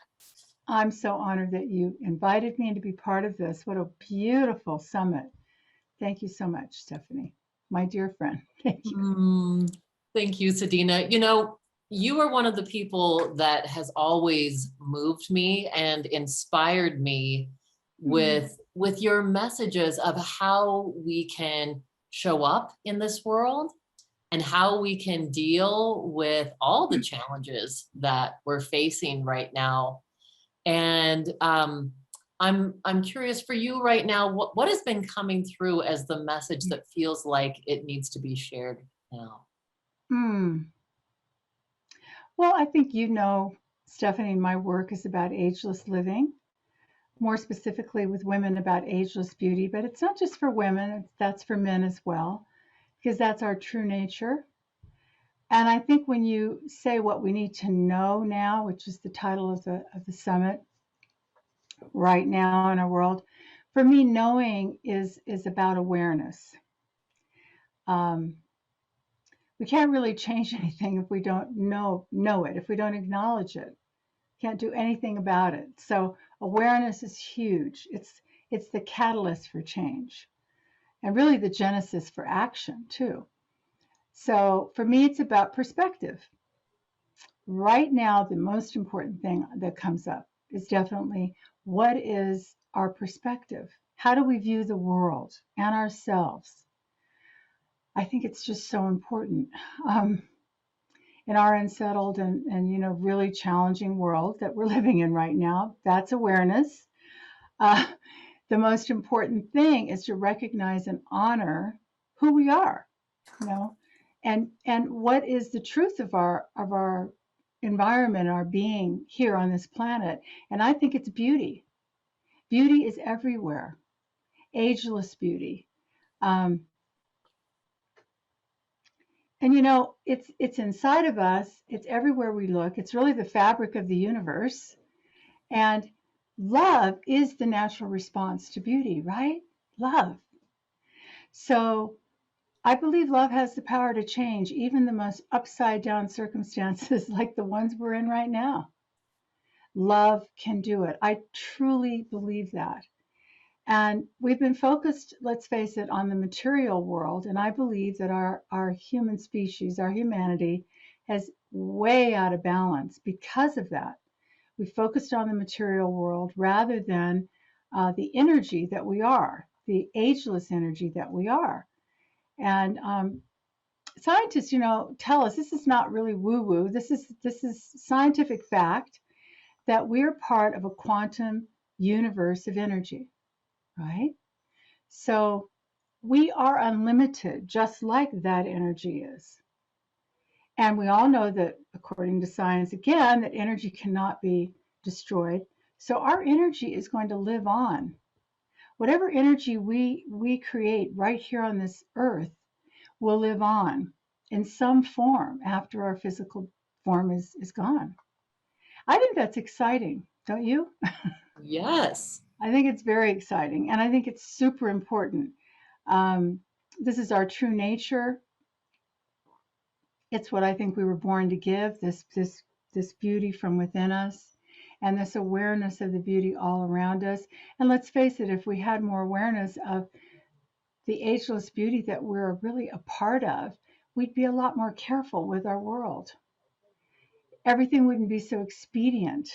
I'm so honored that you invited me to be part of this. What a beautiful summit. Thank you so much, Stephanie, my dear friend. Thank you. Thank you, Sedena. You are one of the people that has always moved me and inspired me with your messages of how we can show up in this world and how we can deal with all the challenges that we're facing right now. And I'm curious for you right now, what has been coming through as the message that feels like it needs to be shared now? Well, I think Stephanie, my work is about ageless living, more specifically with women about ageless beauty, but it's not just for women, that's for men as well, because that's our true nature. And I think when you say what we need to know now, which is the title of the summit right now in our world, for me, knowing is about awareness. We can't really change anything if we don't know it, if we don't acknowledge it. Can't do anything about it. So Awareness is huge. It's the catalyst for change, and really the genesis for action too. So for me, it's about perspective. Right now, the most important thing that comes up is definitely, what is our perspective? How do we view the world and ourselves? I think it's just so important. In our unsettled and really challenging world that we're living in right now, that's awareness. The most important thing is to recognize and honor who we are, and what is the truth of our environment, our being here on this planet. And I think it's beauty. Beauty is everywhere, ageless beauty. And it's inside of us. It's everywhere we look. It's really the fabric of the universe. And love is the natural response to beauty, right? Love. So I believe love has the power to change even the most upside down circumstances like the ones we're in right now. Love can do it. I truly believe that. And we've been focused, let's face it, on the material world. And I believe that our human species, our humanity, has way out of balance because of that. We focused on the material world rather than the energy that we are, the ageless energy that we are. And scientists, tell us this is not really woo-woo. This is scientific fact that we're part of a quantum universe of energy. Right? So we are unlimited, just like that energy is. And we all know that, according to science, again, that energy cannot be destroyed. So our energy is going to live on. Whatever energy we create right here on this earth will live on in some form after our physical form is gone. I think that's exciting, don't you? Yes. I think it's very exciting, and I think it's super important. This is our true nature. It's what I think we were born to give, this beauty from within us, and this awareness of the beauty all around us. And let's face it, if we had more awareness of the ageless beauty that we're really a part of, we'd be a lot more careful with our world. Everything wouldn't be so expedient,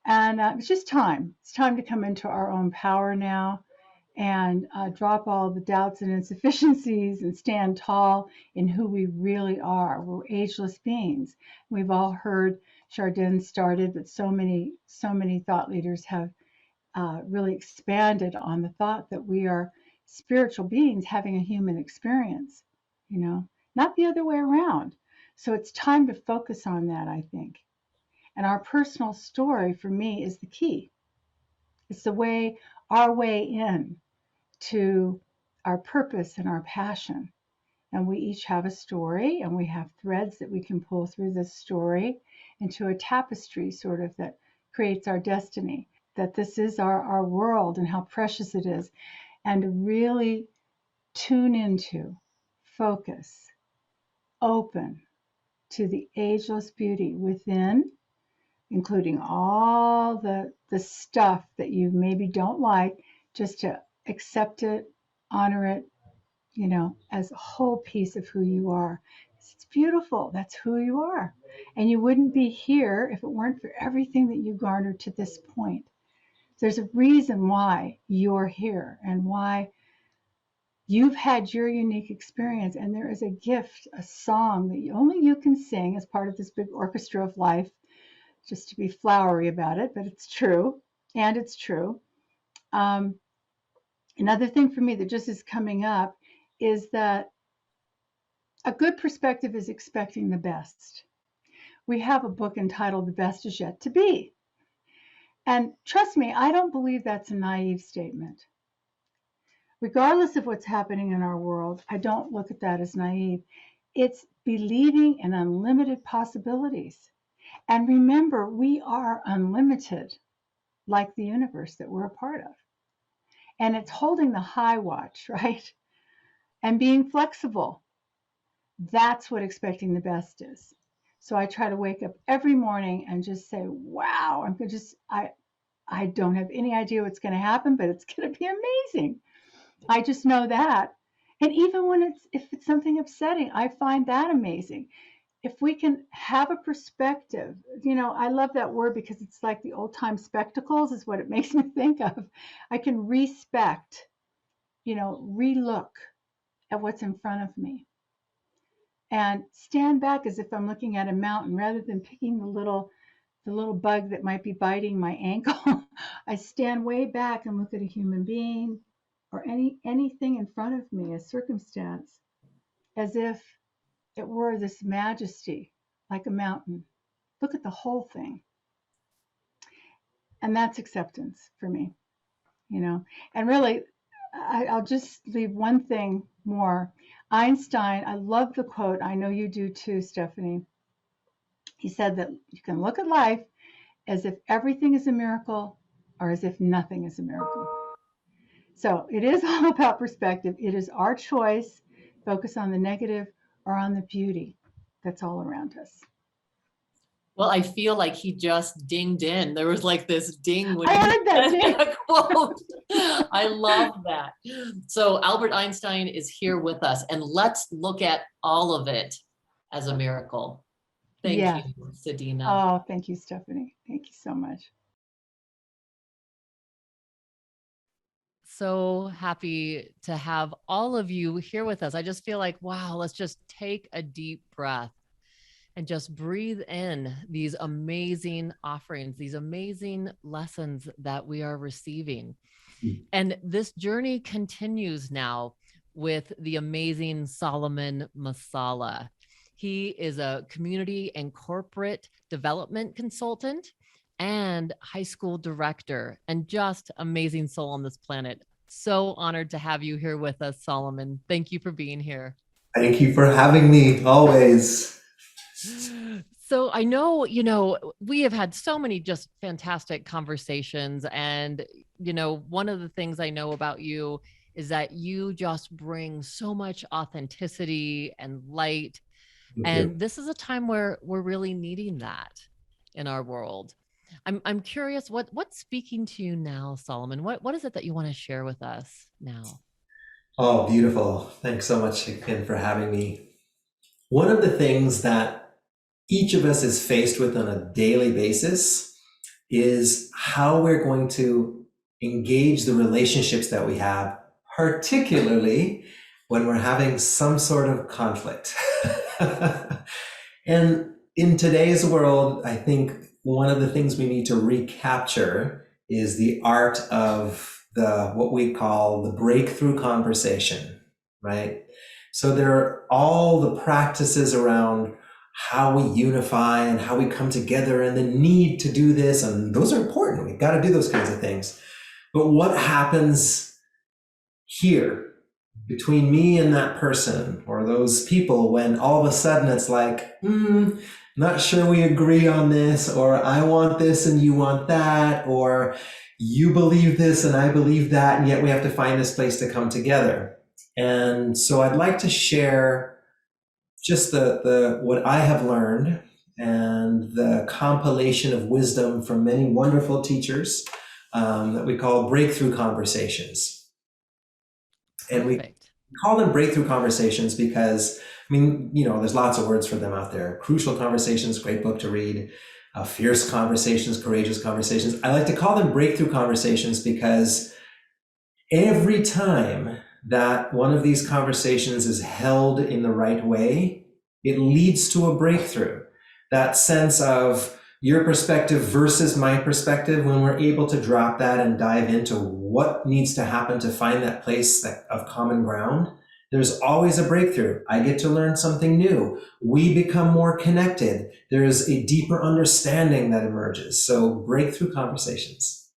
And it's just time. It's time to come into our own power now and drop all the doubts and insufficiencies and stand tall in who we really are. We're ageless beings. We've all heard Chardin started, but so many thought leaders have really expanded on the thought that we are spiritual beings having a human experience, not the other way around. So it's time to focus on that, I think. And our personal story, for me, is the key. It's our way in to our purpose and our passion. And we each have a story, and we have threads that we can pull through this story into a tapestry sort of that creates our destiny, that this is our world and how precious it is. And to really tune into, focus, open to the ageless beauty within, including all the stuff that you maybe don't like, just to accept it, honor it, as a whole piece of who you are. It's beautiful. That's who you are. And you wouldn't be here if it weren't for everything that you garnered to this point. There's a reason why you're here and why you've had your unique experience. And there is a gift, a song that only you can sing as part of this big orchestra of life, just to be flowery about it, but it's true. And it's true. Another thing for me that just is coming up is that a good perspective is expecting the best. We have a book entitled The Best Is Yet to Be. And trust me, I don't believe that's a naive statement. Regardless of what's happening in our world, I don't look at that as naive. It's believing in unlimited possibilities. And remember, we are unlimited, like the universe that we're a part of. And it's holding the high watch, right? And being flexible. That's what expecting the best is. So I try to wake up every morning and just say, wow, I don't have any idea what's going to happen, but it's going to be amazing. I just know that. And even when if it's something upsetting, I find that amazing. If we can have a perspective, I love that word because it's like the old time spectacles is what it makes me think of. I can respect, relook at what's in front of me and stand back as if I'm looking at a mountain rather than picking the little bug that might be biting my ankle. I stand way back and look at a human being or anything in front of me, a circumstance, as if it were this majesty, like a mountain. Look at the whole thing. And that's acceptance for me, And really, I'll just leave one thing more. Einstein, I love the quote. I know you do too, Stephanie. He said that you can look at life as if everything is a miracle or as if nothing is a miracle. So it is all about perspective. It is our choice, focus on the negative or on the beauty that's all around us. Well, I feel like he just dinged in. There was like this ding when I he heard that said ding. that quote. I love that. So Albert Einstein is here with us, and let's look at all of it as a miracle. Thank Yeah. you, Sedena. Oh, thank you, Stephanie. Thank you so much. So happy to have all of you here with us. I just feel like, wow, let's just take a deep breath and just breathe in these amazing offerings, these amazing lessons that we are receiving. And this journey continues now with the amazing Solomon Masala. He is a community and corporate development consultant and high school director, and just amazing soul on this planet. So honored to have you here with us, Solomon. Thank you for being here. Thank you for having me, always. So I know, we have had so many just fantastic conversations. And, one of the things I know about you is that you just bring so much authenticity and light. And this is a time where we're really needing that in our world. I'm curious, what's speaking to you now, Solomon? What is it that you want to share with us now? Oh, beautiful. Thanks so much again for having me. One of the things that each of us is faced with on a daily basis is how we're going to engage the relationships that we have, particularly when we're having some sort of conflict. And in today's world, I think one of the things we need to recapture is the art of what we call the breakthrough conversation, right? So there are all the practices around how we unify and how we come together and the need to do this. And those are important. We've got to do those kinds of things. But what happens here between me and that person or those people when all of a sudden it's like, not sure we agree on this, or I want this and you want that, or you believe this and I believe that, and yet we have to find this place to come together. And so I'd like to share just what I have learned and the compilation of wisdom from many wonderful teachers that we call breakthrough conversations. And we call them breakthrough conversations because, there's lots of words for them out there. Crucial conversations, great book to read. Fierce conversations, courageous conversations. I like to call them breakthrough conversations because every time that one of these conversations is held in the right way, it leads to a breakthrough. That sense of your perspective versus my perspective, when we're able to drop that and dive into what needs to happen to find that place of common ground, there's always a breakthrough. I get to learn something new. We become more connected. There's a deeper understanding that emerges. So breakthrough conversations.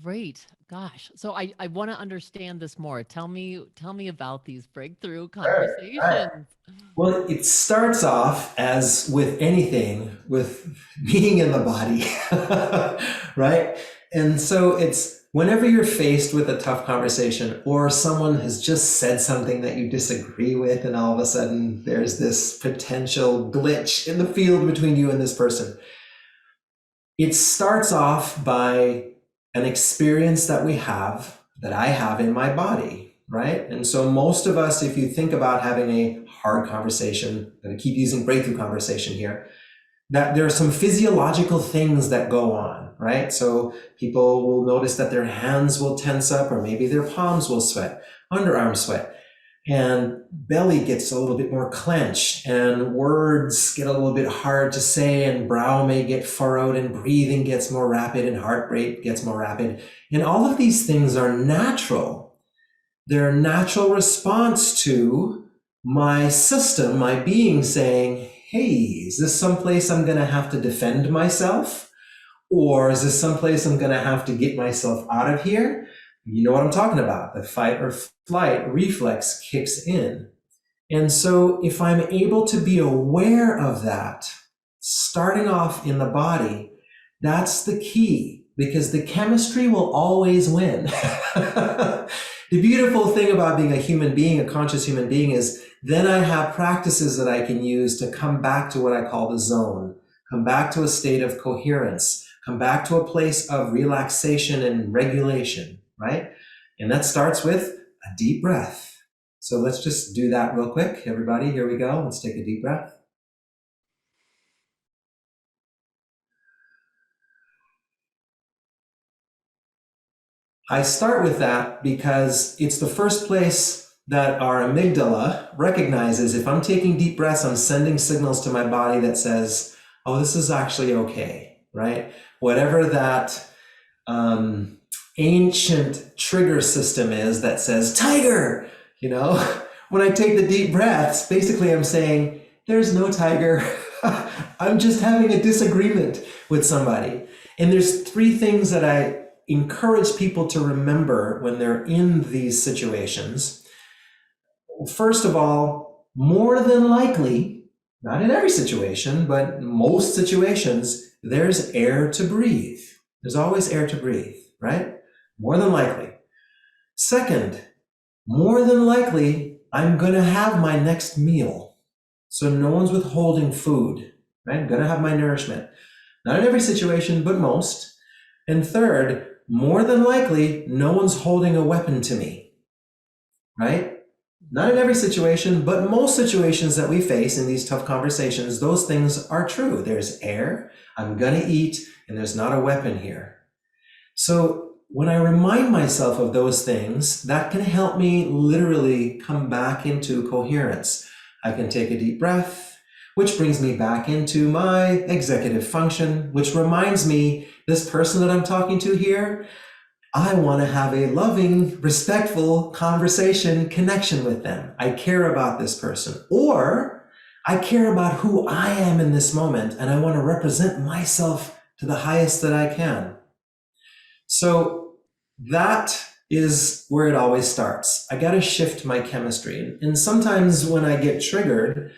Great. Gosh. So I want to understand this more. Tell me about these breakthrough conversations. Sure. Well, it starts off as with anything, with being in the body, right? And so it's whenever you're faced with a tough conversation or someone has just said something that you disagree with, and all of a sudden there's this potential glitch in the field between you and this person, it starts off by an experience that I have in my body, right? And so most of us, if you think about having a hard conversation, I'm going to keep using breakthrough conversation here, that there are some physiological things that go on, right? So people will notice that their hands will tense up, or maybe their palms will sweat, underarms sweat, and belly gets a little bit more clenched, and words get a little bit hard to say, and brow may get furrowed, and breathing gets more rapid, and heart rate gets more rapid. And all of these things are natural. They're a natural response to my system, my being saying, hey, is this someplace I'm going to have to defend myself? Or is this someplace I'm going to have to get myself out of here? You know what I'm talking about. The fight or flight reflex kicks in. And so if I'm able to be aware of that, starting off in the body, that's the key, because the chemistry will always win. The beautiful thing about being a human being, a conscious human being, is then I have practices that I can use to come back to what I call the zone, come back to a state of coherence, come back to a place of relaxation and regulation, right? And that starts with a deep breath. So let's just do that real quick. Everybody, here we go. Let's take a deep breath. I start with that because it's the first place that our amygdala recognizes if I'm taking deep breaths, I'm sending signals to my body that says, oh, this is actually okay, right? Whatever that ancient trigger system is that says, tiger, you know, when I take the deep breaths, basically I'm saying, there's no tiger. I'm just having a disagreement with somebody. And there's three things that I encourage people to remember when they're in these situations. First of all, more than likely, not in every situation, but most situations, there's air to breathe. There's always air to breathe, right? More than likely. Second, more than likely, I'm going to have my next meal. So no one's withholding food, right? I'm going to have my nourishment. Not in every situation, but most. And third, more than likely, no one's holding a weapon to me, right? Not in every situation, but most situations that we face in these tough conversations, those things are true. There's air, I'm going to eat, and there's not a weapon here. So when I remind myself of those things, that can help me literally come back into coherence. I can take a deep breath, which brings me back into my executive function, which reminds me, this person that I'm talking to here, I want to have a loving, respectful conversation, connection with them. I care about this person, or I care about who I am in this moment, and I want to represent myself to the highest that I can. So that is where it always starts. I got to shift my chemistry. And sometimes when I get triggered,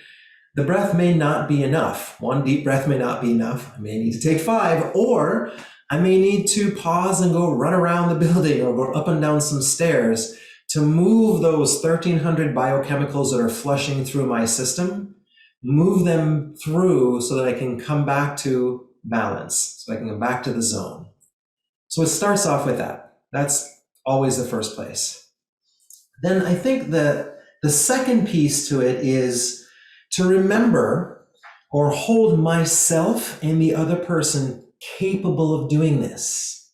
the breath may not be enough. One deep breath may not be enough. I may need to take 5, or I may need to pause and go run around the building or go up and down some stairs to move those 1,300 biochemicals that are flushing through my system, move them through so that I can come back to balance, so I can come back to the zone. So it starts off with that. That's always the first place. Then I think the second piece to it is to remember or hold myself and the other person capable of doing this.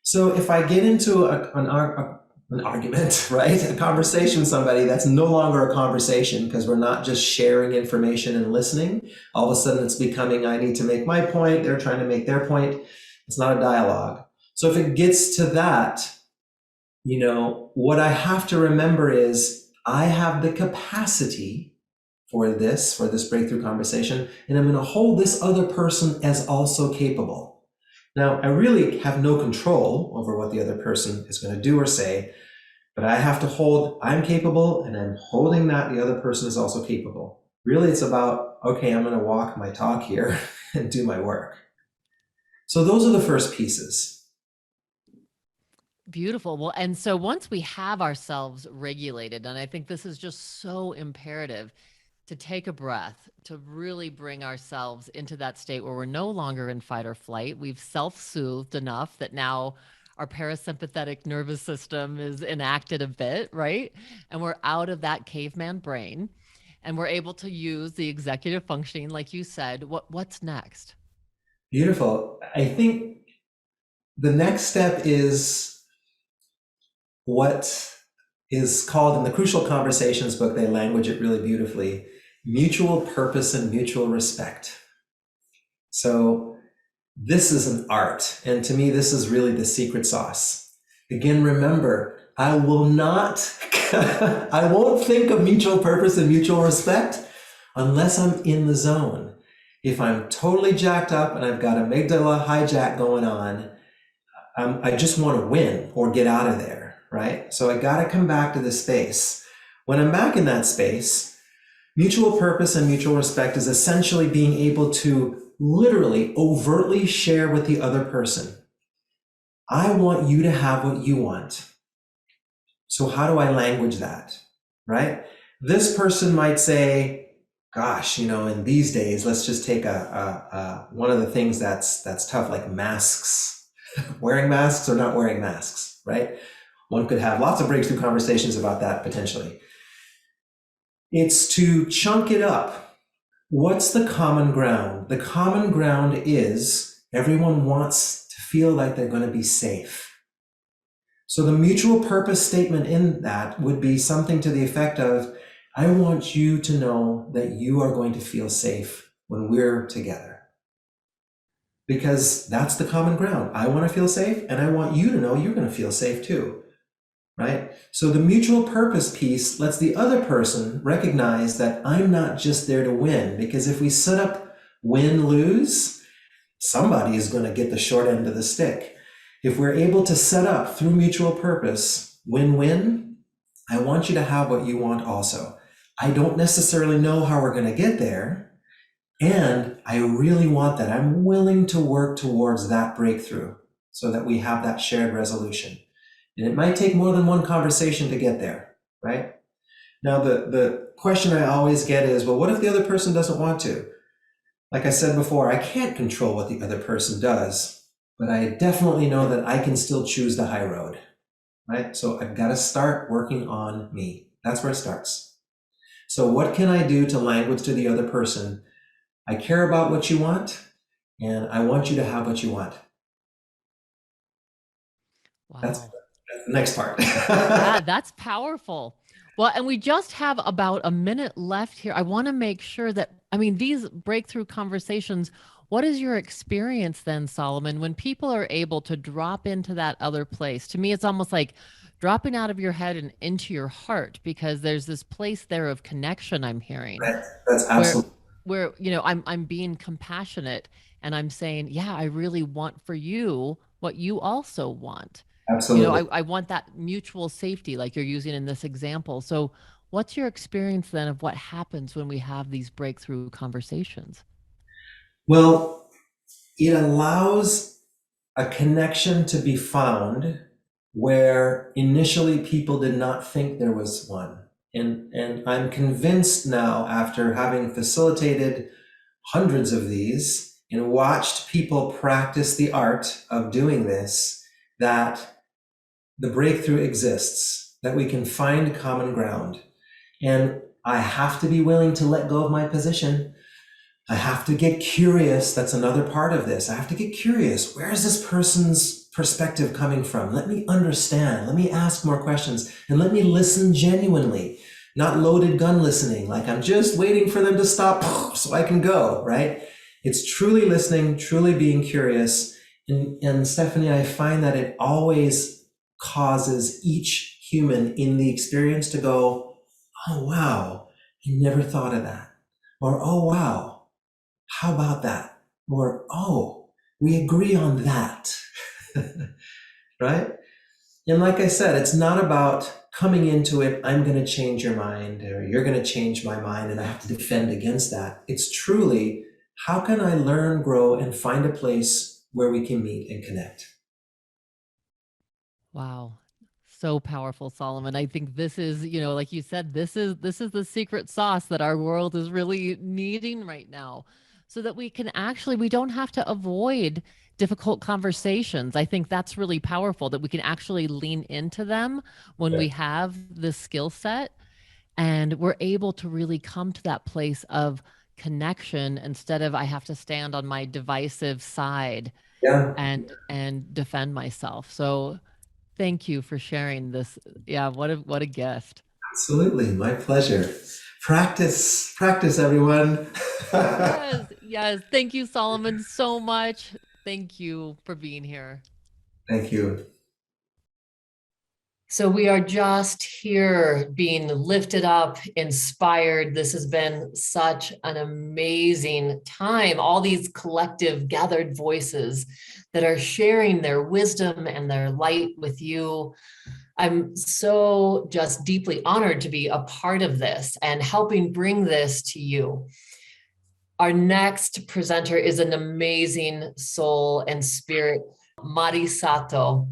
So if I get into an argument, right, a conversation with somebody that's no longer a conversation because we're not just sharing information and listening, all of a sudden it's becoming, I need to make my point, they're trying to make their point. It's not a dialogue. So if it gets to that, you know, what I have to remember is I have the capacity for this breakthrough conversation, and I'm going to hold this other person as also capable. Now, I really have no control over what the other person is going to do or say, but I have to hold, I'm capable, and I'm holding that the other person is also capable. Really, it's about, okay, I'm going to walk my talk here and do my work. So those are the first pieces. Beautiful. Well, and so once we have ourselves regulated, and I think this is just so imperative to take a breath, to really bring ourselves into that state where we're no longer in fight or flight. We've self-soothed enough that now our parasympathetic nervous system is enacted a bit, right? And we're out of that caveman brain and we're able to use the executive functioning, like you said. What's next? Beautiful. I think the next step is what is called in the Crucial Conversations book, they language it really beautifully, mutual purpose and mutual respect. So this is an art. And to me, this is really the secret sauce. Again, remember, I won't think of mutual purpose and mutual respect unless I'm in the zone. If I'm totally jacked up and I've got amygdala hijack going on, I just want to win or get out of there. Right? So I got to come back to this space. When I'm back in that space, mutual purpose and mutual respect is essentially being able to literally overtly share with the other person. I want you to have what you want. So how do I language that? Right? This person might say, gosh, in these days, let's just take one of the things that's tough, like masks, wearing masks or not wearing masks, right? One could have lots of breakthrough conversations about that potentially. It's to chunk it up. What's the common ground? The common ground is everyone wants to feel like they're going to be safe. So the mutual purpose statement in that would be something to the effect of, I want you to know that you are going to feel safe when we're together. Because that's the common ground. I want to feel safe, and I want you to know you're going to feel safe too. Right? So the mutual purpose piece lets the other person recognize that I'm not just there to win, because if we set up win-lose, somebody is going to get the short end of the stick. If we're able to set up through mutual purpose, win-win, I want you to have what you want also. I don't necessarily know how we're going to get there, and I really want that. I'm willing to work towards that breakthrough so that we have that shared resolution. And it might take more than one conversation to get there, right? Now, the question I always get is, well, what if the other person doesn't want to? Like I said before, I can't control what the other person does, but I definitely know that I can still choose the high road, right? So I've got to start working on me. That's where it starts. So what can I do to language to the other person? I care about what you want, and I want you to have what you want. Wow. That's the next part. Yeah, that's powerful. Well, and we just have about a minute left here. I want to make sure that, these breakthrough conversations, what is your experience then, Solomon, when people are able to drop into that other place? To me, it's almost like dropping out of your head and into your heart, because there's this place there of connection I'm hearing. That's absolutely. Where I'm being compassionate and I'm saying, yeah, I really want for you what you also want. Absolutely. I want that mutual safety like you're using in this example. So what's your experience then of what happens when we have these breakthrough conversations? Well, it allows a connection to be found where initially people did not think there was one. And I'm convinced now, after having facilitated hundreds of these and watched people practice the art of doing this, that the breakthrough exists, that we can find common ground. And I have to be willing to let go of my position. I have to get curious. That's another part of this. I have to get curious. Where is this person's perspective coming from? Let me understand. Let me ask more questions, and let me listen genuinely, not loaded gun listening, like I'm just waiting for them to stop so I can go, right? It's truly listening, truly being curious. And Stephanie, I find that it always causes each human in the experience to go, oh, wow, I never thought of that. Or, oh, wow, how about that? Or, oh, we agree on that, right? And like I said, it's not about coming into it, I'm going to change your mind, or you're going to change my mind, and I have to defend against that. It's truly, how can I learn, grow, and find a place where we can meet and connect? Wow. So powerful, Solomon. I think this is, like you said, this is the secret sauce that our world is really needing right now, so that we can actually, we don't have to avoid difficult conversations. I think that's really powerful, that we can actually lean into them when we have the skill set, and we're able to really come to that place of connection instead of I have to stand on my divisive side Yeah. and defend myself. So thank you for sharing this. Yeah, what a gift. Absolutely, my pleasure. Practice, everyone. Yes. Thank you, Solomon, so much. Thank you for being here. Thank you. So we are just here being lifted up, inspired. This has been such an amazing time. All these collective gathered voices that are sharing their wisdom and their light with you. I'm so just deeply honored to be a part of this and helping bring this to you. Our next presenter is an amazing soul and spirit, Madi Sato,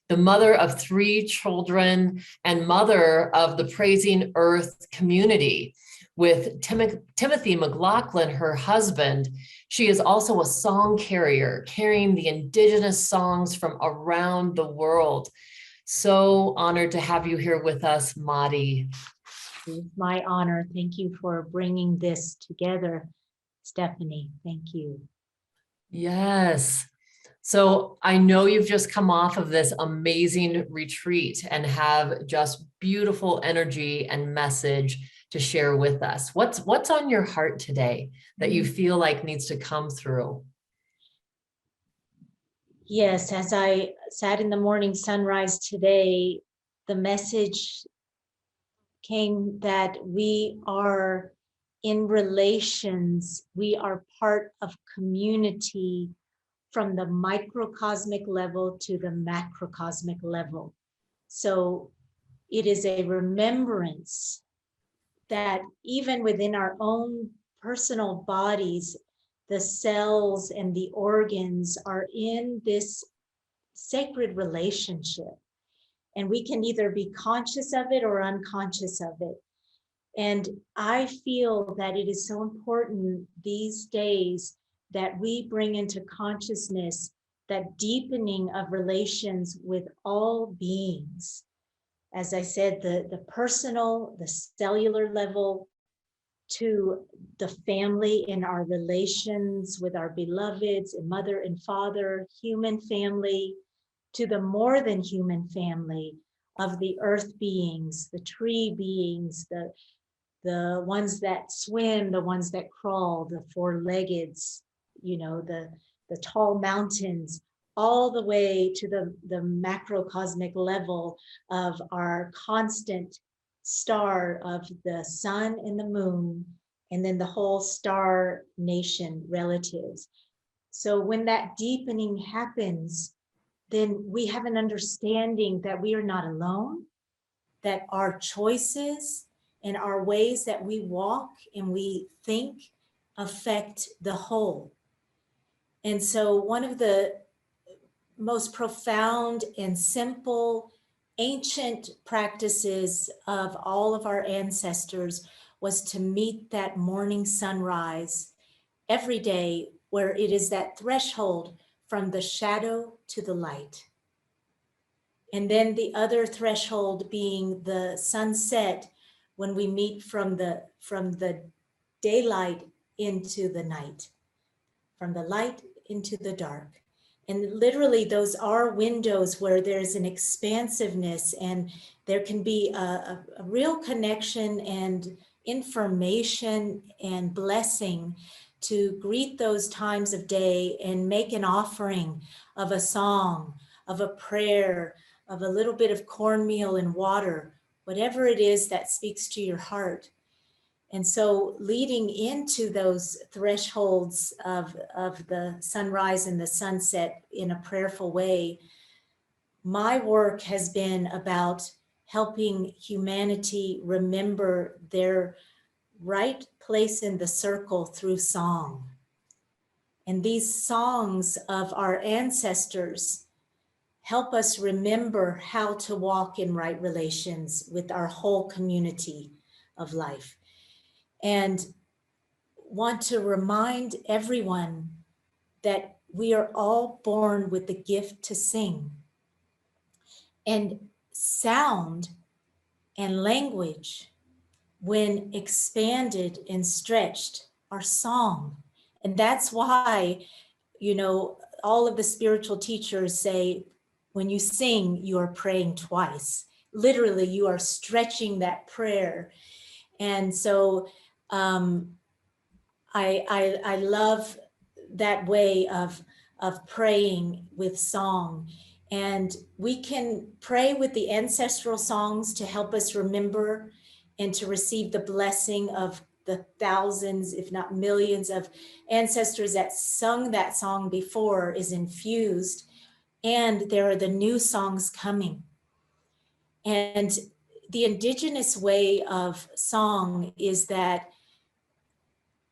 the mother of 3 children and mother of the Praising Earth community. With Timothy McGlaughlin, her husband, she is also a song carrier, carrying the indigenous songs from around the world. So honored to have you here with us, Madi. It's my honor. Thank you for bringing this together, Stephanie. Thank you. Yes. So I know you've just come off of this amazing retreat and have just beautiful energy and message to share with us. What's on your heart today that you feel like needs to come through? Yes, as I sat in the morning sunrise today, the message came that we are in relations, we are part of community from the microcosmic level to the macrocosmic level. So it is a remembrance that even within our own personal bodies, the cells and the organs are in this sacred relationship. And we can either be conscious of it or unconscious of it. And I feel that it is so important these days that we bring into consciousness that deepening of relations with all beings. As I said, the personal, the cellular level, to the family in our relations with our beloveds and mother and father, human family, to the more than human family of the earth beings, the tree beings, the ones that swim, the ones that crawl, the four-leggeds, the tall mountains, all the way to the macrocosmic level of our constant star of the sun and the moon, and then the whole star nation relatives. So when that deepening happens, then we have an understanding that we are not alone, that our choices and our ways that we walk and we think affect the whole. And so one of the most profound and simple ancient practices of all of our ancestors was to meet that morning sunrise every day, where it is that threshold from the shadow to the light. And then the other threshold being the sunset, when we meet from the daylight into the night, from the light into the dark. And literally those are windows where there's an expansiveness, and there can be a real connection and information and blessing to greet those times of day and make an offering of a song, of a prayer, of a little bit of cornmeal and water, whatever it is that speaks to your heart. And so leading into those thresholds of the sunrise and the sunset in a prayerful way, my work has been about helping humanity remember their right place in the circle through song. And these songs of our ancestors help us remember how to walk in right relations with our whole community of life. And want to remind everyone that we are all born with the gift to sing. And sound and language, when expanded and stretched, are song. And that's why, you know, all of the spiritual teachers say, when you sing, you are praying twice. Literally, you are stretching that prayer. And so I love that way of praying with song. And we can pray with the ancestral songs to help us remember and to receive the blessing of the thousands, if not millions, of ancestors that sung that song before is infused. And there are the new songs coming. And the indigenous way of song is that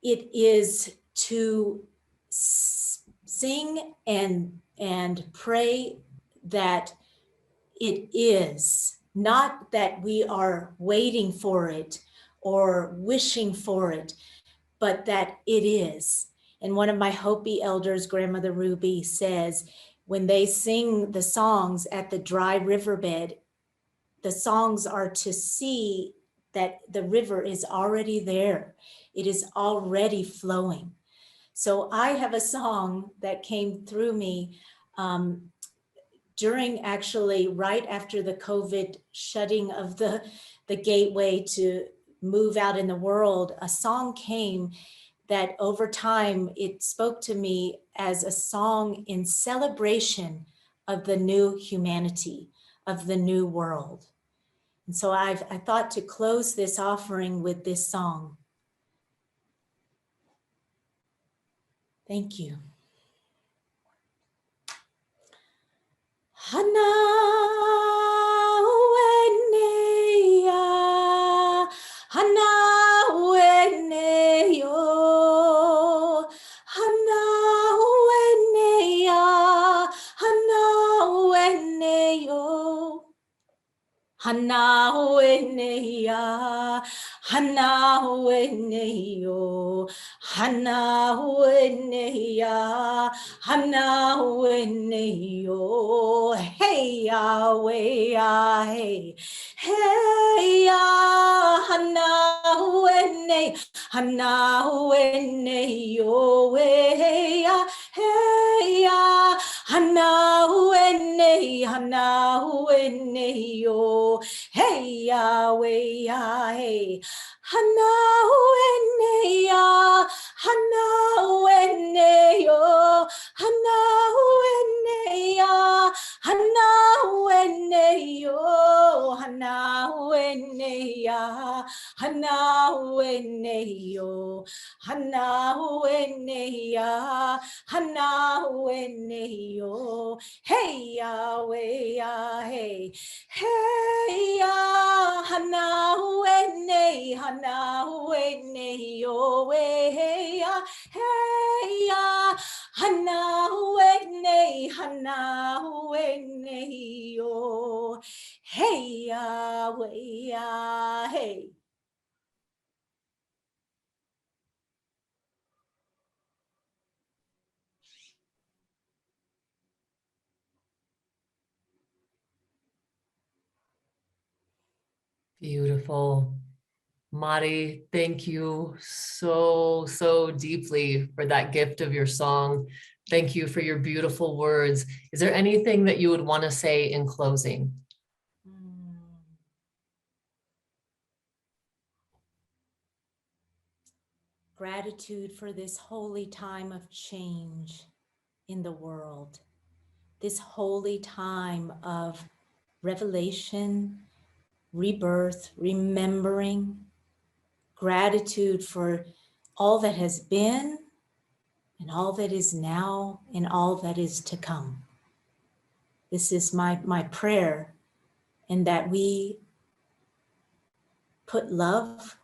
it is to sing and pray that it is, not that we are waiting for it or wishing for it, but that it is. And one of my Hopi elders, Grandmother Ruby, says, when they sing the songs at the dry riverbed, the songs are to see that the river is already there. It is already flowing. So I have a song that came through me during, actually, right after the COVID shutting of the gateway to move out in the world. A song came that over time, it spoke to me as a song in celebration of the new humanity, of the new world. And so I thought to close this offering with this song. Thank you. Hana weneya, hana weneyo, hana weneya, hana weneyo, hana weneya, hana weneyo, hana weneya, hana weneyo, hey Yahweh, hey, hey ya, hana wene, hana weneyo, hey ya, hana wene, hana weneyo, hey Yahweh, hey, hana wene ya, hana weneyo, hana wene ya, hana weneyo, hana wene ya, hana weneyo, hana wene ya, hana weneyo, hey Yahweh, hey, hey ya, hana wene, hana weneyo, hey ya, hana wene, hana weneyo, hey Yahweh, hey. Beautiful. Madi, thank you so deeply for that gift of your song. Thank you for your beautiful words. Is there anything that you would want to say in closing? Gratitude for this holy time of change in the world, this holy time of revelation, rebirth, remembering, gratitude for all that has been and all that is now and all that is to come. This is my prayer, and that we put love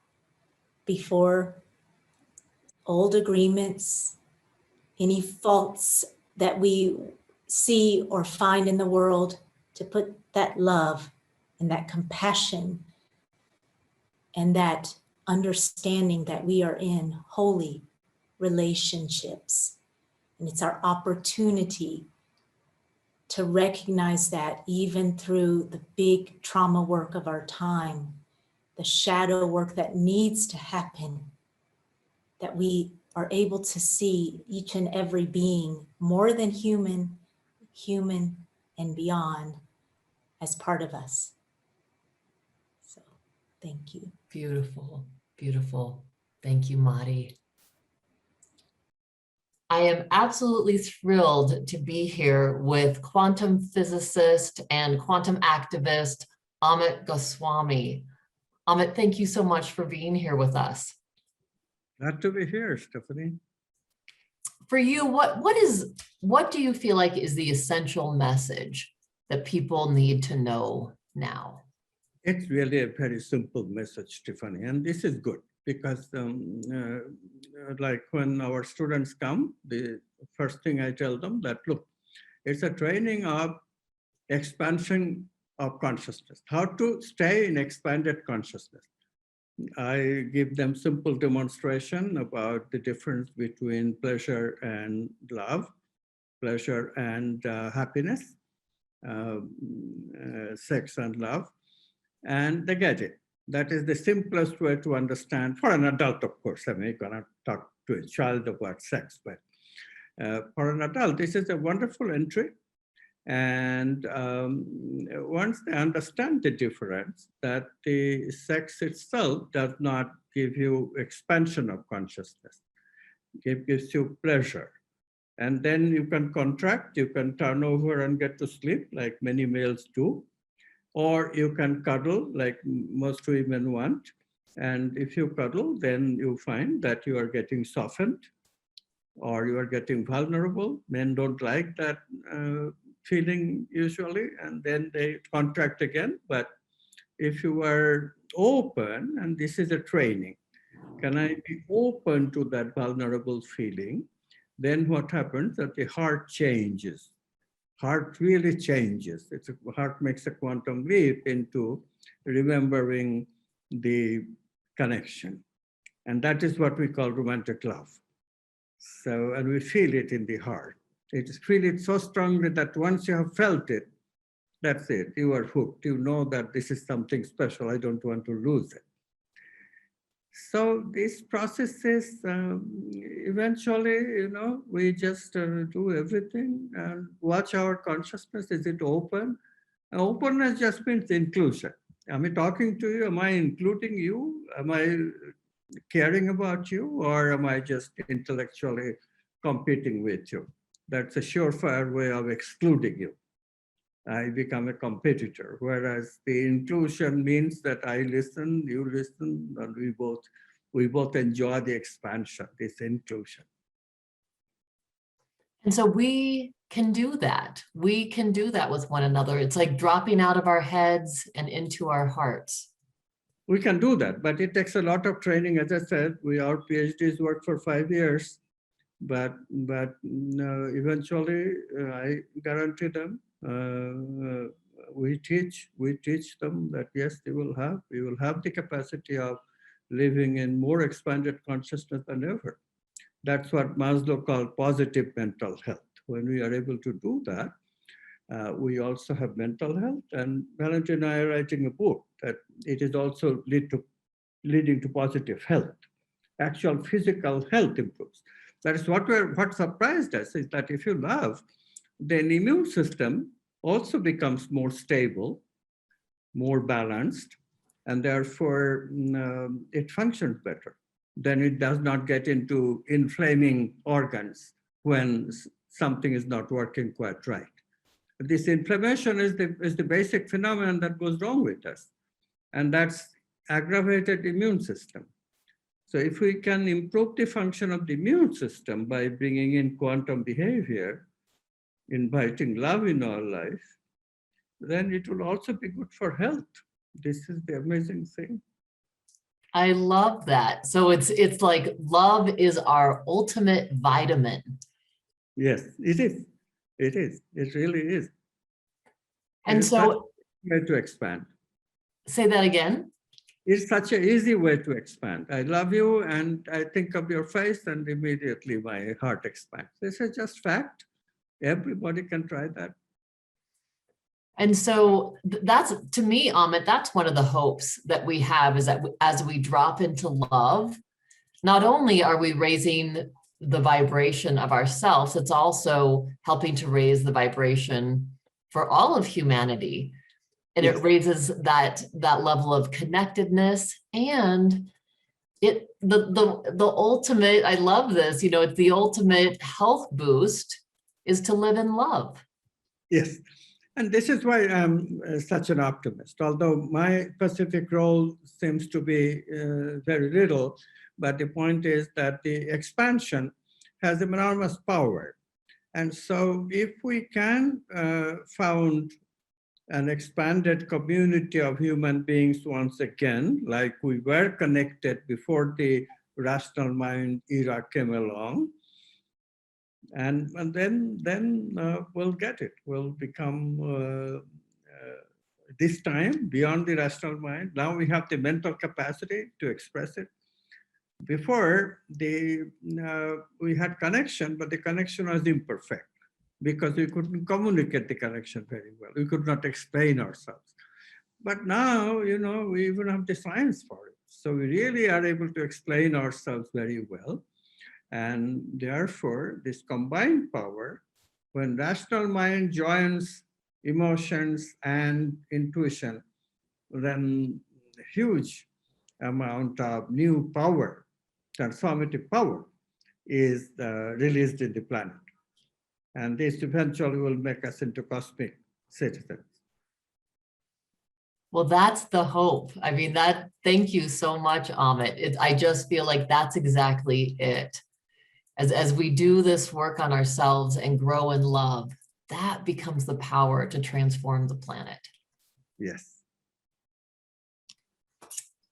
before old agreements, any faults that we see or find in the world, to put that love and that compassion and that understanding that we are in holy relationships. And it's our opportunity to recognize that even through the big trauma work of our time, the shadow work that needs to happen, that we are able to see each and every being more than human, human and beyond as part of us. So thank you. Beautiful, beautiful. Thank you, Madi. I am absolutely thrilled to be here with quantum physicist and quantum activist Amit Goswami. Amit, thank you so much for being here with us. Glad to be here, Stephanie. For you, what do you feel like is the essential message that people need to know now? It's really a very simple message, Stephanie, and this is good because like when our students come, the first thing I tell them that, look, it's a training of expansion of consciousness, how to stay in expanded consciousness. I give them simple demonstration about the difference between pleasure and love, pleasure and happiness, sex and love, and they get it. That is the simplest way to understand, for an adult, of course. I mean, you cannot talk to a child about sex, but for an adult, this is a wonderful entry. And once they understand the difference, that the sex itself does not give you expansion of consciousness, it gives you pleasure. And then you can contract, you can turn over and get to sleep like many males do, or you can cuddle like most women want. And if you cuddle, then you find that you are getting softened or you are getting vulnerable. Men don't like that feeling usually, and then they contract again. But if you are open, and this is a training, can I be open to that vulnerable feeling? Then what happens that the heart changes. Heart really changes. Heart makes a quantum leap into remembering the connection. And that is what we call romantic love. So, and we feel it in the heart. It is feel it so strongly that once you have felt it, that's it, you are hooked. You know that this is something special, I don't want to lose it. So these processes, eventually, you know, we just do everything and watch our consciousness. Is it open? Openness just means inclusion. Am I talking to you? Am I including you? Am I caring about you? Or am I just intellectually competing with you? That's a surefire way of excluding you. I become a competitor, whereas the inclusion means that I listen, you listen, and we both enjoy the expansion, this inclusion. And so we can do that. We can do that with one another. It's like dropping out of our heads and into our hearts. We can do that, but it takes a lot of training. As I said, our PhDs work for 5 years, but eventually I guarantee them, we teach them that yes, we will have the capacity of living in more expanded consciousness than ever. That's what Maslow called positive mental health. When we are able to do that, we also have mental health. And Valentina and I are writing a book that it is also leading to positive health. Actual physical health improves. That is what surprised us, is that if you love, then the immune system also becomes more stable, more balanced, and therefore it functions better. Then it does not get into inflaming organs when something is not working quite right. This inflammation is the basic phenomenon that goes wrong with us, and that's aggravated immune system. So if we can improve the function of the immune system by bringing in quantum behavior, inviting love in our life, then it will also be good for health. This is the amazing thing. I love that. So it's like love is our ultimate vitamin. Yes, it is. It is. It really is. And It's such so, a way to expand. say that again. It's such an easy way to expand. I love you, and I think of your face, and immediately my heart expands. This is just fact. Everybody can try that. And so that's, to me, Amit, that's one of the hopes that we have, is that as we drop into love, not only are we raising the vibration of ourselves, it's also helping to raise the vibration for all of humanity. And Yes. it raises that level of connectedness, and the ultimate, I love this, it's the ultimate health boost is to live in love. Yes. And this is why I'm such an optimist, although my specific role seems to be very little, but the point is that the expansion has enormous power. And so if we can found an expanded community of human beings once again, like we were connected before the rational mind era came along, and then we'll get it. We'll become, this time, beyond the rational mind. Now we have the mental capacity to express it. Before, we had connection, but the connection was imperfect because we couldn't communicate the connection very well. We could not explain ourselves. But now, we even have the science for it. So we really are able to explain ourselves very well. And therefore, this combined power, when rational mind joins emotions and intuition, then huge amount of new power, transformative power, is released in the planet. And this eventually will make us into cosmic citizens. Well, that's the hope. I mean, thank you so much, Amit. I just feel like that's exactly it. As we do this work on ourselves and grow in love, that becomes the power to transform the planet. Yes.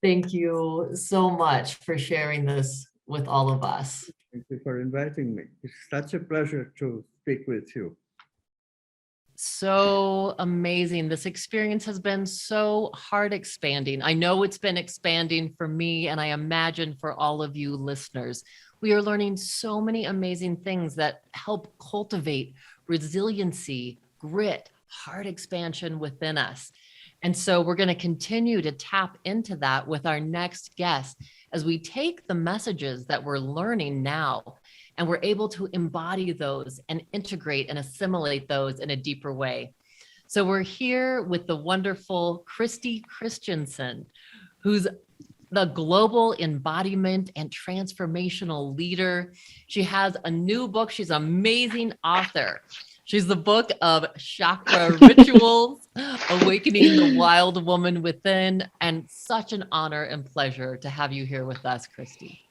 Thank you so much for sharing this with all of us. Thank you for inviting me. It's such a pleasure to speak with you. So amazing. This experience has been so heart expanding. I know it's been expanding for me, and I imagine for all of you listeners. We are learning so many amazing things that help cultivate resiliency, grit, heart expansion within us. And so we're going to continue to tap into that with our next guest as we take the messages that we're learning now and we're able to embody those and integrate and assimilate those in a deeper way. So we're here with the wonderful Christi Christensen, who's the global embodiment and transformational leader. She has a new book. She's an amazing author. She's the book of Chakra Rituals, Awakening the Wild Woman Within, and such an honor and pleasure to have you here with us, Christi.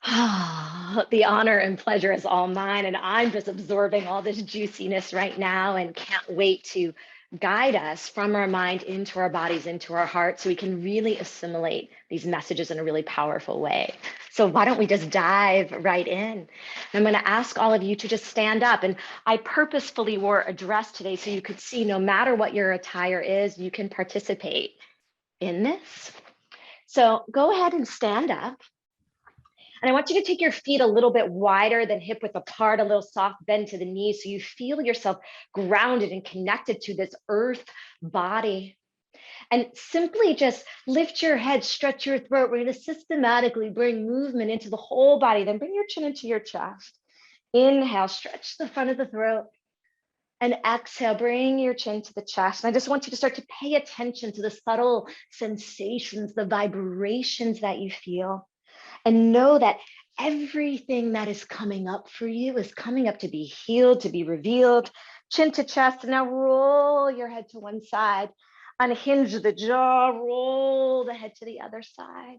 The honor and pleasure is all mine, and I'm just absorbing all this juiciness right now and can't wait to guide us from our mind into our bodies, into our hearts, so we can really assimilate these messages in a really powerful way. So why don't we just dive right in? I'm going to ask all of you to just stand up, and I purposefully wore a dress today so you could see no matter what your attire is, you can participate in this. So go ahead and stand up. And I want you to take your feet a little bit wider than hip width apart, a little soft bend to the knees, so you feel yourself grounded and connected to this earth body. And simply just lift your head, stretch your throat. We're going to systematically bring movement into the whole body. Then bring your chin into your chest. Inhale, stretch the front of the throat. And exhale, bring your chin to the chest. And I just want you to start to pay attention to the subtle sensations, the vibrations that you feel. And know that everything that is coming up for you is coming up to be healed, to be revealed. Chin to chest, and now roll your head to one side. Unhinge the jaw, roll the head to the other side.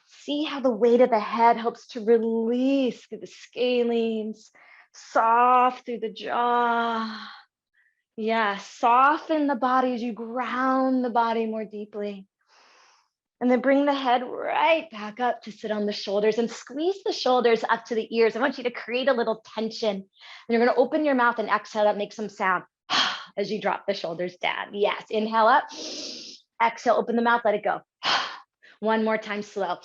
See how the weight of the head helps to release through the scalenes, soft through the jaw. Yeah, soften the body as you ground the body more deeply. And then bring the head right back up to sit on the shoulders and squeeze the shoulders up to the ears. I want you to create a little tension. And you're going to open your mouth and exhale up, make some sound as you drop the shoulders down. Yes, inhale up, exhale, open the mouth, let it go. One more time, slow.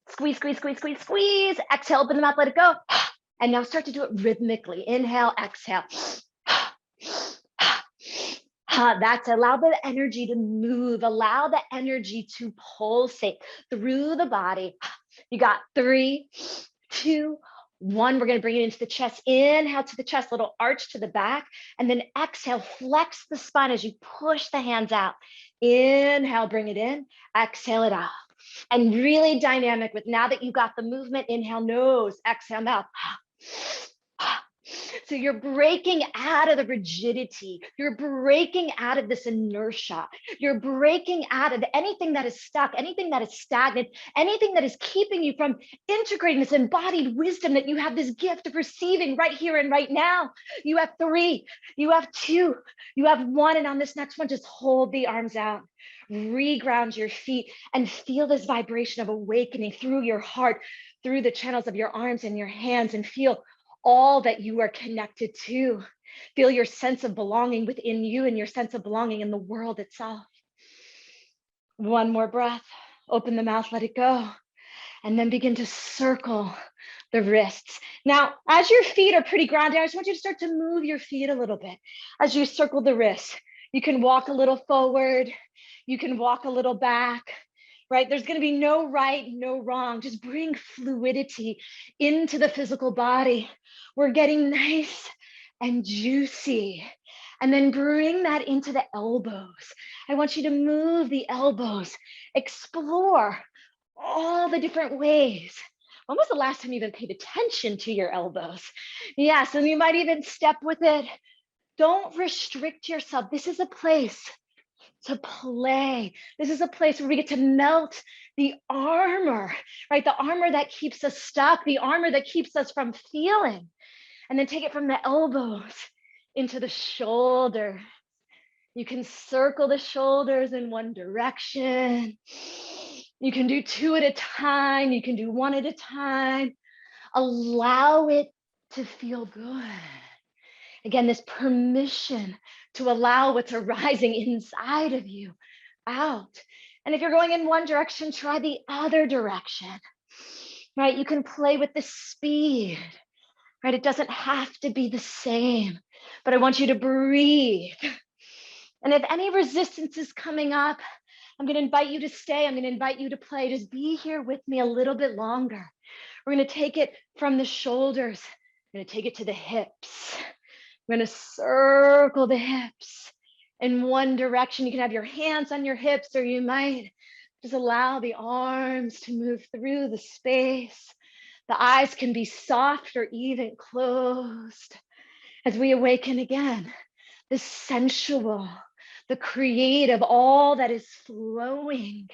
Squeeze, squeeze, squeeze, squeeze, squeeze. Exhale, open the mouth, let it go. And now start to do it rhythmically. Inhale, exhale. That's allow the energy to move, allow the energy to pulsate through the body. You got 3, 2, 1. We're going to bring it into the chest. Inhale to the chest, little arch to the back, and then exhale, flex the spine as you push the hands out. Inhale, bring it in, exhale it out. And really dynamic with now that you got the movement, inhale, nose, exhale, mouth. So you're breaking out of the rigidity. You're breaking out of this inertia. You're breaking out of anything that is stuck, anything that is stagnant, anything that is keeping you from integrating this embodied wisdom that you have this gift of receiving right here and right now. You have 3, you have 2, you have 1. And on this next one, just hold the arms out. Reground your feet and feel this vibration of awakening through your heart, through the channels of your arms and your hands, and feel all that you are connected to. Feel your sense of belonging within you and your sense of belonging in the world itself. One more breath. Open the mouth, let it go. And then begin to circle the wrists. Now, as your feet are pretty grounded, I just want you to start to move your feet a little bit as you circle the wrists. You can walk a little forward. You can walk a little back. Right? There's going to be no right, no wrong. Just bring fluidity into the physical body. We're getting nice and juicy. And then bring that into the elbows. I want you to move the elbows. Explore all the different ways. When was the last time you even paid attention to your elbows? Yes, and you might even step with it. Don't restrict yourself. This is a place to play. This is a place where we get to melt the armor, right? The armor that keeps us stuck, the armor that keeps us from feeling, and then take it from the elbows into the shoulder. You can circle the shoulders in one direction. You can do 2 at a time. You can do 1 at a time. Allow it to feel good. Again, this permission to allow what's arising inside of you out. And if you're going in one direction, try the other direction, right? You can play with the speed, right? It doesn't have to be the same, but I want you to breathe. And if any resistance is coming up, I'm going to invite you to stay. I'm going to invite you to play. Just be here with me a little bit longer. We're going to take it from the shoulders. I'm going to take it to the hips. We're going to circle the hips in one direction. You can have your hands on your hips, or you might just allow the arms to move through the space. The eyes can be soft or even closed as we awaken again, the sensual, the creative, all that is flowing,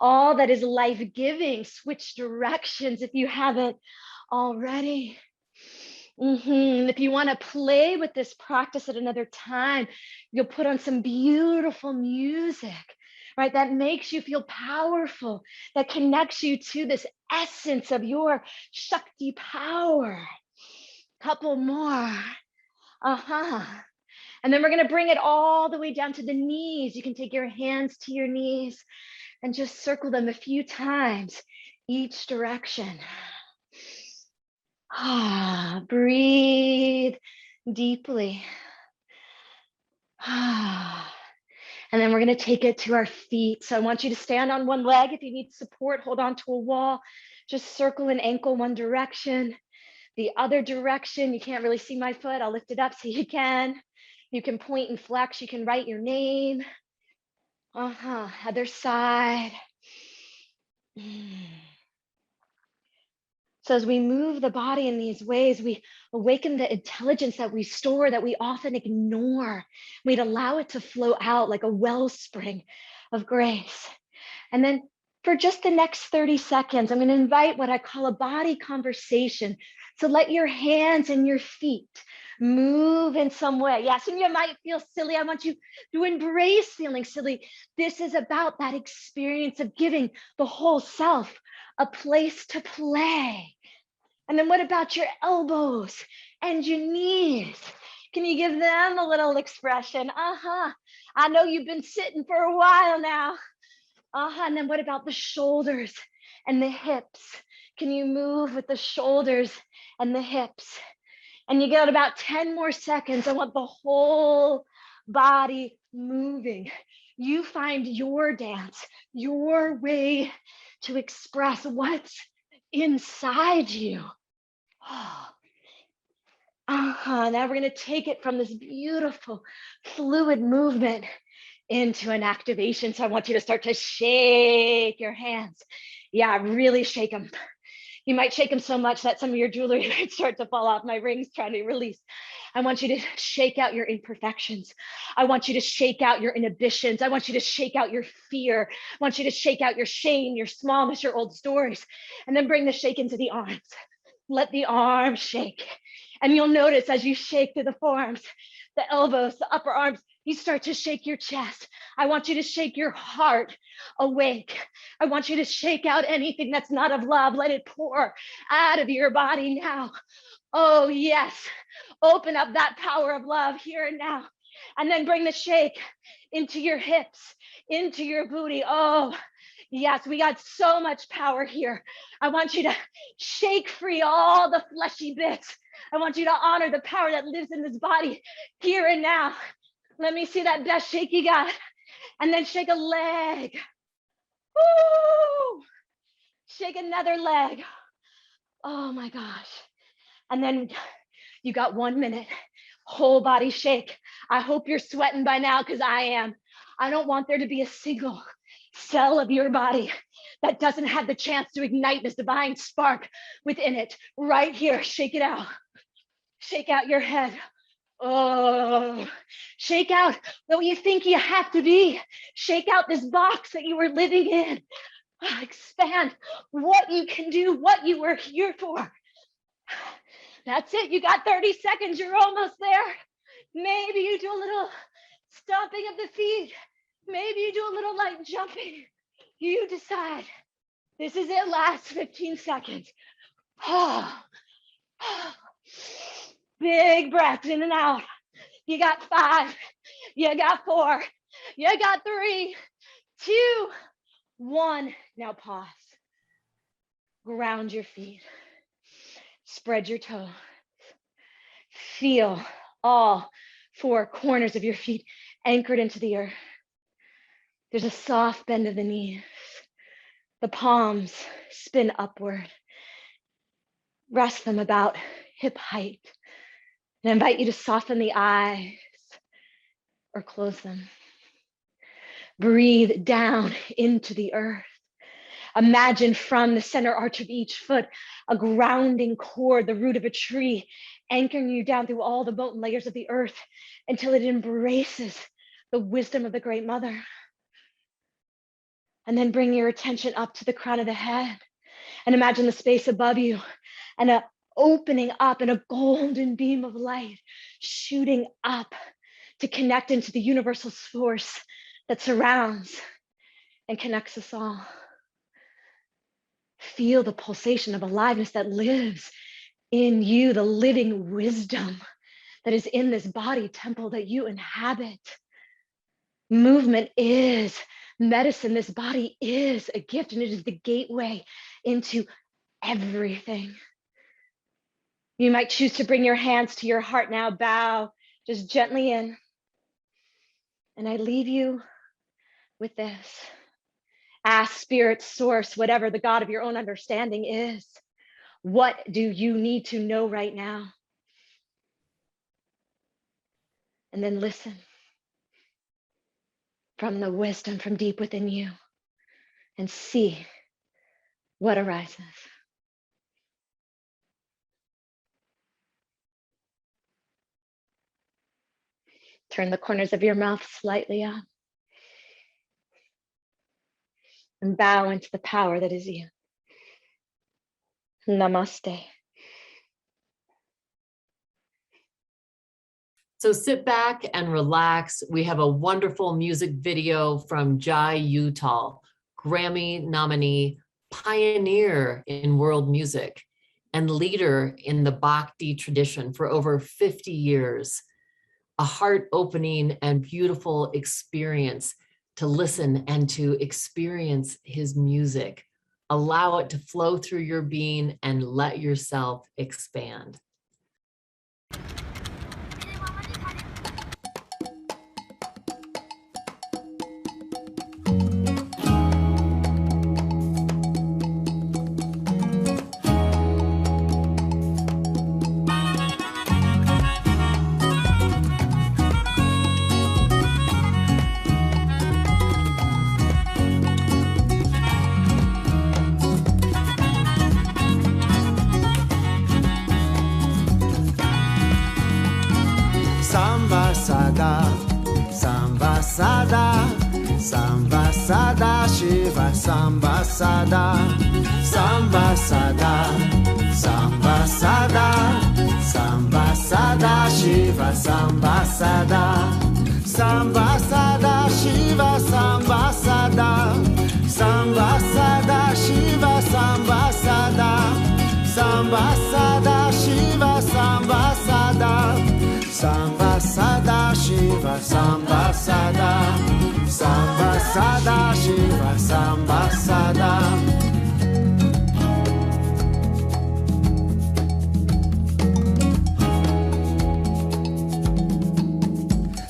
all that is life-giving. Switch directions if you haven't already. If you want to play with this practice at another time, you'll put on some beautiful music, right? That makes you feel powerful, that connects you to this essence of your Shakti power. Couple more. And then we're going to bring it all the way down to the knees. You can take your hands to your knees and just circle them a few times each direction. Breathe deeply. And then we're going to take it to our feet. So I want you to stand on one leg. If you need support, hold on to a wall. Just circle an ankle one direction. The other direction, you can't really see my foot. I'll lift it up so you can. You can point and flex. You can write your name. Other side. So as we move the body in these ways, we awaken the intelligence that we store, that we often ignore. We'd allow it to flow out like a wellspring of grace. And then for just the next 30 seconds, I'm going to invite what I call a body conversation So let your hands and your feet move in some way. Yes, and you might feel silly. I want you to embrace feeling silly. This is about that experience of giving the whole self a place to play. And then what about your elbows and your knees? Can you give them a little expression? I know you've been sitting for a while now. And then what about the shoulders and the hips? Can you move with the shoulders and the hips? And you got about 10 more seconds. I want the whole body moving. You find your dance, your way to express what's inside you. Now we're going to take it from this beautiful fluid movement into an activation. So I want you to start to shake your hands. Yeah, really shake them. You might shake them so much that some of your jewelry might start to fall off. My ring's trying to release. I want you to shake out your imperfections. I want you to shake out your inhibitions. I want you to shake out your fear. I want you to shake out your shame, your smallness, your old stories, and then bring the shake into the arms. Let the arms shake. And you'll notice as you shake through the forearms, the elbows, the upper arms, you start to shake your chest. I want you to shake your heart awake. I want you to shake out anything that's not of love. Let it pour out of your body now. Oh, yes. Open up that power of love here and now. And then bring the shake into your hips, into your booty. Oh, yes, we got so much power here. I want you to shake free all the fleshy bits. I want you to honor the power that lives in this body here and now. Let me see that best shake you got. And then shake a leg. Woo! Shake another leg. Oh my gosh. And then you got 1 minute. Whole body shake. I hope you're sweating by now because I am. I don't want there to be a single cell of your body that doesn't have the chance to ignite this divine spark within it. Right here, shake it out. Shake out your head. Oh, shake out what you think you have to be. Shake out this box that you were living in. Expand what you can do, what you were here for. That's it. You got 30 seconds. You're almost there. Maybe you do a little stomping of the feet. Maybe you do a little light jumping. You decide. This is it. Last 15 seconds. Big breaths in and out. You got 5. You got 4. You got 3, 2, 1. Now pause. Ground your feet. Spread your toes. Feel all 4 corners of your feet anchored into the earth. There's a soft bend of the knees. The palms spin upward. Rest them about hip height. And I invite you to soften the eyes or close them. Breathe down into the earth. Imagine from the center arch of each foot, a grounding cord, the root of a tree, anchoring you down through all the molten layers of the earth until it embraces the wisdom of the Great Mother. And then bring your attention up to the crown of the head and imagine the space above you and an opening up and a golden beam of light shooting up to connect into the universal source that surrounds and connects us all. Feel the pulsation of aliveness that lives in you, the living wisdom that is in this body temple that you inhabit. Movement is medicine. This body is a gift, and it is the gateway into everything. You might choose to bring your hands to your heart now. Bow just gently in. And I leave you with this. Ask Spirit, Source, whatever the God of your own understanding is. What do you need to know right now? And then listen from the wisdom from deep within you and see what arises. Turn the corners of your mouth slightly up and bow into the power that is you. Namaste. So sit back and relax. We have a wonderful music video from Jai Uttal, Grammy nominee, pioneer in world music, and leader in the Bhakti tradition for over 50 years. A heart-opening and beautiful experience to listen and to experience his music. Allow it to flow through your being and let yourself expand. Samba Sada, Samba Sada, Shiva Samba Sada, Samba Sada, Samba Sada, Samba Sada, Shiva Samba Sada, Samba Sada, Shiva Samba Sada, Samba Sada, Shiva Samba Sada, Samba Sada, Shiva Samba Sada, Samba Sada, Shiva Samba Sada, Samba Sada, Shiva Samba Sada.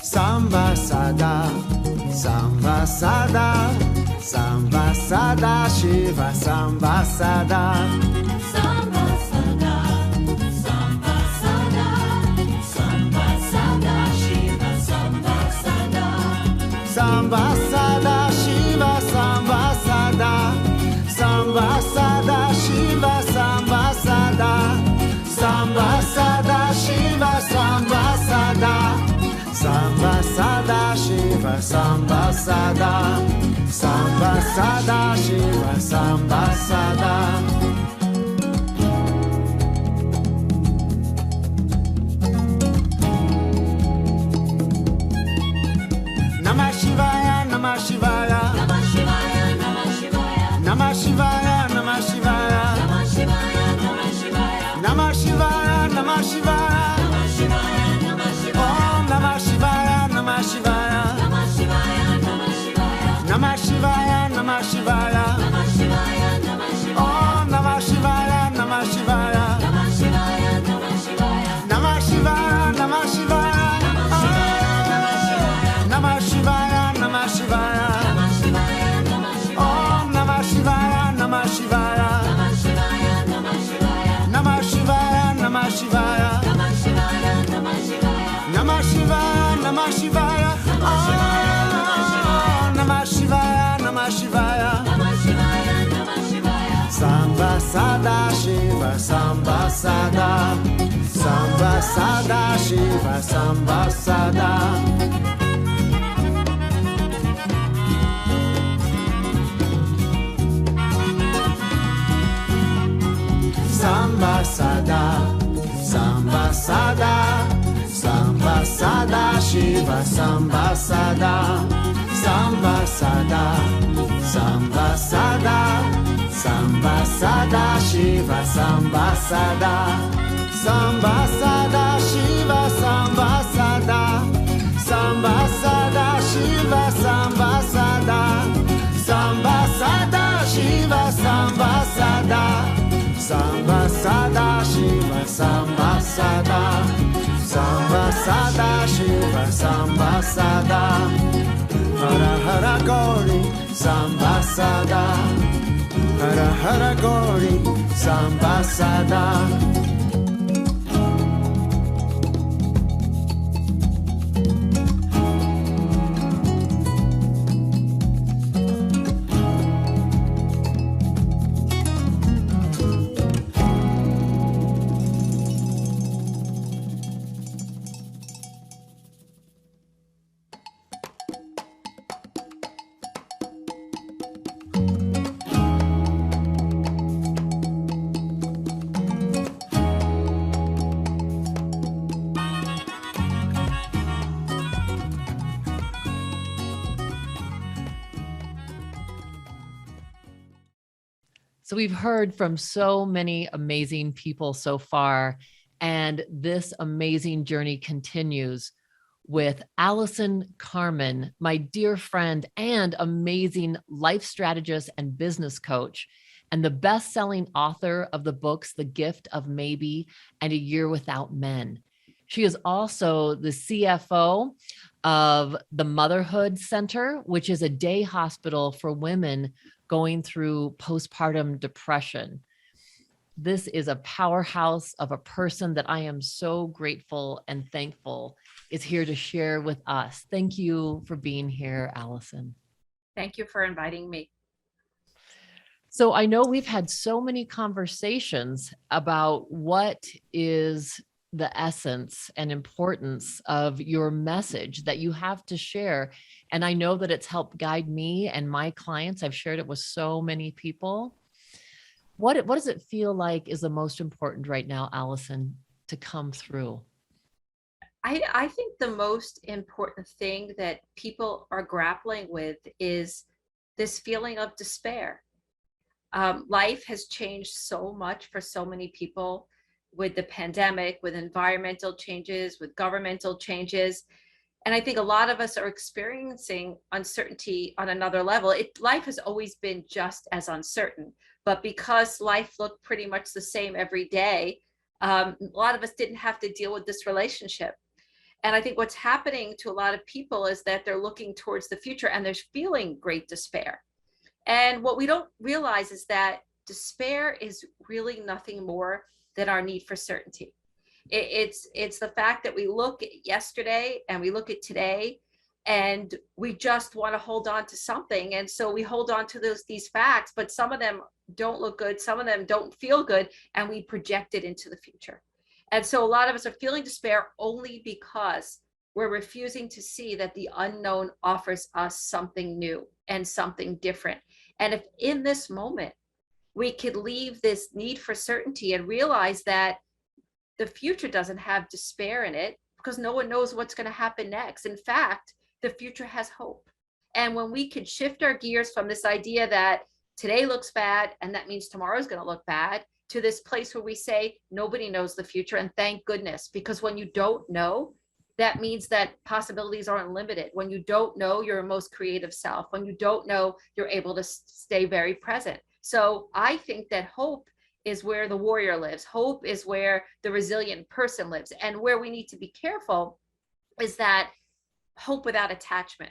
Samba Sada, Samba Sada, Samba Sada, Shiva Samba Sada. Samba Sada, Samba Sada, Samba Sada, Shiva Samba Sada. Samba Sada, Shiva Samba Sada, Samba Sada, Shiva Samba Sada, Samba Sada, Shiva Samba Sada. Samba Sada, Shiva Samba Sada, Samba Sada, Shiva Samba Sada. Namah Shivaya, Namah Shivaya, Namah Shivaya, Namah Shivaya, Namah Shivaya, Namah Shivaya, Namah Shivaya, Namah Shivaya, Namah Shivaya, Namah Shivaya. Namah Shivaya, Namah Shivaya, Namah Shivaya, Namah Shivaya, Namah Shivaya, Namah Shivaya, Namah Shivaya, Namah Shivaya, Om Namah Shivaya, Namah Shivaya, Namah Shivaya, Namah Shivaya, Namah Shivaya, Namah Shivaya, Namah Shivaya, Namah Shivaya, Namah Shivaya, Om Namah Shivaya, Namah Shivaya, Namah Shivaya, Namah Shivaya, Namah Shivaya, Namah Shivaya, Namah Shivaya, Namah Shivaya. Namah Shivaya, Namah Shivaya, Namah Shivaya, Namah Shivaya, Namah Shivaya, Namah Shivaya. Samba Sada, Shiva Samba Sada, Samba Sada, Shiva Samba Sada. Samba Sada, Samba Sada, Samba Sada, Shiva Samba Sada, Samba Sada, Samba Sada, Samba Sada, Shiva Samba Sada, Samba Sada, Shiva Samba Sada, Samba Sada, Shiva Samba Sada, Samba Sada, Shiva Samba Sada, Samba Sada, Shiva Samba Sada. Samba Sada, Shiva Samba Sada, Hara Hara Gauri, Samba Sada, Hara Hara Gauri, Samba Sada. So we've heard from so many amazing people so far, and this amazing journey continues with Allison Carmen, my dear friend and amazing life strategist and business coach, and the best-selling author of the books The Gift of Maybe and A Year Without Men. She is also the CFO of the Motherhood Center, which is a day hospital for women going through postpartum depression. This is a powerhouse of a person that I am so grateful and thankful is here to share with us. Thank you for being here, Allison. Thank you for inviting me. So I know we've had so many conversations about what is the essence and importance of your message that you have to share. And I know that it's helped guide me and my clients. I've shared it with so many people. What does it feel like is the most important right now, Allison, to come through? I think the most important thing that people are grappling with is this feeling of despair. Life has changed so much for so many people with the pandemic, with environmental changes, with governmental changes. And I think a lot of us are experiencing uncertainty on another level. Life has always been just as uncertain, but because life looked pretty much the same every day, a lot of us didn't have to deal with this relationship. And I think what's happening to a lot of people is that they're looking towards the future and they're feeling great despair. And what we don't realize is that despair is really nothing more than our need for certainty. It's the fact that we look at yesterday and we look at today and we just want to hold on to something. And so we hold on to these facts, but some of them don't look good, some of them don't feel good, and we project it into the future. And so a lot of us are feeling despair only because we're refusing to see that the unknown offers us something new and something different. And if in this moment, we could leave this need for certainty and realize that the future doesn't have despair in it because no one knows what's going to happen next. In fact, the future has hope. And when we could shift our gears from this idea that today looks bad and that means tomorrow is going to look bad, to this place where we say nobody knows the future, and thank goodness, because when you don't know, that means that possibilities are unlimited. When you don't know your most creative self, when you don't know, you're able to stay very present. So I think that hope is where the warrior lives. Hope is where the resilient person lives. And where we need to be careful is that hope without attachment.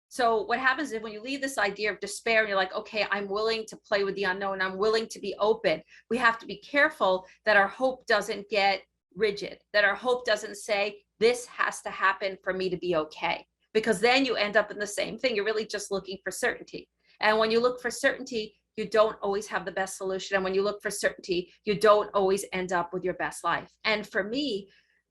So what happens is when you leave this idea of despair and you're like, okay, I'm willing to play with the unknown, I'm willing to be open, we have to be careful that our hope doesn't get rigid, that our hope doesn't say, this has to happen for me to be okay. Because then you end up in the same thing. You're really just looking for certainty. And when you look for certainty, you don't always have the best solution. And when you look for certainty, you don't always end up with your best life. And for me,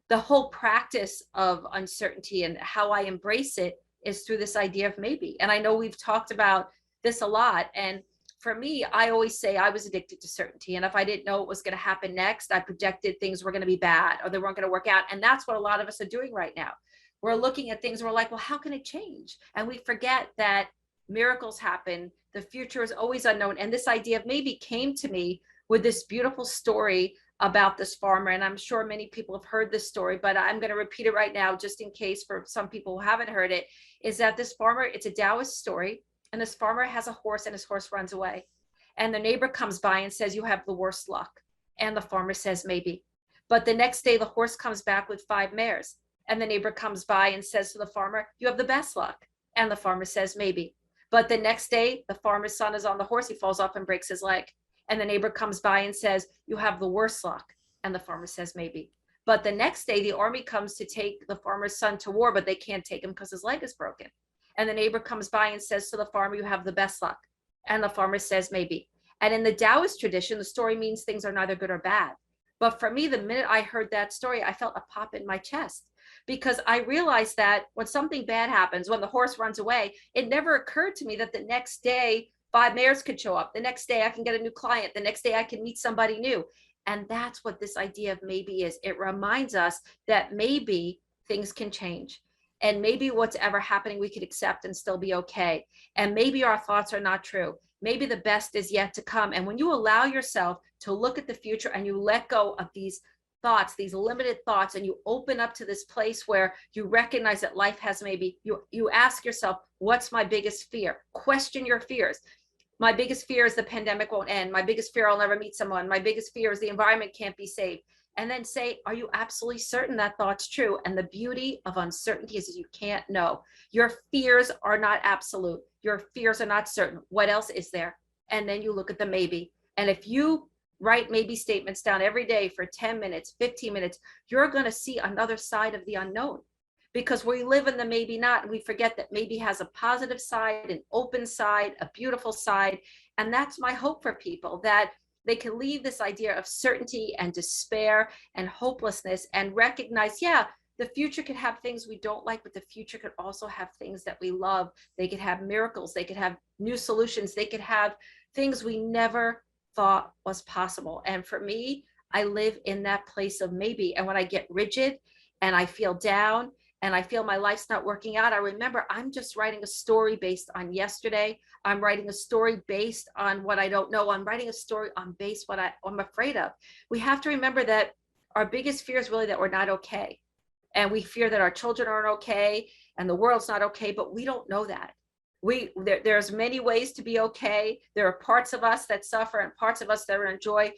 the whole practice of uncertainty and how I embrace it is through this idea of maybe. And I know we've talked about this a lot. And for me, I always say I was addicted to certainty. And if I didn't know what was going to happen next, I projected things were going to be bad or they weren't going to work out. And that's what a lot of us are doing right now. We're looking at things, we're like, well, how can it change? And we forget that miracles happen. The future is always unknown. And this idea of maybe came to me with this beautiful story about this farmer. And I'm sure many people have heard this story, but I'm going to repeat it right now, just in case for some people who haven't heard it, is that this farmer, it's a Taoist story. And this farmer has a horse and his horse runs away. And the neighbor comes by and says, you have the worst luck. And the farmer says, maybe. But the next day, the horse comes back with 5 mares. And the neighbor comes by and says to the farmer, you have the best luck. And the farmer says, maybe. But the next day, the farmer's son is on the horse. He falls off and breaks his leg. And the neighbor comes by and says, you have the worst luck. And the farmer says, maybe. But the next day, the army comes to take the farmer's son to war, but they can't take him because his leg is broken. And the neighbor comes by and says to the farmer, you have the best luck. And the farmer says, maybe. And in the Taoist tradition, the story means things are neither good or bad. But for me, the minute I heard that story, I felt a pop in my chest, because I realized that when something bad happens, when the horse runs away, it never occurred to me that the next day 5 mares could show up. The next day I can get a new client. The next day I can meet somebody new. And that's what this idea of maybe is. It reminds us that maybe things can change. And maybe what's ever happening, we could accept and still be okay. And maybe our thoughts are not true. Maybe the best is yet to come. And when you allow yourself to look at the future and you let go of these thoughts, these limited thoughts, and you open up to this place where you recognize that life has maybe, you ask yourself, what's my biggest fear? Question your fears. My biggest fear is the pandemic won't end. My biggest fear, I'll never meet someone. My biggest fear is the environment can't be safe. And then say, are you absolutely certain that thought's true? And the beauty of uncertainty is you can't know. Your fears are not absolute. Your fears are not certain. What else is there? And then you look at the maybe. And if you write maybe statements down every day for 10 minutes, 15 minutes, you're going to see another side of the unknown. Because we live in the maybe not, and we forget that maybe has a positive side, an open side, a beautiful side. And that's my hope for people, that they can leave this idea of certainty and despair and hopelessness and recognize, yeah, the future could have things we don't like, but the future could also have things that we love. They could have miracles. They could have new solutions. They could have things we never thought was possible. And for me, I live in that place of maybe. And when I get rigid and I feel down and I feel my life's not working out, I remember I'm just writing a story based on yesterday. I'm writing a story based on what I don't know. I'm writing a story on base what I'm afraid of. We have to remember that our biggest fear is really that we're not okay. And we fear that our children aren't okay and the world's not okay, but we don't know that. There's many ways to be okay. There are parts of us that suffer and parts of us that enjoy,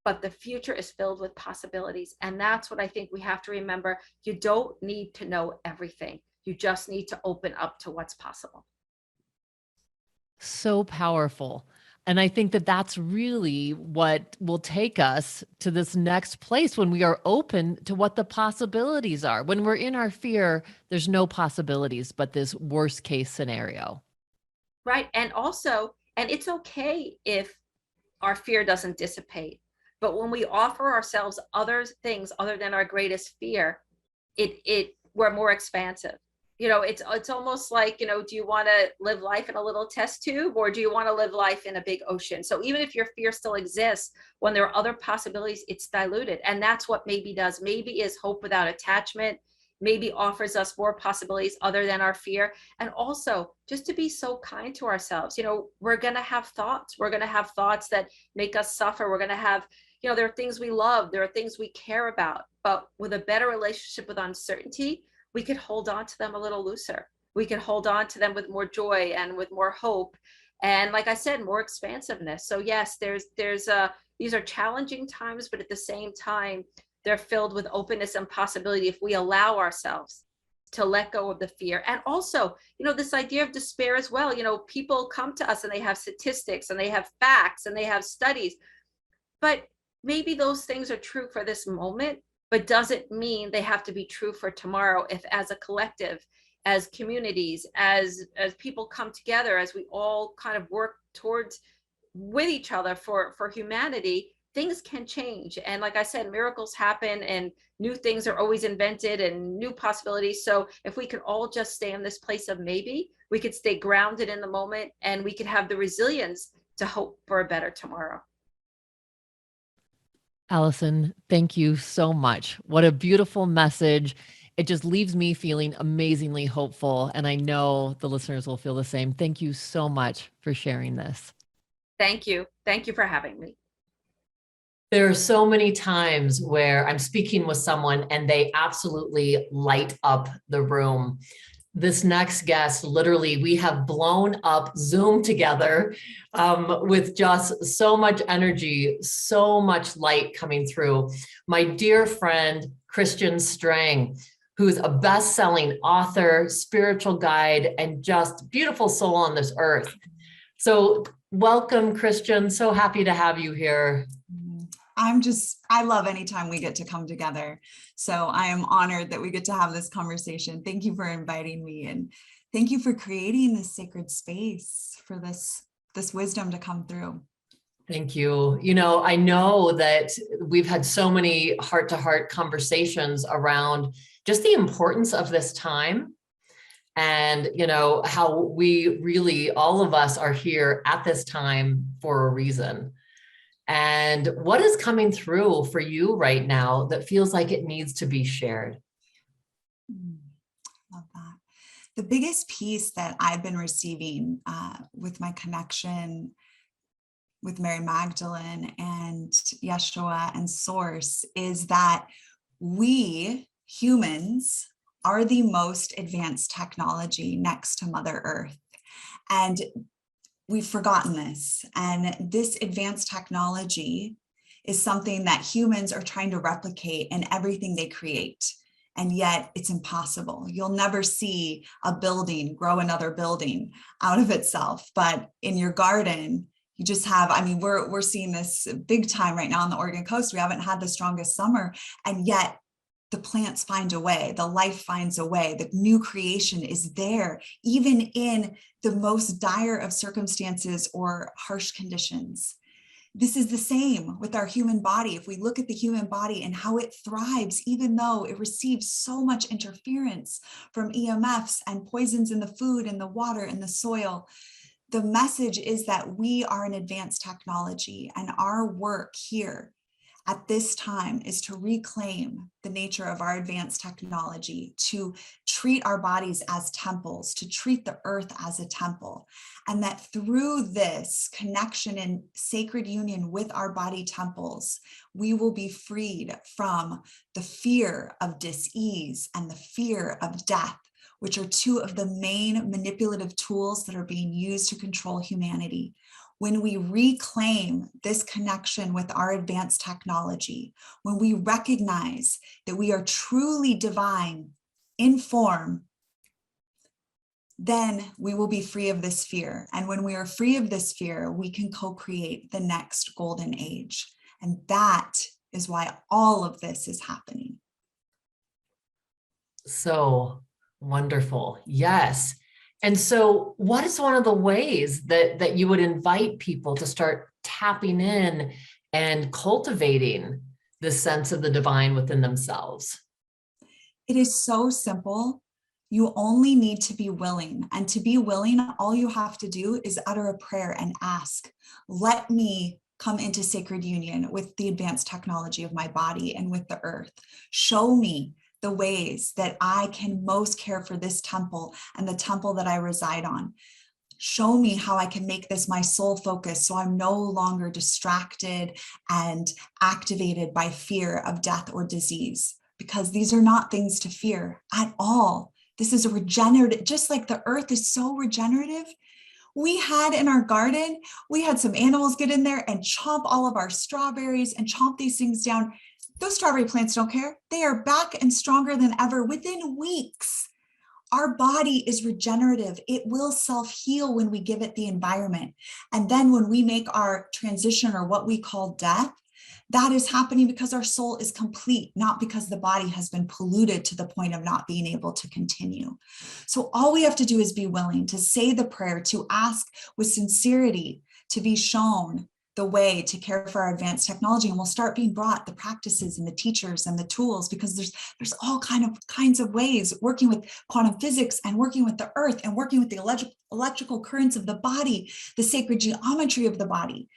but the future is filled with possibilities. And that's what I think we have to remember. You don't need to know everything. You just need to open up to what's possible. So powerful. And I think that that's really what will take us to this next place when we are open to what the possibilities are. When we're in our fear, there's no possibilities but this worst case scenario. Right. And also, and it's okay if our fear doesn't dissipate. But when we offer ourselves other things other than our greatest fear, we're more expansive. You know, it's almost like, you know, do you want to live life in a little test tube, or do you want to live life in a big ocean? So even if your fear still exists, when there are other possibilities, it's diluted. And that's what maybe does. Maybe is hope without attachment. Maybe offers us more possibilities other than our fear. And also just to be so kind to ourselves. You know, we're going to have thoughts. We're going to have thoughts that make us suffer. We're going to have, you know, there are things we love. There are things we care about. But with a better relationship with uncertainty, we could hold on to them a little looser. We can hold on to them with more joy and with more hope. And like I said, more expansiveness. So yes, these are challenging times, but at the same time, they're filled with openness and possibility if we allow ourselves to let go of the fear. And also, you know, this idea of despair as well. You know, people come to us and they have statistics and they have facts and they have studies, but maybe those things are true for this moment, but doesn't mean they have to be true for tomorrow. If as a collective, as communities, as people come together, as we all kind of work towards with each other for humanity, things can change. And like I said, miracles happen and new things are always invented and new possibilities. So if we could all just stay in this place of maybe, we could stay grounded in the moment and we could have the resilience to hope for a better tomorrow. Allison, thank you so much. What a beautiful message. It just leaves me feeling amazingly hopeful. And I know the listeners will feel the same. Thank you so much for sharing this. Thank you. Thank you for having me. There are so many times where I'm speaking with someone and they absolutely light up the room. This next guest, literally, we have blown up Zoom together with just so much energy, so much light coming through. My dear friend, Kristian Strang, who's a best-selling author, spiritual guide, and just beautiful soul on this earth. So welcome, Kristian. So happy to have you here. I love anytime we get to come together. So I am honored that we get to have this conversation. Thank you for inviting me, and thank you for creating this sacred space for this wisdom to come through. Thank you. You know, I know that we've had so many heart-to-heart conversations around just the importance of this time, and, you know, how we really, all of us are here at this time for a reason. And what is coming through for you right now that feels like it needs to be shared? Love that. The biggest piece that I've been receiving with my connection with Mary Magdalene and Yeshua and Source is that we humans are the most advanced technology next to Mother Earth. And we've forgotten this. And this advanced technology is something that humans are trying to replicate in everything they create. And yet it's impossible. You'll never see a building grow another building out of itself. But in your garden, you just have, I mean, we're seeing this big time right now on the Oregon coast. We haven't had the strongest summer, and yet the plants find a way, the life finds a way, the new creation is there, even in the most dire of circumstances or harsh conditions. This is the same with our human body. If we look at the human body and how it thrives, even though it receives so much interference from EMFs and poisons in the food and the water and the soil, the message is that we are an advanced technology, and our work here at this time is to reclaim the nature of our advanced technology, to treat our bodies as temples, to treat the earth as a temple. And that through this connection and sacred union with our body temples, we will be freed from the fear of dis-ease and the fear of death, which are two of the main manipulative tools that are being used to control humanity. When we reclaim this connection with our advanced technology, when we recognize that we are truly divine in form, then we will be free of this fear. And when we are free of this fear, we can co-create the next golden age. And that is why all of this is happening. So wonderful. Yes. And so what is one of the ways that you would invite people to start tapping in and cultivating this sense of the divine within themselves? It is so simple. You only need to be willing. And to be willing, all you have to do is utter a prayer and ask, let me come into sacred union with the advanced technology of my body and with the earth. Show me the ways that I can most care for this temple and the temple that I reside on. Show me how I can make this my sole focus so I'm no longer distracted and activated by fear of death or disease, because these are not things to fear at all. This is a regenerative, just like the earth is so regenerative. We had in our garden, we had some animals get in there and chomp all of our strawberries and chomp these things down. Those strawberry plants don't care. They are back and stronger than ever within weeks. Our body is regenerative. It will self-heal when we give it the environment. And then when we make our transition, or what we call death, that is happening because our soul is complete, not because the body has been polluted to the point of not being able to continue. So all we have to do is be willing to say the prayer, to ask with sincerity, to be shown the way to care for our advanced technology, and we'll start being brought the practices and the teachers and the tools, because there's all kinds of ways, working with quantum physics and working with the earth and working with the electrical currents of the body, the sacred geometry of the body,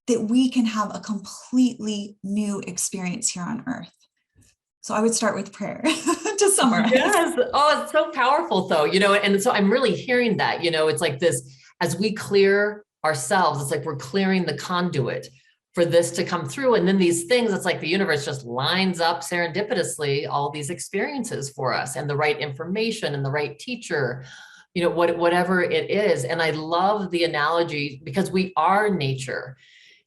that we can have a completely new experience here on earth. So I would start with prayer to summarize. Yes. Oh, it's so powerful though, and so I'm really hearing that, it's like this, as we clear ourselves, it's like we're clearing the conduit for this to come through. And then these things, it's like the universe just lines up serendipitously all these experiences for us, and the right information and the right teacher, whatever it is. And I love the analogy, because we are nature.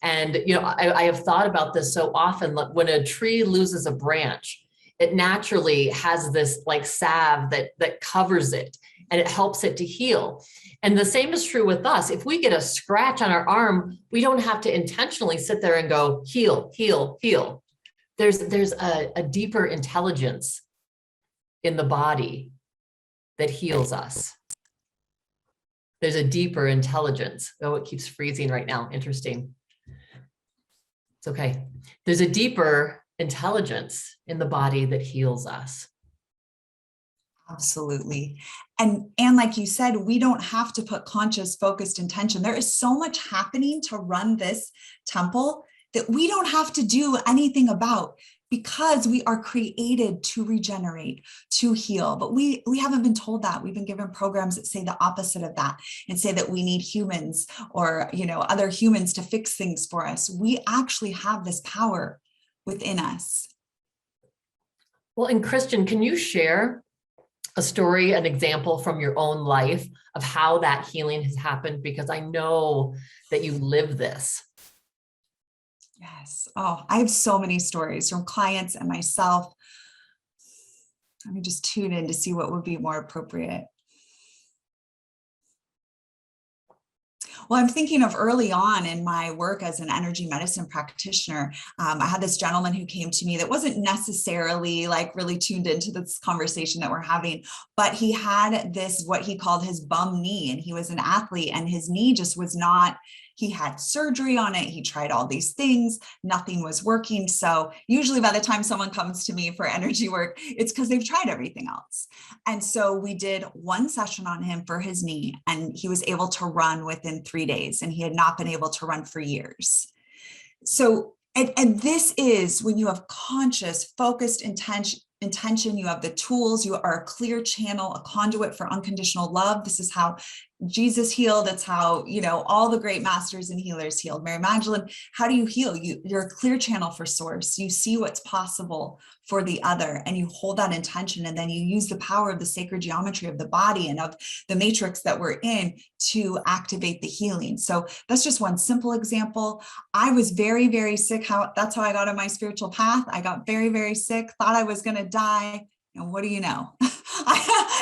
And, I have thought about this so often. When a tree loses a branch, it naturally has this like salve that covers it, and it helps it to heal. And the same is true with us. If we get a scratch on our arm, we don't have to intentionally sit there and go, heal, heal, heal. There's a deeper intelligence in the body that heals us. There's a deeper intelligence. Oh, it keeps freezing right now. Interesting. It's okay. There's a deeper intelligence in the body that heals us. Absolutely. And like you said, we don't have to put conscious, focused intention. There is so much happening to run this temple that we don't have to do anything about. because we are created to regenerate, to heal. But we haven't been told that. We've been given programs that say the opposite of that and say that we need humans or, other humans to fix things for us. We actually have this power within us. Well, and Christian, can you share a story, an example from your own life of how that healing has happened? Because I know that you live this. Yes. Oh, I have so many stories from clients and myself. Let me just tune in to see what would be more appropriate. Well, I'm thinking of early on in my work as an energy medicine practitioner. I had this gentleman who came to me that wasn't necessarily like really tuned into this conversation that we're having, but he had this, what he called his bum knee, and he was an athlete, and his knee just was not, he had surgery on it. He tried all these things, nothing was working. So usually by the time someone comes to me for energy work, it's because they've tried everything else. And so we did one session on him for his knee, and he was able to run within 3 days, and he had not been able to run for years. So, and this is when you have conscious, focused intention, you have the tools, you are a clear channel, a conduit for unconditional love. This is how Jesus healed. It's how, all the great masters and healers healed. Mary Magdalene, how do you heal? You're a clear channel for source. You see what's possible for the other, and you hold that intention, and then you use the power of the sacred geometry of the body and of the matrix that we're in to activate the healing. So that's just one simple example. I was very, very sick. That's how I got on my spiritual path. I got very, very sick, thought I was going to die. And what do you know?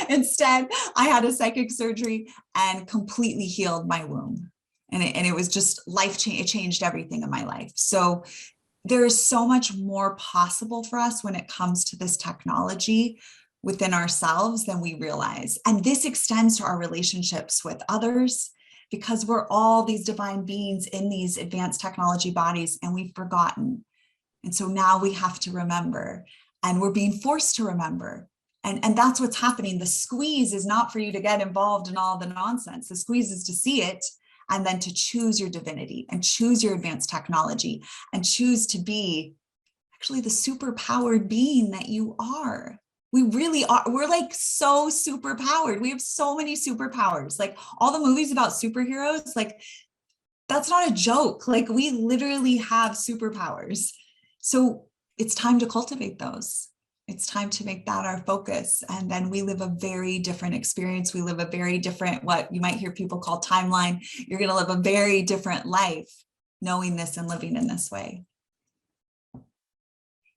Instead, I had a psychic surgery and completely healed my womb. And it was just life change. It changed everything in my life. So there is so much more possible for us when it comes to this technology within ourselves than we realize. And this extends to our relationships with others, because we're all these divine beings in these advanced technology bodies, and we've forgotten. And so now we have to remember, and we're being forced to remember. And that's what's happening. The squeeze is not for you to get involved in all the nonsense. The squeeze is to see it, and then to choose your divinity and choose your advanced technology and choose to be actually the super powered being that you are. We really are. We're like so super powered. We have so many superpowers. Like all the movies about superheroes, like that's not a joke. Like we literally have superpowers. So it's time to cultivate those. It's time to make that our focus. And then we live a very different experience. We live a very different, what you might hear people call timeline. You're going to live a very different life knowing this and living in this way.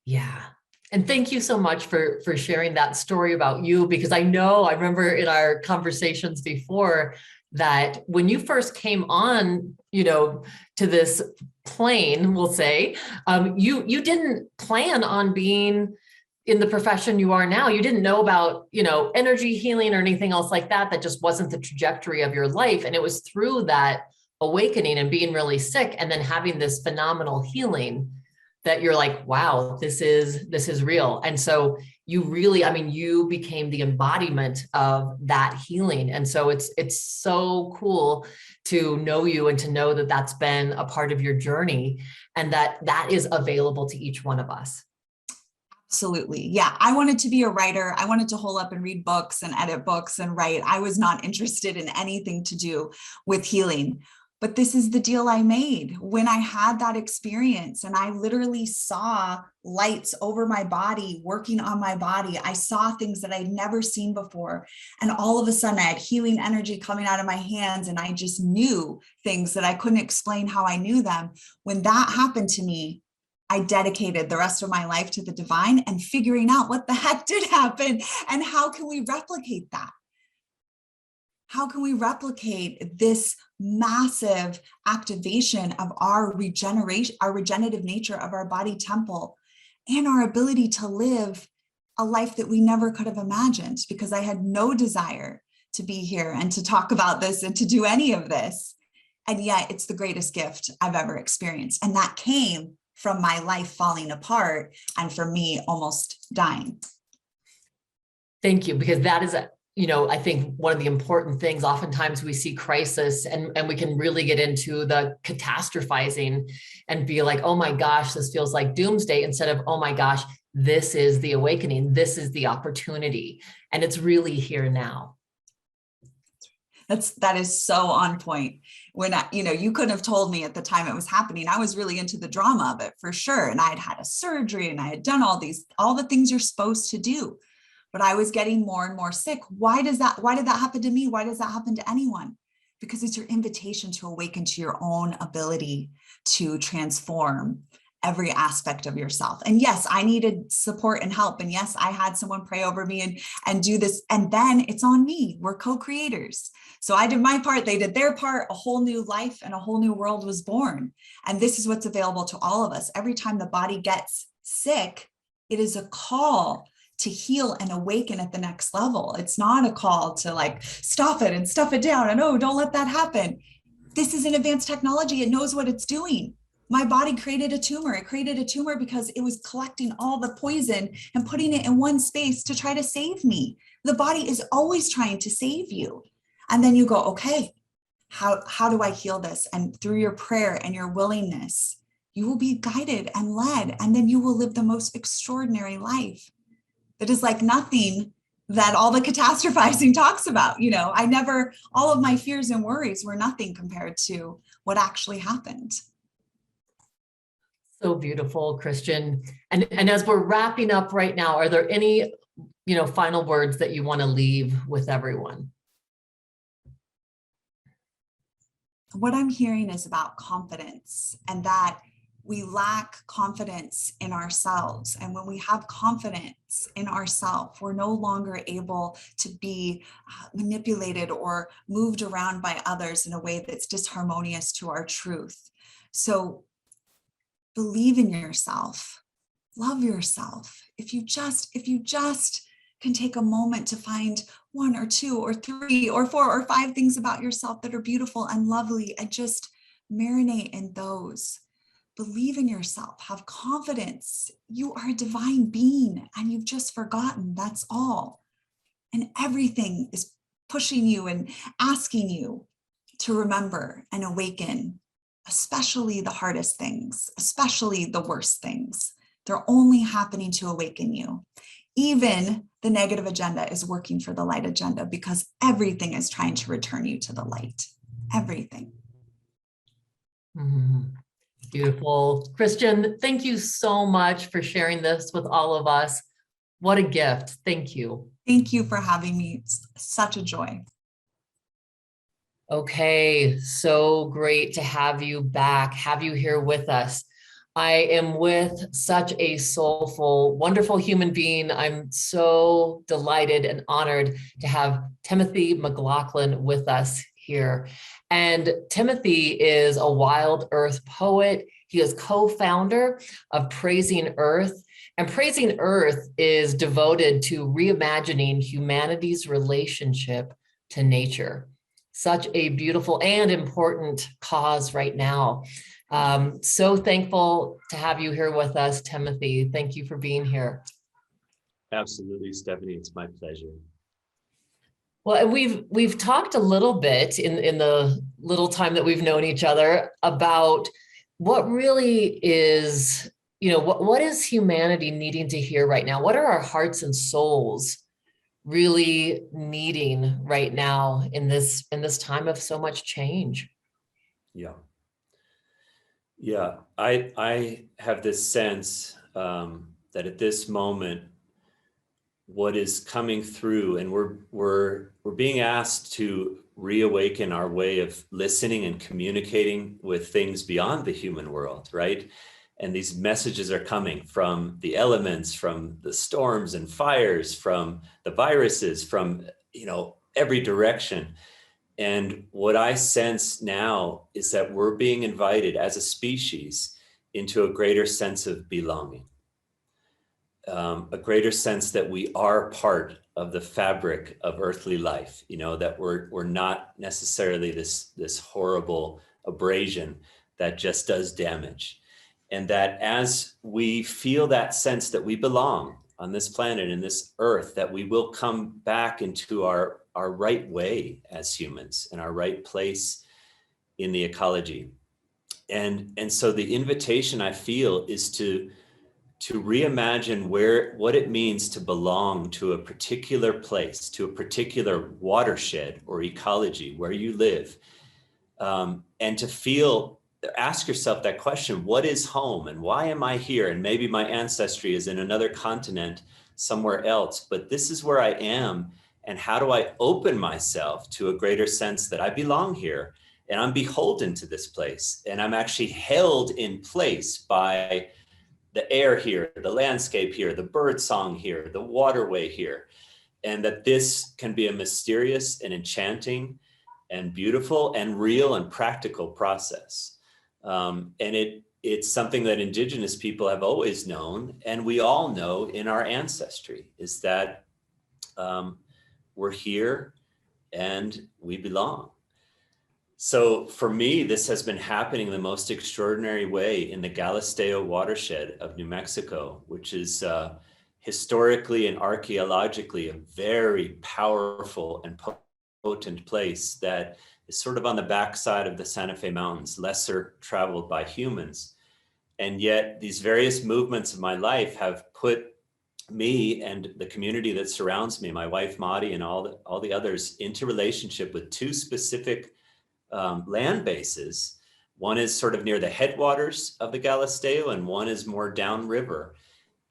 Yeah. And thank you so much for sharing that story about you, because I remember in our conversations before that when you first came on, to this plane, we'll say, you didn't plan on being in the profession you are now. You didn't know about, energy healing or anything else like that. That just wasn't the trajectory of your life. And it was through that awakening and being really sick and then having this phenomenal healing that you're like, wow, this is real. And so you really, you became the embodiment of that healing. And so it's so cool to know you and to know that that's been a part of your journey and that is available to each one of us. Absolutely. Yeah. I wanted to be a writer. I wanted to hole up and read books and edit books and write. I was not interested in anything to do with healing. But this is the deal I made when I had that experience, and I literally saw lights over my body, working on my body. I saw things that I'd never seen before. And all of a sudden I had healing energy coming out of my hands, and I just knew things that I couldn't explain how I knew them. When that happened to me, I dedicated the rest of my life to the divine and figuring out what the heck did happen and how can we replicate that? How can we replicate this massive activation of our regeneration, our regenerative nature of our body temple, and our ability to live a life that we never could have imagined? Because I had no desire to be here and to talk about this and to do any of this. And yet it's the greatest gift I've ever experienced. And that came from my life falling apart and from me almost dying. Thank you, because that is I think one of the important things, oftentimes we see crisis and we can really get into the catastrophizing and be like, oh my gosh, this feels like doomsday, instead of, oh my gosh, this is the awakening. This is the opportunity. And it's really here now. That is so on point. When you couldn't have told me at the time it was happening. I was really into the drama of it for sure. And I'd had a surgery and I had done all the things you're supposed to do, but I was getting more and more sick. Why did that happen to me? Why does that happen to anyone? Because it's your invitation to awaken to your own ability to transform every aspect of yourself. And yes, I needed support and help. And yes, I had someone pray over me and do this. And then it's on me. We're co-creators. So I did my part, they did their part, a whole new life and a whole new world was born. And this is what's available to all of us. Every time the body gets sick, it is a call to heal and awaken at the next level. It's not a call to like stop it and stuff it down and oh, don't let that happen. This is an advanced technology. It knows what it's doing. My body created a tumor. It created a tumor because it was collecting all the poison and putting it in one space to try to save me. The body is always trying to save you. And then you go, okay, how do I heal this? And through your prayer and your willingness, you will be guided and led, and then you will live the most extraordinary life. That is like nothing that all the catastrophizing talks about. All of my fears and worries were nothing compared to what actually happened. So beautiful, Kristian. And as we're wrapping up right now, are there any, final words that you want to leave with everyone? What I'm hearing is about confidence, and that we lack confidence in ourselves. And when we have confidence in ourselves, we're no longer able to be manipulated or moved around by others in a way that's disharmonious to our truth. So believe in yourself, love yourself. If you just can take a moment to find 1 or 2 or 3 or 4 or 5 things about yourself that are beautiful and lovely, and just marinate in those. Believe in yourself, have confidence. You are a divine being and you've just forgotten, that's all. And everything is pushing you and asking you to remember and awaken, especially the hardest things, especially the worst things. They're only happening to awaken you. Even the negative agenda is working for the light agenda, because everything is trying to return you to the light. Everything. Mm-hmm. Beautiful. Kristian, thank you so much for sharing this with all of us. What a gift. Thank you. Thank you for having me. It's such a joy. Okay, so great to have you back, have you here with us. I am with such a soulful, wonderful human being. I'm so delighted and honored to have Timothy McGlaughlin with us here. And Timothy is a wild earth poet. He is co-founder of Praising Earth. And Praising Earth is devoted to reimagining humanity's relationship to nature. Such a beautiful and important cause right now. So thankful to have you here with us, Timothy. Thank you for being here. Absolutely, Stephanie. It's my pleasure. Well, and we've talked a little bit in the little time that we've known each other about what really is, what is humanity needing to hear right now? What are our hearts and souls really needing right now in this time of so much change? Yeah, I have this sense that at this moment, what is coming through, and we're being asked to reawaken our way of listening and communicating with things beyond the human world, right? And these messages are coming from the elements, from the storms and fires, from the viruses, from every direction. And what I sense now is that we're being invited as a species into a greater sense of belonging. A greater sense that we are part of the fabric of earthly life, that we're not necessarily this horrible abrasion that just does damage. And that as we feel that sense that we belong, on this planet, in this earth, that we will come back into our right way as humans and our right place in the ecology. And so the invitation I feel is to reimagine what it means to belong to a particular place, to a particular watershed or ecology where you live, and to ask yourself that question: what is home, and why am I here? And maybe my ancestry is in another continent somewhere else, but this is where I am. And how do I open myself to a greater sense that I belong here, and I'm beholden to this place, and I'm actually held in place by the air here, the landscape here, the bird song here, the waterway here, and that this can be a mysterious and enchanting and beautiful and real and practical process. And it's something that Indigenous people have always known, and we all know in our ancestry, is that we're here and we belong. So for me, this has been happening in the most extraordinary way in the Galisteo watershed of New Mexico, which is historically and archaeologically a very powerful and potent place that is sort of on the backside of the Santa Fe Mountains, lesser traveled by humans. And yet these various movements of my life have put me and the community that surrounds me, my wife Madi and all the others, into relationship with two specific land bases. One is sort of near the headwaters of the Galisteo, and one is more downriver.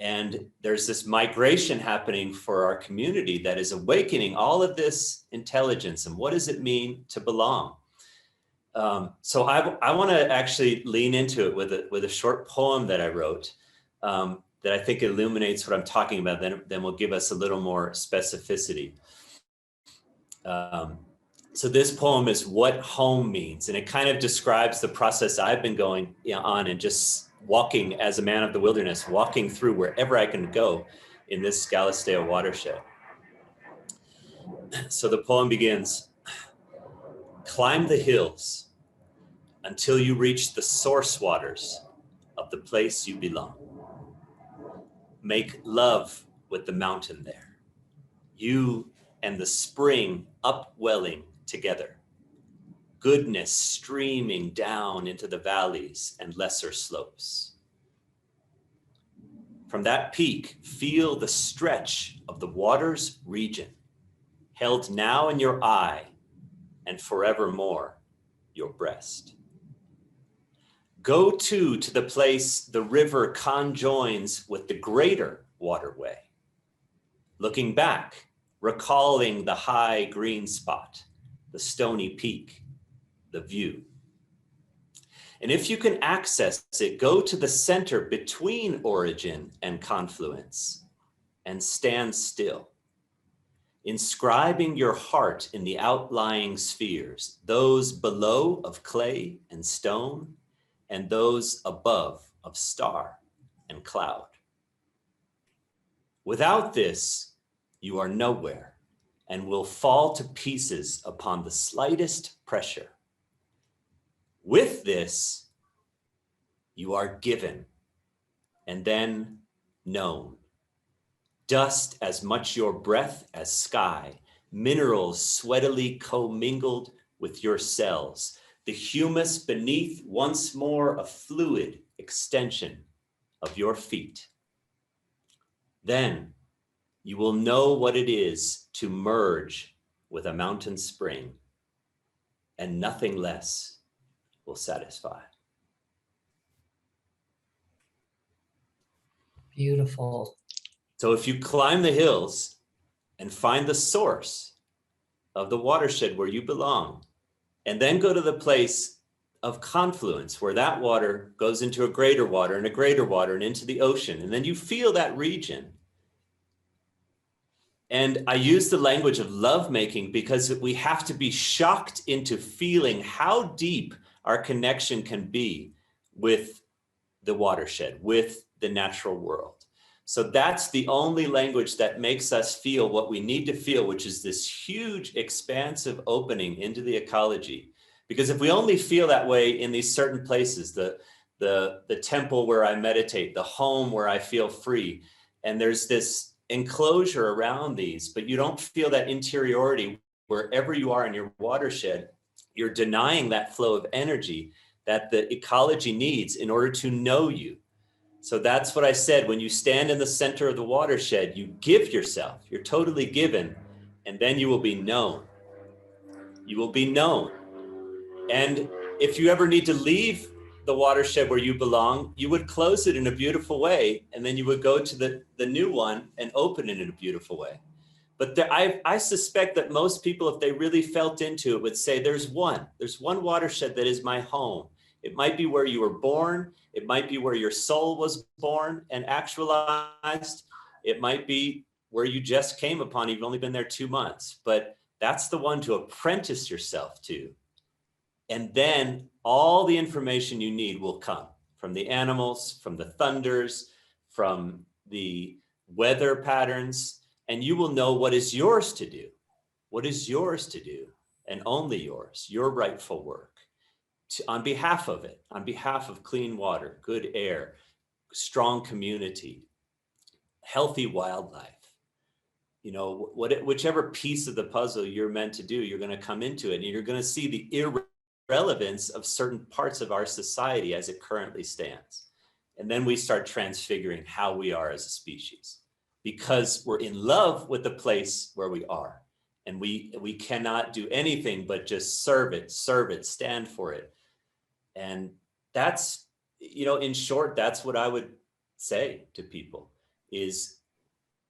And there's this migration happening for our community that is awakening all of this intelligence. And what does it mean to belong? So I want to actually lean into it with a short poem that I wrote that I think illuminates what I'm talking about. Then will give us a little more specificity. So this poem is What Home Means, and it kind of describes the process I've been going on and just walking as a man of the wilderness, walking through wherever I can go in this Galisteo watershed. So the poem begins: climb the hills until you reach the source waters of the place you belong. Make love with the mountain there, you and the spring upwelling together, goodness streaming down into the valleys and lesser slopes. From that peak, feel the stretch of the water's region, held now in your eye and forevermore your breast. Go to the place the river conjoins with the greater waterway. Looking back, recalling the high green spot, the stony peak, the view. And if you can access it, go to the center between origin and confluence and stand still, inscribing your heart in the outlying spheres, those below of clay and stone, and those above of star and cloud. Without this, you are nowhere and will fall to pieces upon the slightest pressure. With this, you are given and then known. Dust as much your breath as sky, minerals sweatily commingled with your cells, the humus beneath once more a fluid extension of your feet. Then you will know what it is to merge with a mountain spring, and nothing less will satisfy. Beautiful. So if you climb the hills and find the source of the watershed where you belong, and then go to the place of confluence where that water goes into a greater water and a greater water and into the ocean, and then you feel that region. And I use the language of lovemaking because we have to be shocked into feeling how deep our connection can be with the watershed, with the natural world. So that's the only language that makes us feel what we need to feel, which is this huge expansive opening into the ecology. Because if we only feel that way in these certain places, the temple where I meditate, the home where I feel free, And there's this enclosure around these, but you don't feel that interiority wherever you are in your watershed. You're denying that flow of energy that the ecology needs in order to know you. So that's what I said. When you stand in the center of the watershed, you give yourself, you're totally given, and then you will be known. You will be known. And if you ever need to leave the watershed where you belong, you would close it in a beautiful way, and then you would go to the new one and open it in a beautiful way. But I suspect that most people, if they really felt into it, would say there's one watershed that is my home. It might be where you were born. It might be where your soul was born and actualized. It might be where you just came upon. You've only been there 2 months, but that's the one to apprentice yourself to. And then all the information you need will come from the animals, from the thunders, from the weather patterns, and you will know what is yours to do. What is yours to do, and only yours, your rightful work. On behalf of it, on behalf of clean water, good air, strong community, healthy wildlife, whichever piece of the puzzle you're meant to do, you're going to come into it, and you're going to see the irrelevance of certain parts of our society as it currently stands. And then we start transfiguring how we are as a species, because we're in love with the place where we are. And we cannot do anything but just serve it, stand for it. And that's, in short, that's what I would say to people is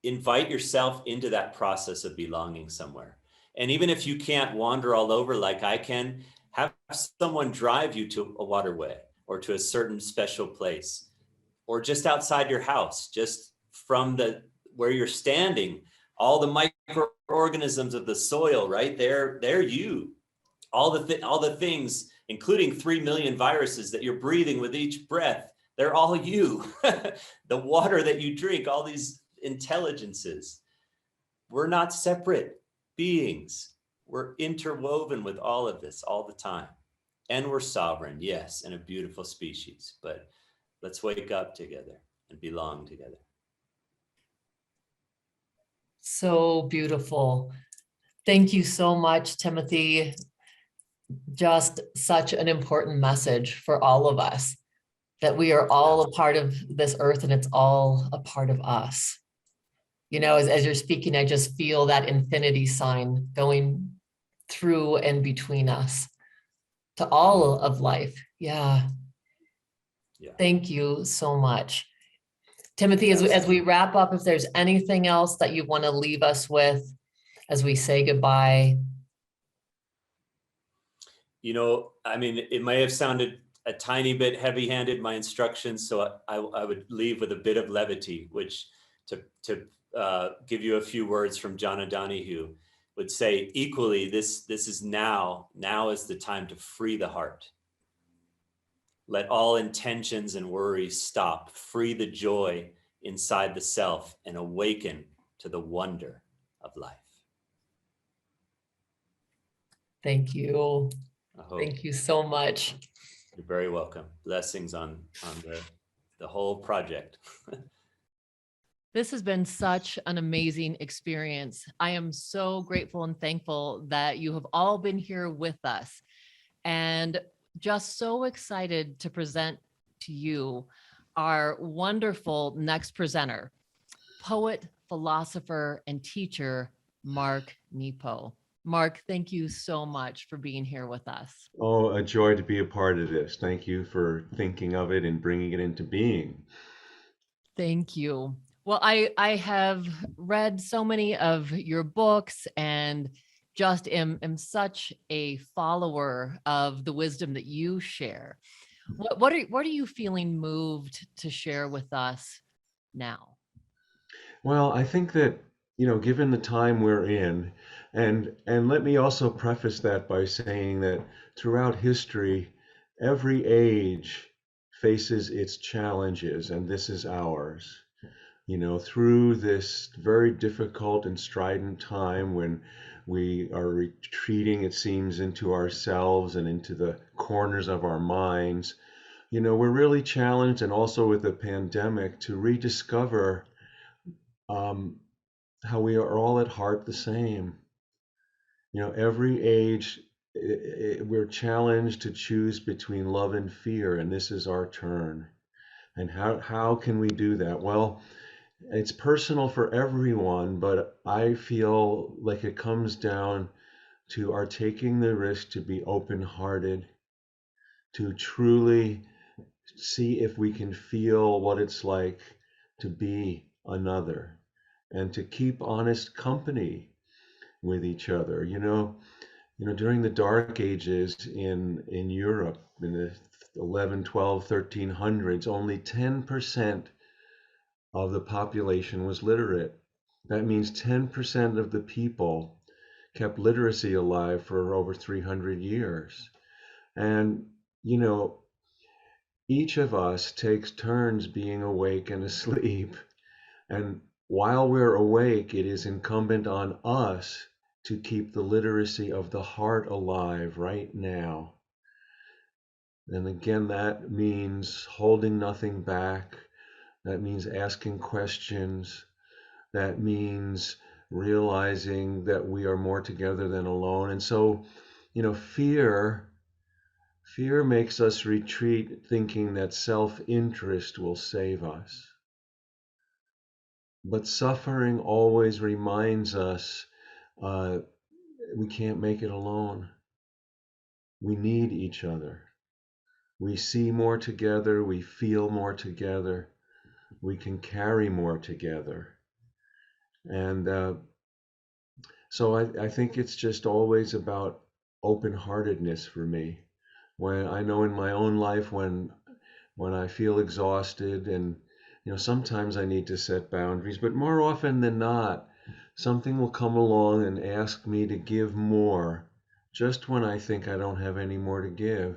invite yourself into that process of belonging somewhere. And even if you can't wander all over like I can, have someone drive you to a waterway or to a certain special place, or just outside your house, just from where you're standing, all the microorganisms of the soil, right? They're you. All the things, including 3 million viruses that you're breathing with each breath, they're all you. The water that you drink, all these intelligences. We're not separate beings. We're interwoven with all of this all the time. And we're sovereign, yes, and a beautiful species. But let's wake up together and belong together. So beautiful. Thank you so much, Timothy. Just such an important message for all of us, that we are all a part of this earth and it's all a part of us. As you're speaking, I just feel that infinity sign going through and between us to all of life. Yeah. Thank you so much. Timothy, as we wrap up, if there's anything else that you want to leave us with as we say goodbye. It may have sounded a tiny bit heavy-handed, my instructions, so I would leave with a bit of levity, which to give you a few words from John O'Donohue would say equally, this is now is the time to free the heart. Let all intentions and worries stop, free the joy inside the self and awaken to the wonder of life. Thank you. Thank you so much. You're very welcome. Blessings on the whole project. This has been such an amazing experience. I am so grateful and thankful that you have all been here with us, and just so excited to present to you our wonderful next presenter, poet, philosopher, and teacher, Mark Nepo. Mark, thank you so much for being here with us. Oh, a joy to be a part of this. Thank you for thinking of it and bringing it into being. Thank you. Well, I have read so many of your books and just am such a follower of the wisdom that you share. What are you feeling moved to share with us now? Well, I think that, given the time we're in, and let me also preface that by saying that throughout history, every age faces its challenges, and this is ours. Through this very difficult and strident time when we are retreating, it seems, into ourselves and into the corners of our minds, we're really challenged, and also with the pandemic, to rediscover how we are all at heart the same. Every age, we're challenged to choose between love and fear, and this is our turn. And how can we do that? Well, it's personal for everyone, but I feel like it comes down to our taking the risk to be open-hearted, to truly see if we can feel what it's like to be another, and to keep honest company with each other. During the Dark Ages in Europe, in the 11, 12, 1300s, only 10% of the population was literate. That means 10% of the people kept literacy alive for over 300 years. And, each of us takes turns being awake and asleep. And while we're awake, it is incumbent on us to keep the literacy of the heart alive right now. And again, that means holding nothing back. That means asking questions. That means realizing that we are more together than alone. And so, fear makes us retreat thinking that self-interest will save us. But suffering always reminds us we can't make it alone. We need each other. We see more together, we feel more together, we can carry more together. And so I think it's just always about open-heartedness for me. When I know in my own life, when I feel exhausted, and sometimes I need to set boundaries, but more often than not, something will come along and ask me to give more, just when I think I don't have any more to give.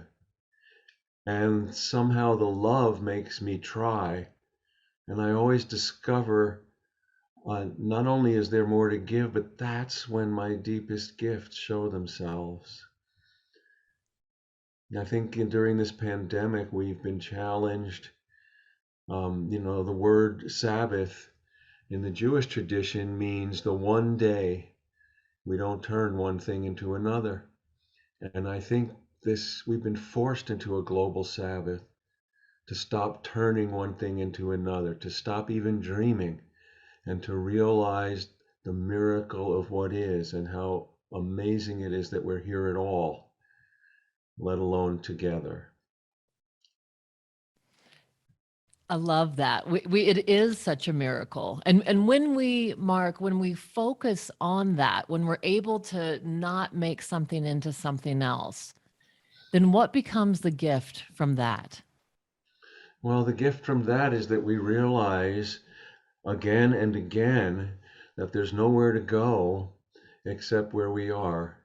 And somehow the love makes me try. And I always discover not only is there more to give, but that's when my deepest gifts show themselves. And I think during this pandemic, we've been challenged. The word Sabbath in the Jewish tradition means the one day we don't turn one thing into another. And I think we've been forced into a global Sabbath, to stop turning one thing into another, to stop even dreaming, and to realize the miracle of what is and how amazing it is that we're here at all, let alone together. I love that. It is such a miracle. And when we focus on that, when we're able to not make something into something else, then what becomes the gift from that? Well, the gift from that is that we realize again and again that there's nowhere to go except where we are.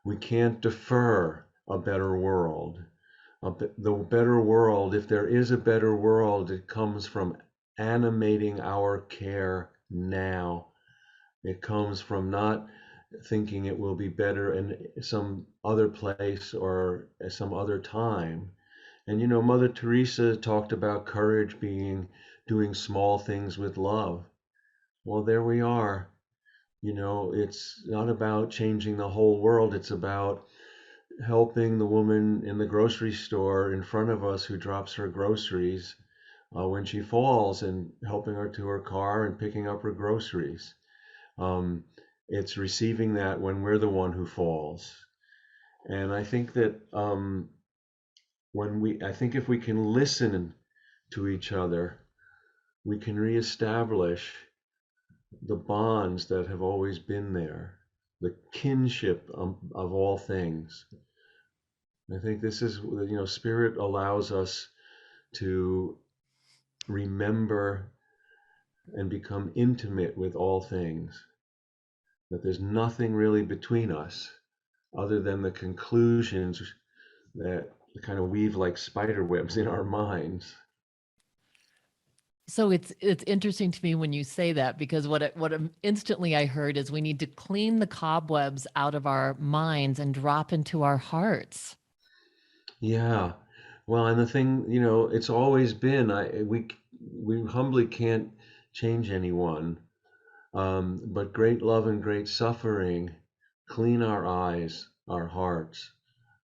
We can't defer a better world. The better world, if there is a better world, it comes from animating our care now. It comes from not thinking it will be better in some other place or at some other time. And Mother Teresa talked about courage being doing small things with love. Well, there we are. It's not about changing the whole world. It's about helping the woman in the grocery store in front of us who drops her groceries when she falls, and helping her to her car and picking up her groceries. It's receiving that when we're the one who falls. And I think that if we can listen to each other, we can reestablish the bonds that have always been there, the kinship of all things. I think this is, Spirit allows us to remember and become intimate with all things, that there's nothing really between us other than the conclusions that kind of weave like spider webs in our minds. So it's interesting to me when you say that, because what instantly I heard is we need to clean the cobwebs out of our minds and drop into our hearts. Yeah. Well, and the thing, it's always been, we humbly can't change anyone. but great love and great suffering clean our eyes, our hearts,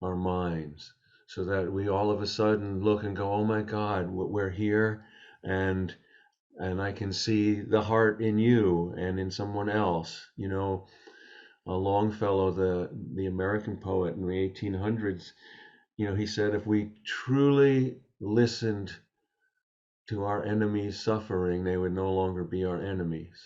our minds, so that we all of a sudden look and go, oh my God, we're here, and I can see the heart in you and in someone else. You know, Longfellow, the American poet in the 1800s, you know, he said, if we truly listened to our enemies' suffering, they would no longer be our enemies.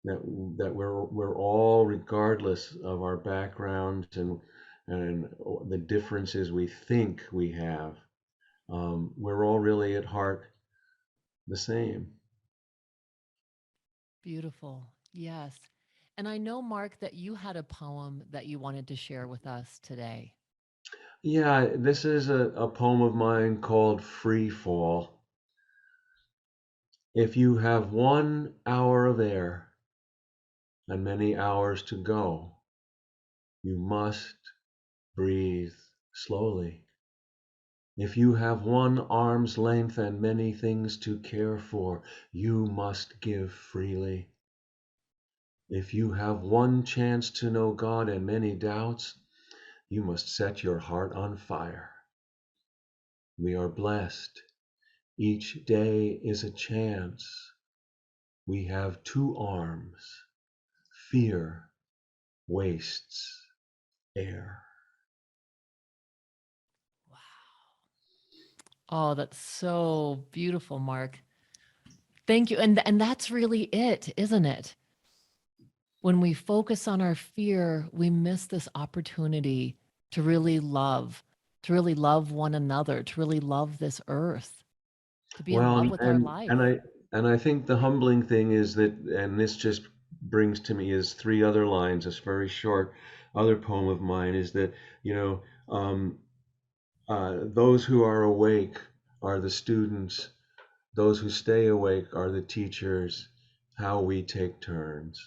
That we're all, regardless of our backgrounds and the differences we think we have, we're all really at heart the same. Beautiful. Yes. And I know, Mark, that you had a poem that you wanted to share with us today. Yeah, this is a poem of mine called Free Fall. If you have 1 hour of air and many hours to go, you must breathe slowly. If you have 1 arm's length and many things to care for, you must give freely. If you have 1 chance to know God and many doubts, you must set your heart on fire. We are blessed. Each day is a chance. We have 2 arms. Fear wastes air. Oh, that's so beautiful, Mark. Thank you. And that's really it, isn't it? When we focus on our fear, we miss this opportunity to really love one another, to really love this earth, to be in love with our life. And I think the humbling thing is that, and this just brings to me is 3 other lines, this very short other poem of mine, is that, you know, those who are awake are the students, those who stay awake are the teachers. How we take turns,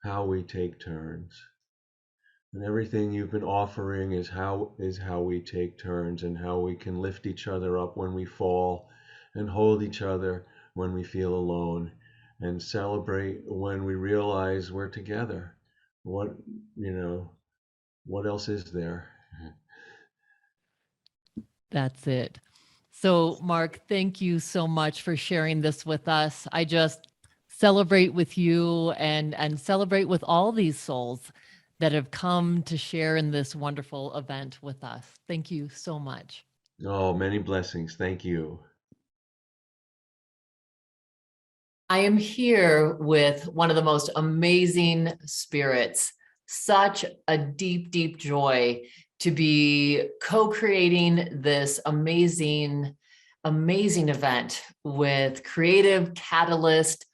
how we take turns. And everything you've been offering is how we take turns, and how we can lift each other up when we fall, and hold each other when we feel alone, and celebrate when we realize we're together. What else is there? That's it. So, Mark, thank you so much for sharing this with us. I just celebrate with you and celebrate with all these souls that have come to share in this wonderful event with us. Thank you so much. Oh, many blessings. Thank you. I am here with one of the most amazing spirits. Such a deep, deep joy to be co-creating this amazing event with creative catalyst,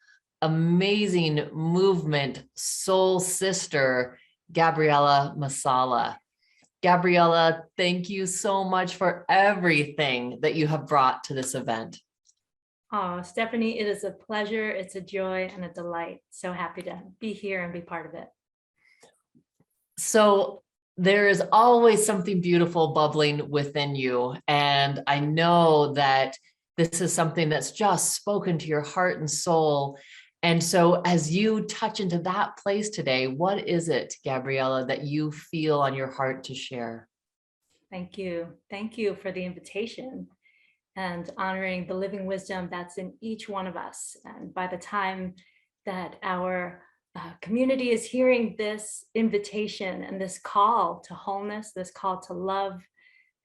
amazing movement, soul sister, Gabriela Masala. Gabriela, thank you so much for everything that you have brought to this event. Oh, Stephanie, it is a pleasure, it's a joy and a delight. So happy to be here and be part of it. So there is always something beautiful bubbling within you. And I know that this is something that's just spoken to your heart and soul. And so as you touch into that place today, what is it, Gabriela, that you feel on your heart to share? Thank you. Thank you for the invitation and honoring the living wisdom that's in each one of us. And by the time that our community is hearing this invitation and this call to wholeness, this call to love,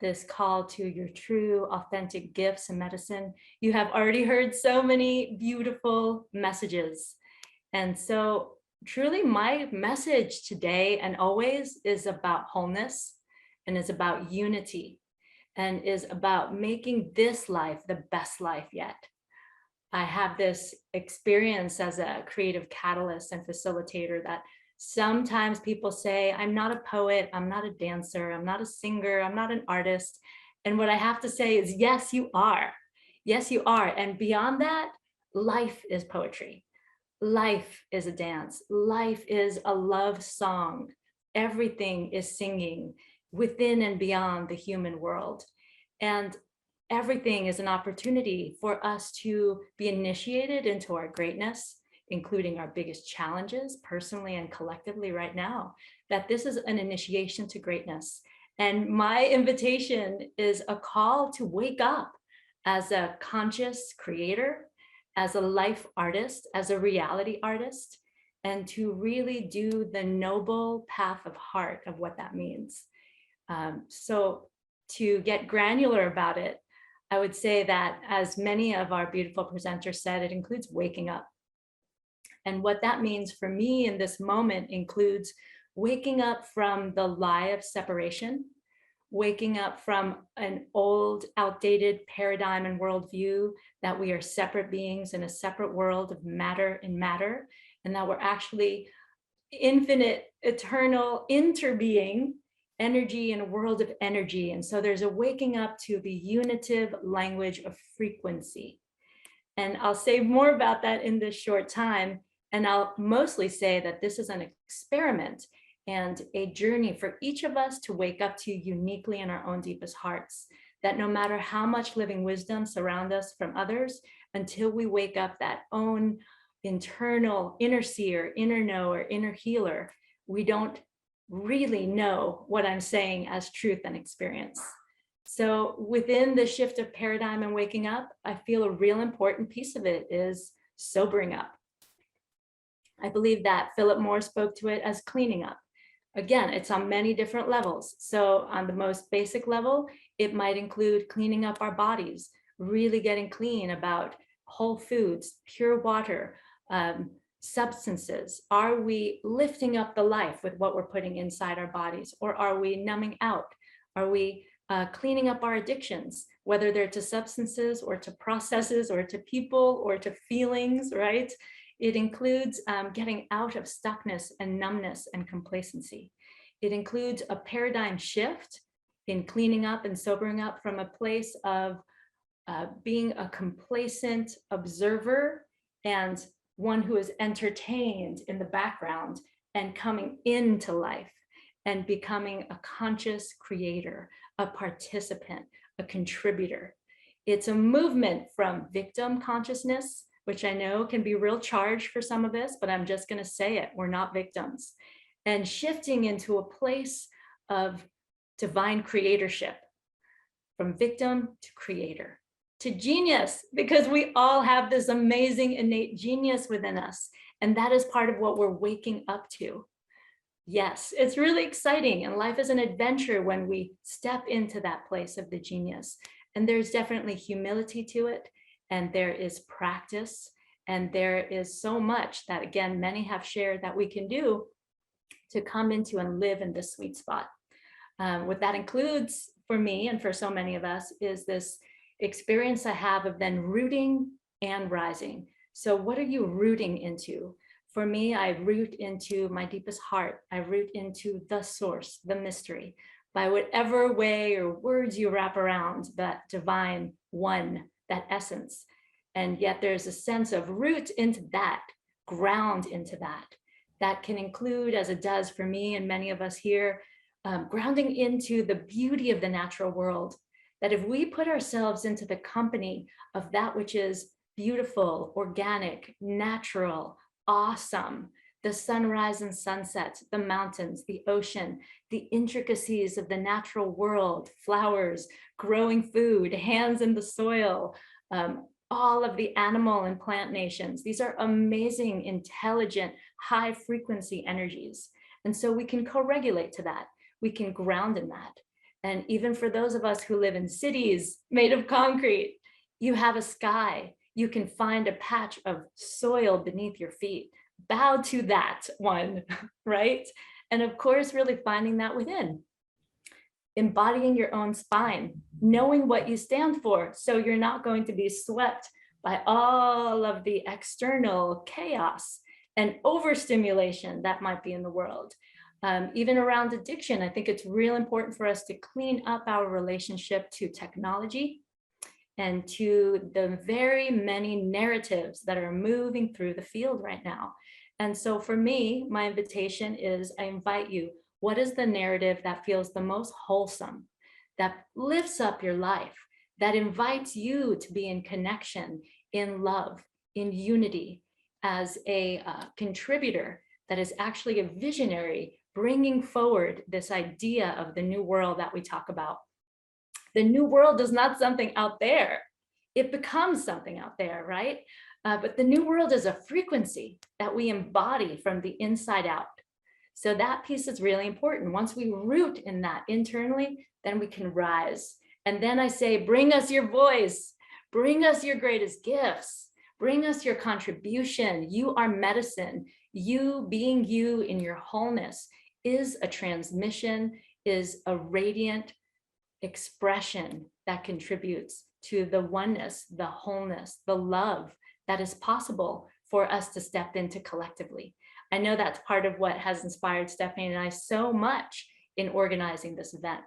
this call to your true, authentic gifts and medicine, you have already heard so many beautiful messages. And so truly my message today and always is about wholeness and is about unity and is about making this life the best life yet. I have this experience as a creative catalyst and facilitator that sometimes people say, I'm not a poet, I'm not a dancer, I'm not a singer, I'm not an artist. And what I have to say is, yes, you are. Yes, you are. And beyond that, life is poetry. Life is a dance. Life is a love song. Everything is singing within and beyond the human world. And everything is an opportunity for us to be initiated into our greatness, including our biggest challenges personally and collectively right now, that this is an initiation to greatness. And my invitation is a call to wake up as a conscious creator, as a life artist, as a reality artist, and to really do the noble path of heart of what that means. So to get granular about it, I would say that, as many of our beautiful presenters said, it includes waking up. And what that means for me in this moment includes waking up from the lie of separation, waking up from an old, outdated paradigm and worldview that we are separate beings in a separate world of matter and matter, and that we're actually infinite, eternal, interbeing energy in a world of energy. And so there's a waking up to the unitive language of frequency. And I'll say more about that in this short time. And I'll mostly say that this is an experiment and a journey for each of us to wake up to uniquely in our own deepest hearts, that no matter how much living wisdom surround us from others, until we wake up that own internal inner seer, inner knower, inner healer, we don't really know what I'm saying as truth and experience. So within the shift of paradigm and waking up, I feel a real important piece of it is sobering up. I believe that Phillip Moore spoke to it as cleaning up. Again, it's on many different levels. So on the most basic level, it might include cleaning up our bodies, really getting clean about whole foods, pure water, substances. Are we lifting up the life with what we're putting inside our bodies, or are we numbing out? Are we cleaning up our addictions, whether they're to substances or to processes or to people or to feelings, right? It includes getting out of stuckness and numbness and complacency. It includes a paradigm shift in cleaning up and sobering up from a place of being a complacent observer and one who is entertained in the background, and coming into life and becoming a conscious creator, a participant, a contributor. It's a movement from victim consciousness, which I know can be real charged for some of us, but I'm just going to say it, we're not victims, and shifting into a place of divine creatorship, from victim to creator, to genius, because we all have this amazing innate genius within us. And that is part of what we're waking up to. Yes, it's really exciting. And life is an adventure when we step into that place of the genius. And there's definitely humility to it. And there is practice. And there is so much that, again, many have shared that we can do to come into and live in this sweet spot. What that includes for me and for so many of us is this experience I have of then rooting and rising. So what are you rooting into? For me, I root into my deepest heart. I root into the source, the mystery, by whatever way or words you wrap around that divine one, that essence. And yet there's a sense of root into that, ground into that. That can include, as it does for me and many of us here, grounding into the beauty of the natural world. That if we put ourselves into the company of that which is beautiful, organic, natural, awesome, the sunrise and sunset, the mountains, the ocean, the intricacies of the natural world, flowers, growing food, hands in the soil, all of the animal and plant nations. These are amazing, intelligent, high frequency energies. And so we can co-regulate to that. We can ground in that. And even for those of us who live in cities made of concrete, you have a sky. You can find a patch of soil beneath your feet. Bow to that one, right? And of course, really finding that within. Embodying your own spine, knowing what you stand for, so you're not going to be swept by all of the external chaos and overstimulation that might be in the world. Even around addiction, I think it's real important for us to clean up our relationship to technology and to the very many narratives that are moving through the field right now. And so for me, my invitation is, I invite you, what is the narrative that feels the most wholesome, that lifts up your life, that invites you to be in connection, in love, in unity, as a contributor that is actually a visionary, bringing forward this idea of the new world that we talk about. The new world is not something out there. It becomes something out there, right? But the new world is a frequency that we embody from the inside out. So that piece is really important. Once we root in that internally, then we can rise. And then I say, bring us your voice, bring us your greatest gifts, bring us your contribution. You are medicine. You being you in your wholeness is a transmission, is a radiant expression that contributes to the oneness, the wholeness, the love that is possible for us to step into collectively. I know that's part of what has inspired Stephanie and I so much in organizing this event.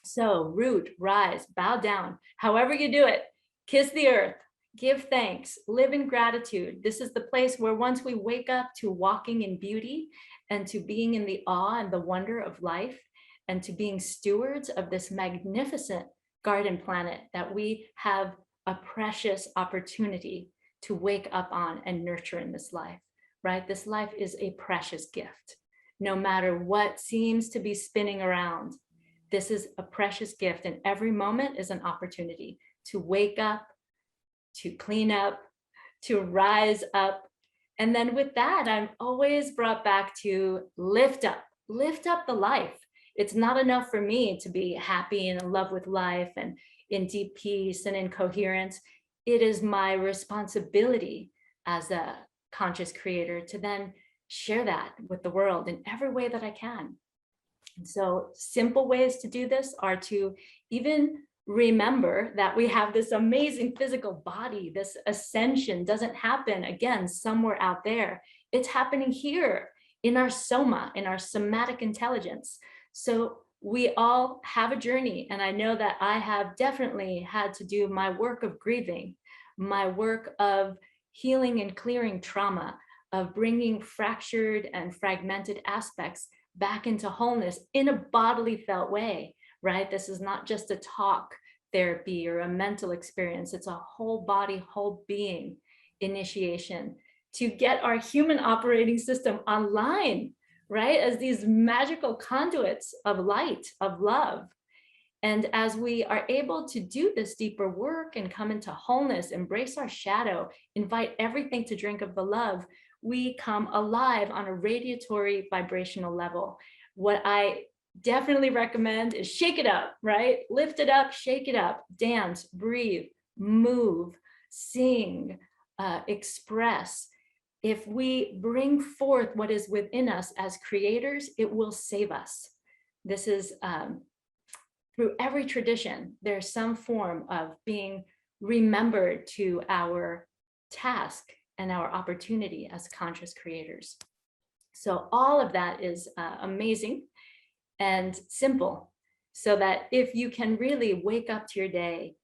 So root, rise, bow down, however you do it, kiss the earth, give thanks, live in gratitude. This is the place where once we wake up to walking in beauty and to being in the awe and the wonder of life and to being stewards of this magnificent garden planet that we have a precious opportunity to wake up on and nurture in this life, right? This life is a precious gift. No matter what seems to be spinning around, this is a precious gift, and every moment is an opportunity to wake up, to clean up, to rise up. And then with that, I'm always brought back to lift up the life. It's not enough for me to be happy and in love with life and in deep peace and in coherence. It is my responsibility as a conscious creator to then share that with the world in every way that I can. And so simple ways to do this are to even remember that we have this amazing physical body. This ascension doesn't happen, again, somewhere out there. It's happening here in our soma, in our somatic intelligence. So we all have a journey. And I know that I have definitely had to do my work of grieving, my work of healing and clearing trauma, of bringing fractured and fragmented aspects back into wholeness in a bodily felt way, right? This is not just a talk therapy or a mental experience. It's a whole body, whole being initiation to get our human operating system online, right? As these magical conduits of light, of love. And as we are able to do this deeper work and come into wholeness, embrace our shadow, invite everything to drink of the love, we come alive on a radiatory vibrational level. What I definitely recommend is shake it up, right? Lift it up, shake it up, dance, breathe, move, sing, express. If we bring forth what is within us as creators, it will save us. This is through every tradition, there's some form of being remembered to our task and our opportunity as conscious creators. So all of that is amazing and simple, so that if you can really wake up to your day,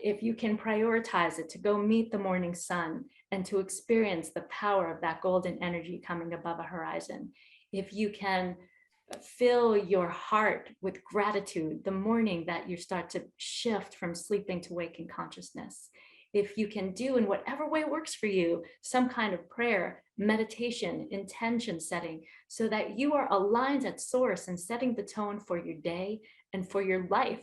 if you can prioritize it to go meet the morning sun and to experience the power of that golden energy coming above a horizon, if you can fill your heart with gratitude the morning that you start to shift from sleeping to waking consciousness, if you can do in whatever way works for you, some kind of prayer, meditation, intention setting, so that you are aligned at source and setting the tone for your day and for your life.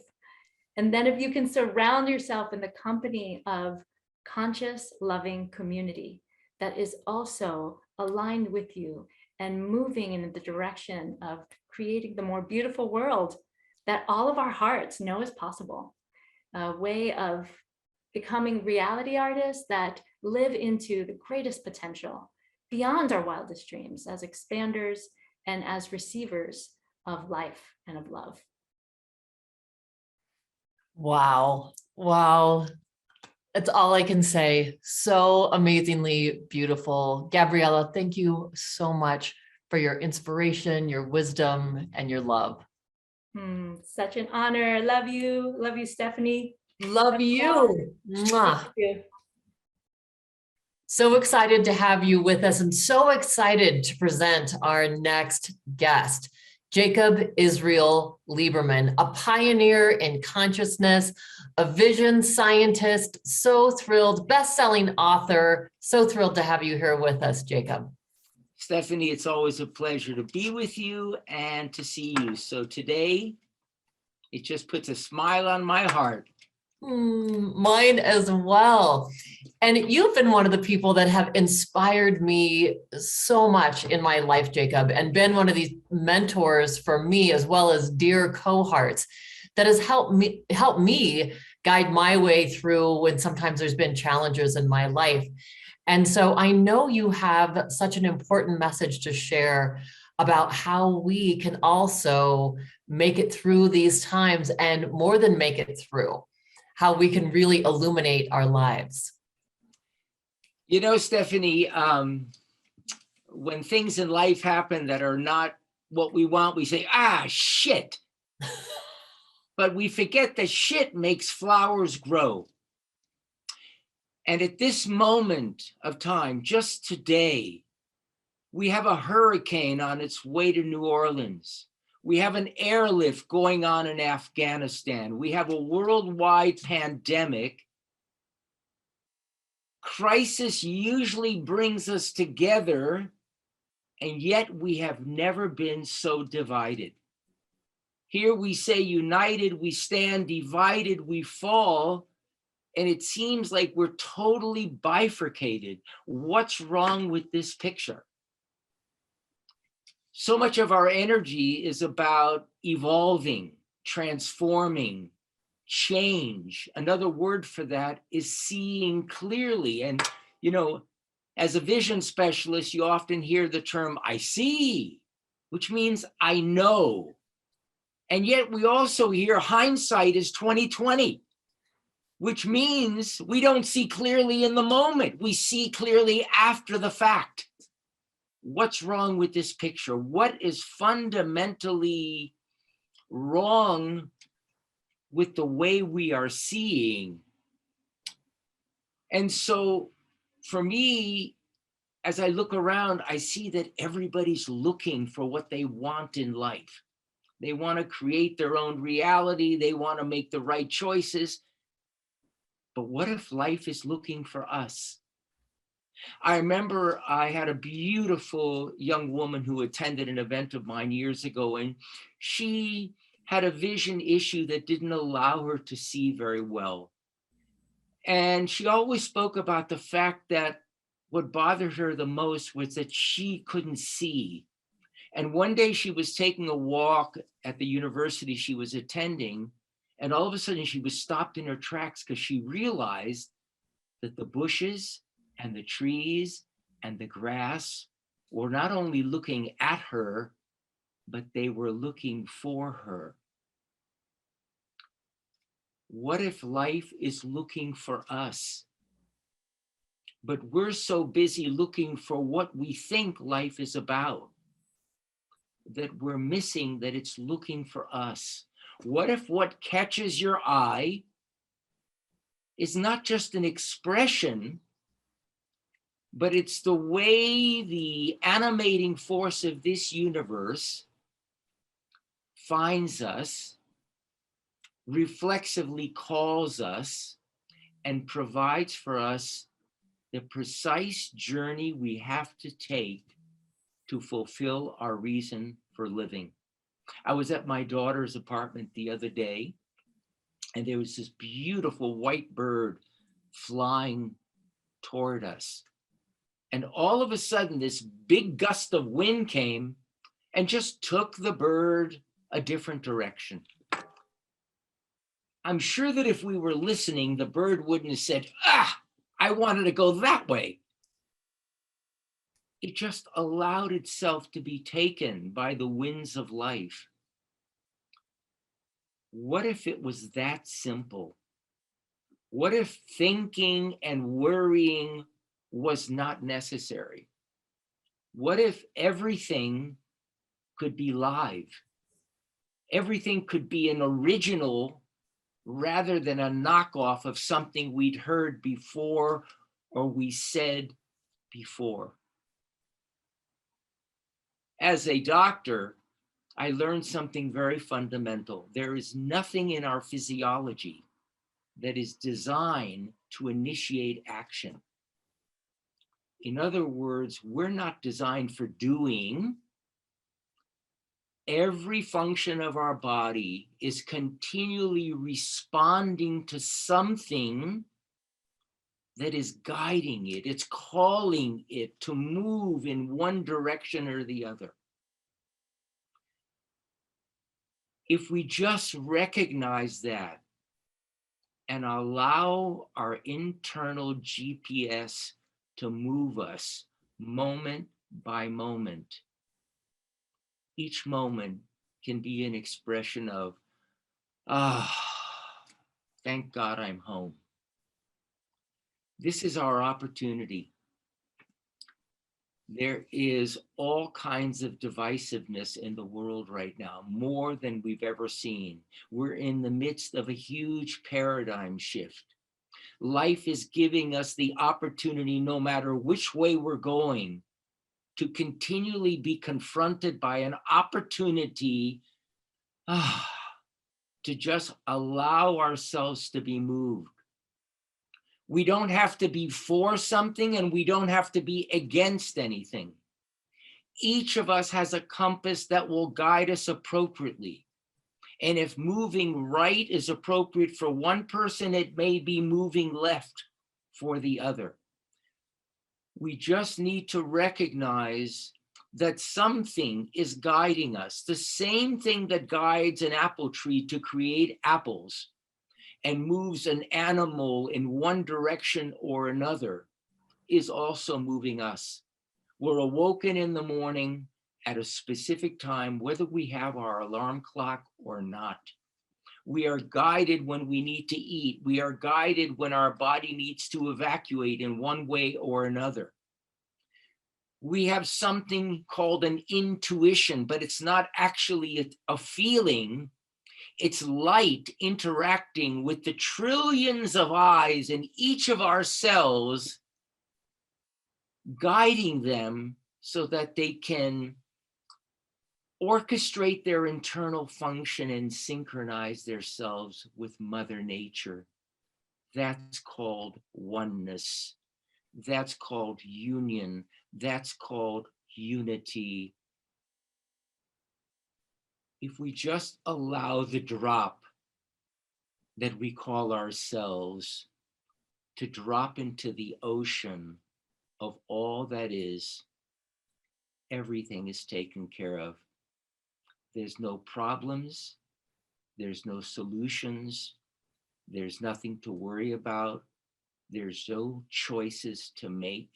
And then if you can surround yourself in the company of conscious, loving community that is also aligned with you and moving in the direction of creating the more beautiful world that all of our hearts know is possible, a way of becoming reality artists that live into the greatest potential beyond our wildest dreams as expanders and as receivers of life and of love. Wow. Wow. That's all I can say. So amazingly beautiful. Gabriela, thank you so much for your inspiration, your wisdom, and your love. Such an honor. Love you. Love you, Stephanie. Love you. Mwah. Thank you. So excited to have you with us and so excited to present our next guest. Jacob Israel Liberman, a pioneer in consciousness, a vision scientist, so thrilled, best-selling author. So thrilled to have you here with us, Jacob. Stephanie, it's always a pleasure to be with you and to see you. So today, it just puts a smile on my heart. Mine as well. And you've been one of the people that have inspired me so much in my life, Jacob, and been one of these mentors for me, as well as dear cohorts, that has helped me guide my way through when sometimes there's been challenges in my life. And so I know you have such an important message to share about how we can also make it through these times, and more than make it through, how we can really illuminate our lives. You know, Stephanie, when things in life happen that are not what we want, we say, shit. But we forget that shit makes flowers grow. And at this moment of time, just today, we have a hurricane on its way to New Orleans. We have an airlift going on in Afghanistan. We have a worldwide pandemic. Crisis usually brings us together, and yet we have never been so divided. Here we say united, we stand, divided, we fall, and it seems like we're totally bifurcated. What's wrong with this picture? So much of our energy is about evolving, transforming, change. Another word for that is seeing clearly. And, you know, as a vision specialist, you often hear the term, I see, which means I know. And yet we also hear hindsight is 2020, which means we don't see clearly in the moment. We see clearly after the fact. What's wrong with this picture? What is fundamentally wrong with the way we are seeing? And so for me, as I look around, I see that everybody's looking for what they want in life. They want to create their own reality. They want to make the right choices. But what if life is looking for us? I remember I had a beautiful young woman who attended an event of mine years ago, and she had a vision issue that didn't allow her to see very well. And she always spoke about the fact that what bothered her the most was that she couldn't see. And one day she was taking a walk at the university she was attending, and all of a sudden she was stopped in her tracks because she realized that the bushes and the trees and the grass were not only looking at her, but they were looking for her. What if life is looking for us? But we're so busy looking for what we think life is about that we're missing that it's looking for us. What if what catches your eye is not just an expression, but it's the way the animating force of this universe finds us, reflexively calls us, and provides for us the precise journey we have to take to fulfill our reason for living. I was at my daughter's apartment the other day, and there was this beautiful white bird flying toward us. And all of a sudden, this big gust of wind came and just took the bird a different direction. I'm sure that if we were listening, the bird wouldn't have said, I wanted to go that way. It just allowed itself to be taken by the winds of life. What if it was that simple? What if thinking and worrying was not necessary? What if everything could be live? Everything could be an original rather than a knockoff of something we'd heard before or we said before. As a doctor, I learned something very fundamental. There is nothing in our physiology that is designed to initiate action. In other words, we're not designed for doing. Every function of our body is continually responding to something that is guiding it. It's calling it to move in one direction or the other. If we just recognize that and allow our internal GPS to move us moment by moment, each moment can be an expression of, thank God I'm home. This is our opportunity. There is all kinds of divisiveness in the world right now, more than we've ever seen. We're in the midst of a huge paradigm shift. Life is giving us the opportunity, no matter which way we're going, to continually be confronted by an opportunity to just allow ourselves to be moved. We don't have to be for something and we don't have to be against anything. Each of us has a compass that will guide us appropriately. And if moving right is appropriate for one person, it may be moving left for the other. We just need to recognize that something is guiding us. The same thing that guides an apple tree to create apples and moves an animal in one direction or another is also moving us. We're awoken in the morning at a specific time, whether we have our alarm clock or not. We are guided when we need to eat. We are guided when our body needs to evacuate in one way or another. We have something called an intuition, but it's not actually a feeling. It's light interacting with the trillions of eyes in each of our cells, guiding them so that they can orchestrate their internal function and synchronize themselves with Mother Nature. That's called oneness. That's called union. That's called unity. If we just allow the drop that we call ourselves to drop into the ocean of all that is, everything is taken care of. There's no problems. There's no solutions. There's nothing to worry about. There's no choices to make.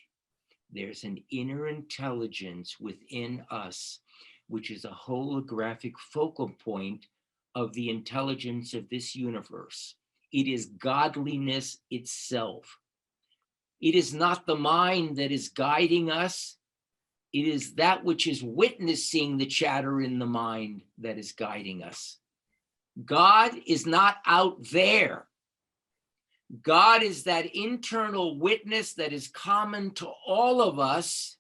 There's an inner intelligence within us, which is a holographic focal point of the intelligence of this universe. It is godliness itself. It is not the mind that is guiding us. It is that which is witnessing the chatter in the mind that is guiding us. God is not out there. God is that internal witness that is common to all of us,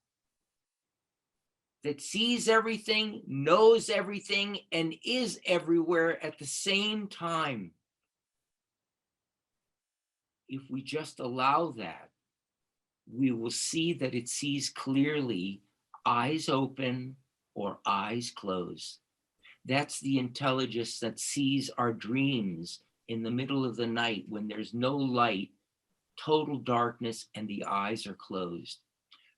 that sees everything, knows everything, and is everywhere at the same time. If we just allow that, we will see that it sees clearly, eyes open or eyes closed. That's the intelligence that sees our dreams in the middle of the night when there's no light, total darkness, and the eyes are closed.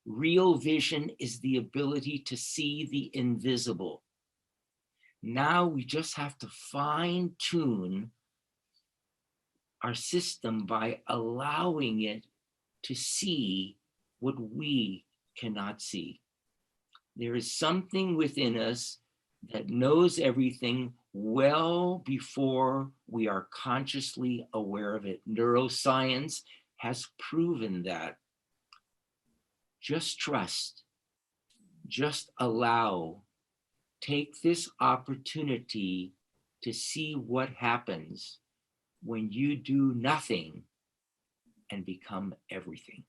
Real vision is the ability to see the invisible. Now we just have to fine tune our system by allowing it to see what we cannot see. There is something within us that knows everything well before we are consciously aware of it. Neuroscience has proven that. Just trust, just allow, take this opportunity to see what happens when you do nothing and become everything.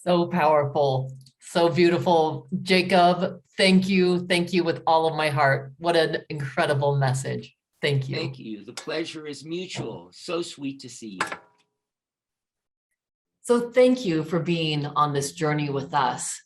So powerful, so beautiful. Jacob, thank you. Thank you with all of my heart. What an incredible message. Thank you. Thank you. The pleasure is mutual. So sweet to see you. So thank you for being on this journey with us.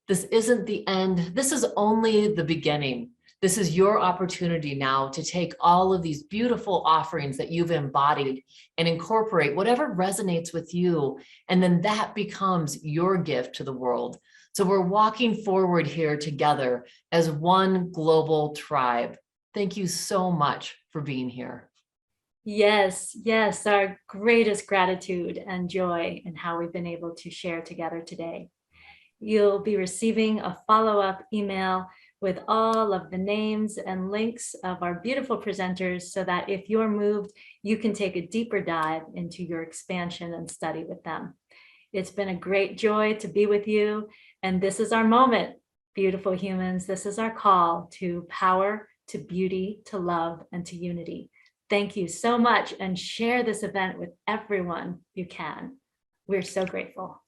This isn't the end. This is only the beginning. This is your opportunity now to take all of these beautiful offerings that you've embodied and incorporate whatever resonates with you. And then that becomes your gift to the world. So we're walking forward here together as one global tribe. Thank you so much for being here. Yes, yes, our greatest gratitude and joy in how we've been able to share together today. You'll be receiving a follow-up email with all of the names and links of our beautiful presenters so that if you're moved, you can take a deeper dive into your expansion and study with them. It's been a great joy to be with you, and this is our moment, beautiful humans. This is our call to power, to beauty, to love, and to unity. Thank you so much, and share this event with everyone you can. We're so grateful.